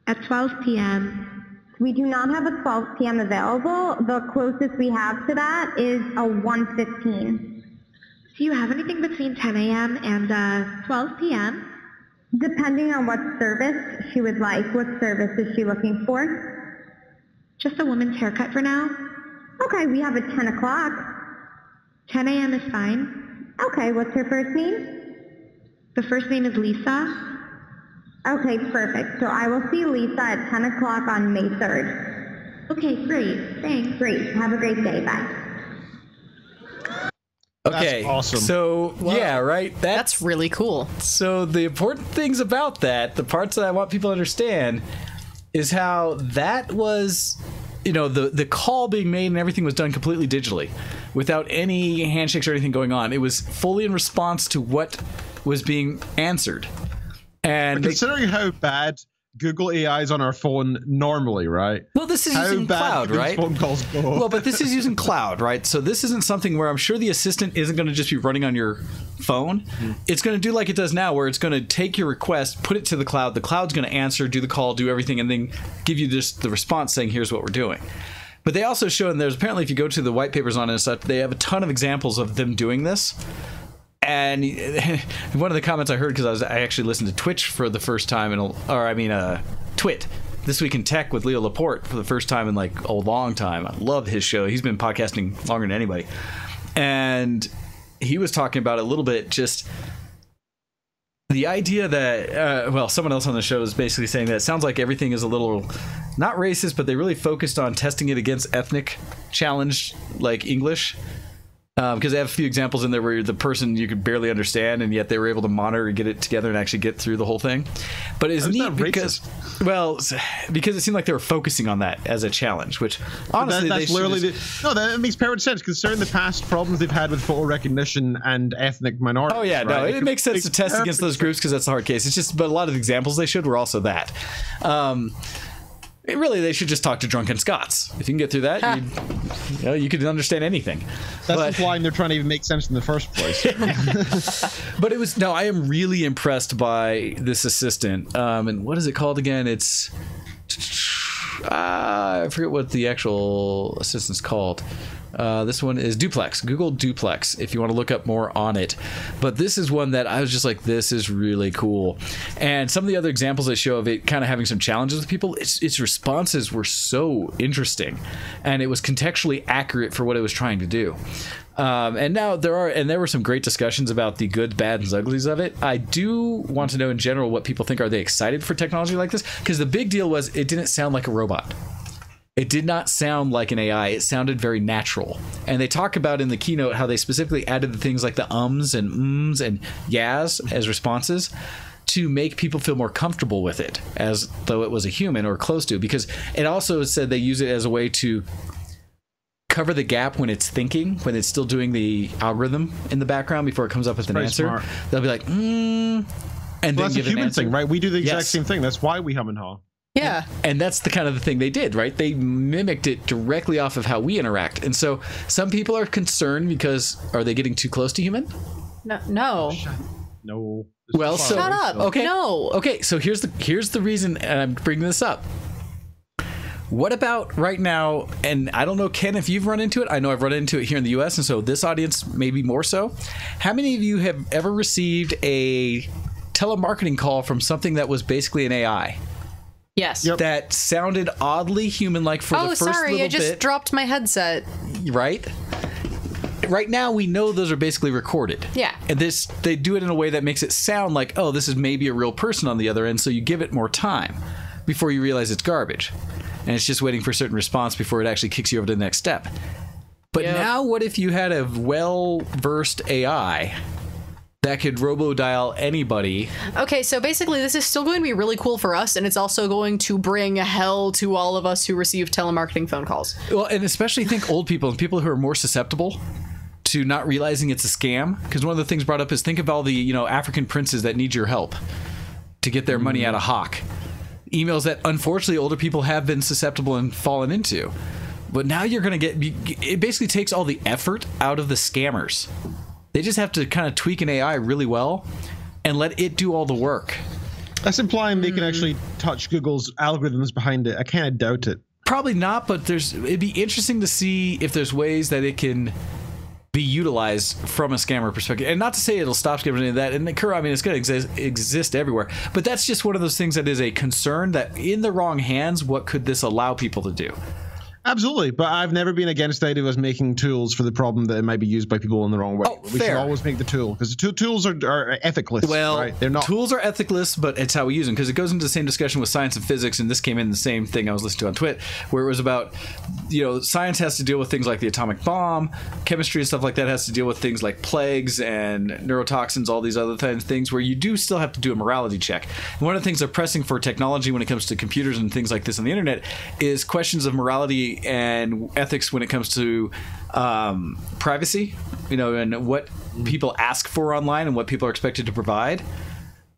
At 12 p.m. We do not have a 12 p.m. available. The closest we have to that is a 1:15. Do you have anything between 10 a.m. and 12 p.m.? Depending on what service she would like. What service is she looking for? Just a woman's haircut for now. Okay, we have a 10 o'clock. 10 a.m. is fine. Okay, what's her first name? The first name is Lisa. Okay, perfect. So I will see Lisa at 10 o'clock on May 3rd. Okay, great. Thanks. Great. Have a great day. Bye. Okay, that's awesome. So, yeah, right? That's really cool. So the important things about that, the parts that I want people to understand, is how that was, the call being made and everything was done completely digitally, without any handshakes or anything going on. It was fully in response to what was being answered. And considering how bad Google AI is on our phone normally, right? Well, this is How using bad cloud, do these right? phone calls go? Well, but this is using cloud, right? So this isn't something where I'm sure the assistant isn't going to just be running on your phone. It's going to do like it does now, where it's going to take your request, put it to the cloud. The cloud's going to answer, do the call, do everything, and then give you just the response saying, here's what we're doing. But they also show, and there's apparently, if you go to the white papers on it and stuff, they have a ton of examples of them doing this. And one of the comments I heard, because I actually listened to Twitch for the first time, Twit, This Week in Tech with Leo Laporte for the first time in like a long time. I love his show. He's been podcasting longer than anybody. And he was talking about it a little bit, just the idea that, someone else on the show is basically saying that it sounds like everything is a little, not racist, but they really focused on testing it against ethnic challenged, like English. Because they have a few examples in there where the person you could barely understand, and yet they were able to monitor and get it together and actually get through the whole thing. But it's neat because it seemed like they were focusing on that as a challenge, which honestly, that's literally that makes perfect sense considering the past problems they've had with photo recognition and ethnic minorities. Oh yeah, right? No, it makes sense to test against those groups because that's the hard case. It's just, but a lot of the examples they showed were also that. Really, they should just talk to drunken Scots. If you can get through that, you could understand anything. That's implying they're trying to even make sense in the first place. But I am really impressed by this assistant. And what is it called again? It's I forget what the actual assistant's called. This one is Duplex, Google Duplex, if you want to look up more on it. But this is one that I was just like, this is really cool. And some of the other examples they show of it kind of having some challenges with people, its responses were so interesting. And it was contextually accurate for what it was trying to do. And there were some great discussions about the good, bad, and uglies of it. I do want to know in general what people think. Are they excited for technology like this? Because the big deal was it didn't sound like a robot. It did not sound like an AI. It sounded very natural. And they talk about in the keynote how they specifically added the things like the ums and ums and yas as responses to make people feel more comfortable with it, as though it was a human or close to. Because it also said they use it as a way to cover the gap when it's thinking, when it's still doing the algorithm in the background before it comes up with an answer. Smart. They'll be like, and then that's a give human an answer. thing, right? We do the exact same thing. That's why we hum and haw. Yeah. And that's the kind of the thing they did, right? They mimicked it directly off of how we interact. And so some people are concerned because are they getting too close to human? No. No. Well, so shut up. Okay. No. Okay, so here's the reason I'm bringing this up. What about right now, and I don't know, Ken, if you've run into it. I know I've run into it here in the US, and so this audience maybe more so. How many of you have ever received a telemarketing call from something that was basically an AI? Yes. Yep. That sounded oddly human-like for the first little bit. Oh, sorry, I just dropped my headset. Right? Right now, we know those are basically recorded. Yeah. And they do it in a way that makes it sound like, oh, this is maybe a real person on the other end, so you give it more time before you realize it's garbage. And it's just waiting for a certain response before it actually kicks you over to the next step. But now, what if you had a well-versed AI that could robo-dial anybody? Okay, so basically this is still going to be really cool for us, and it's also going to bring hell to all of us who receive telemarketing phone calls. Well, and especially think old people and people who are more susceptible to not realizing it's a scam. Because one of the things brought up is think of all the African princes that need your help to get their money out of Hawk. Emails that unfortunately older people have been susceptible and fallen into. But now you're going to it basically takes all the effort out of the scammers. They just have to kind of tweak an AI really well and let it do all the work. That's implying they can actually touch Google's algorithms behind it. I kind of doubt it. Probably not, but it'd be interesting to see if there's ways that it can be utilized from a scammer perspective. And not to say it'll stop scammers and that. And it's going to exist everywhere. But that's just one of those things that is a concern that in the wrong hands, what could this allow people to do? Absolutely, but I've never been against the idea of us making tools for the problem that it might be used by people in the wrong way. Oh, we fair. should always make the tool, because tools are ethicless. Well, right? They're not. Tools are ethicless, but it's how we use them, because it goes into the same discussion with science and physics, and this came in the same thing I was listening to on Twit, where it was about, science has to deal with things like the atomic bomb, chemistry and stuff like that has to deal with things like plagues and neurotoxins, all these other things where you do still have to do a morality check. And one of the things they're pressing for technology when it comes to computers and things like this on the internet is questions of morality and ethics when it comes to privacy, and what people ask for online and what people are expected to provide.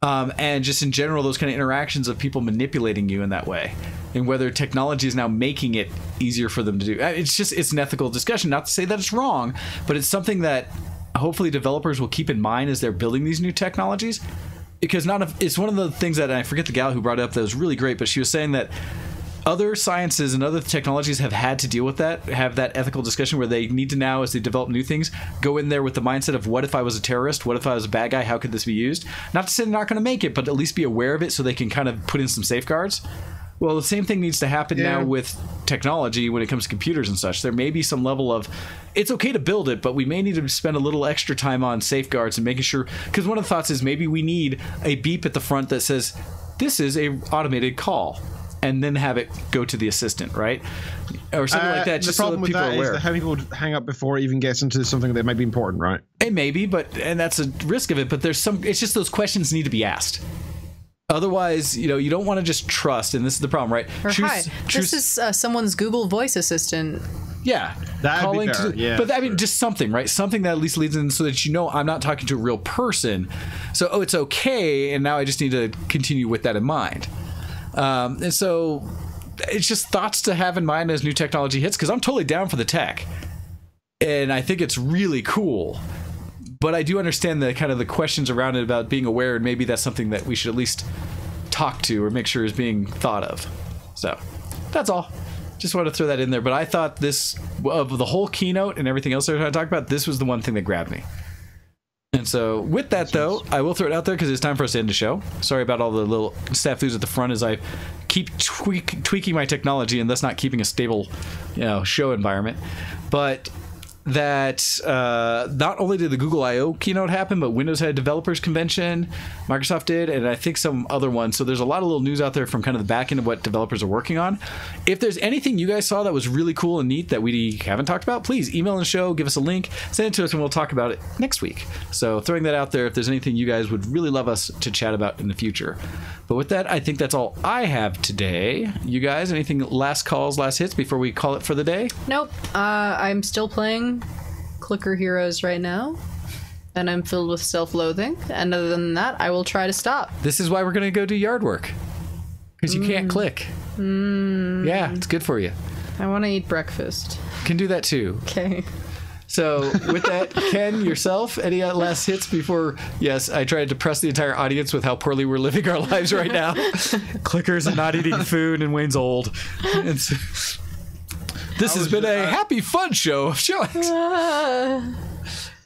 And just in general, those kind of interactions of people manipulating you in that way, and whether technology is now making it easier for them to do. It's an ethical discussion. Not to say that it's wrong, but it's something that hopefully developers will keep in mind as they're building these new technologies. Because it's one of the things that, and I forget the gal who brought it up that was really great, but she was saying that other sciences and other technologies have had to deal with that, have that ethical discussion where they need to now, as they develop new things, go in there with the mindset of what if I was a terrorist? What if I was a bad guy? How could this be used? Not to say they're not going to make it, but at least be aware of it so they can kind of put in some safeguards. Well, the same thing needs to happen now with technology when it comes to computers and such. There may be some level of, it's okay to build it, but we may need to spend a little extra time on safeguards and making sure, because one of the thoughts is maybe we need a beep at the front that says, this is a automated call, and then have it go to the assistant, right? Or something like that, just so that people are aware. The problem with that is that having people hang up before it even gets into something that might be important, right? It may be, and that's a risk of it, but it's just those questions need to be asked. Otherwise, you don't want to just trust, and this is the problem, right? Or this is someone's Google Voice Assistant. Yeah, that'd be fair. But I mean, just something, right? Something that at least leads in so that I'm not talking to a real person. So, it's okay, and now I just need to continue with that in mind. And so, it's just thoughts to have in mind as new technology hits, because I'm totally down for the tech, and I think it's really cool. But I do understand the kind of the questions around it about being aware, and maybe that's something that we should at least talk to or make sure is being thought of. So that's all. Just wanted to throw that in there. But I thought this, of the whole keynote and everything else I was going to talk about, this was the one thing that grabbed me. And so with that, though, I will throw it out there because it's time for us to end the show. Sorry about all the little snafus at the front as I keep tweaking my technology and thus not keeping a stable, show environment. But that not only did the Google I/O keynote happen, but Windows had a developers convention, Microsoft did, and I think some other ones. So there's a lot of little news out there from kind of the back end of what developers are working on. If there's anything you guys saw that was really cool and neat that we haven't talked about, please email the show, give us a link, send it to us, and we'll talk about it next week. So throwing that out there, if there's anything you guys would really love us to chat about in the future. But with that, I think that's all I have today. You guys, anything last calls, last hits before we call it for the day? Nope. I'm still playing Clicker Heroes right now, and I'm filled with self-loathing. And other than that, I will try to stop. This is why we're going to go do yard work. Because you can't click. Yeah, it's good for you. I want to eat breakfast. Can do that too. Okay. So with that, Ken, yourself, any last hits before? Yes, I tried to depress the entire audience with how poorly we're living our lives right now. Clickers and not eating food, and Wayne's old. And so, this has been a happy, fun show of Show X.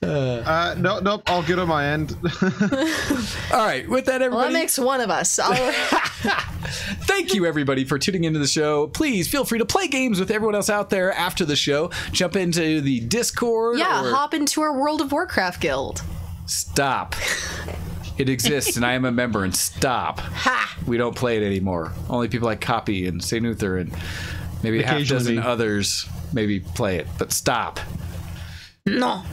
Nope, all good on my end. All right, with that, everybody. Well, that makes one of us. Thank you, everybody, for tuning into the show. Please feel free to play games with everyone else out there after the show. Jump into the Discord. Yeah, hop into our World of Warcraft guild. Stop. It exists, and I am a member, and stop. Ha! We don't play it anymore. Only people like Copy and St. Uther and maybe a half dozen others maybe play it, but stop. No.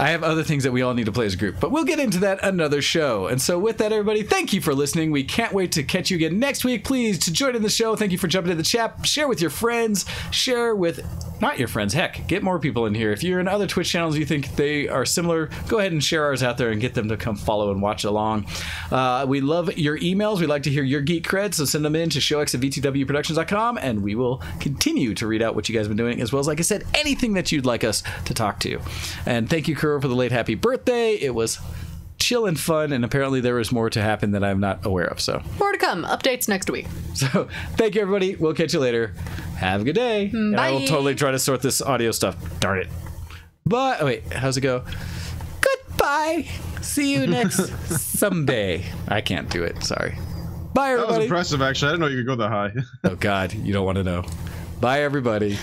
I have other things that we all need to play as a group, but we'll get into that another show. And so with that, everybody, thank you for listening. We can't wait to catch you again next week. Please, to join in the show, thank you for jumping in the chat. Share with your friends. Share with, not your friends, heck, get more people in here. If you're in other Twitch channels you think they are similar, go ahead and share ours out there and get them to come follow and watch along. We love your emails. We'd like to hear your geek creds, so send them in to showx@vtwproductions.com, and we will continue to read out what you guys have been doing, as well as, like I said, anything that you'd like us to talk to. And thank you, Kuro, for the late happy birthday. It was chill and fun, and apparently there was more to happen that I'm not aware of. So more to come. Updates next week. So thank you, everybody. We'll catch you later. Have a good day. Bye. And I will totally try to sort this audio stuff. Darn it. But wait, how's it go? Goodbye. See you next someday. I can't do it. Sorry. Bye, everybody. That was impressive, actually. I didn't know you could go that high. Oh God, you don't want to know. Bye, everybody.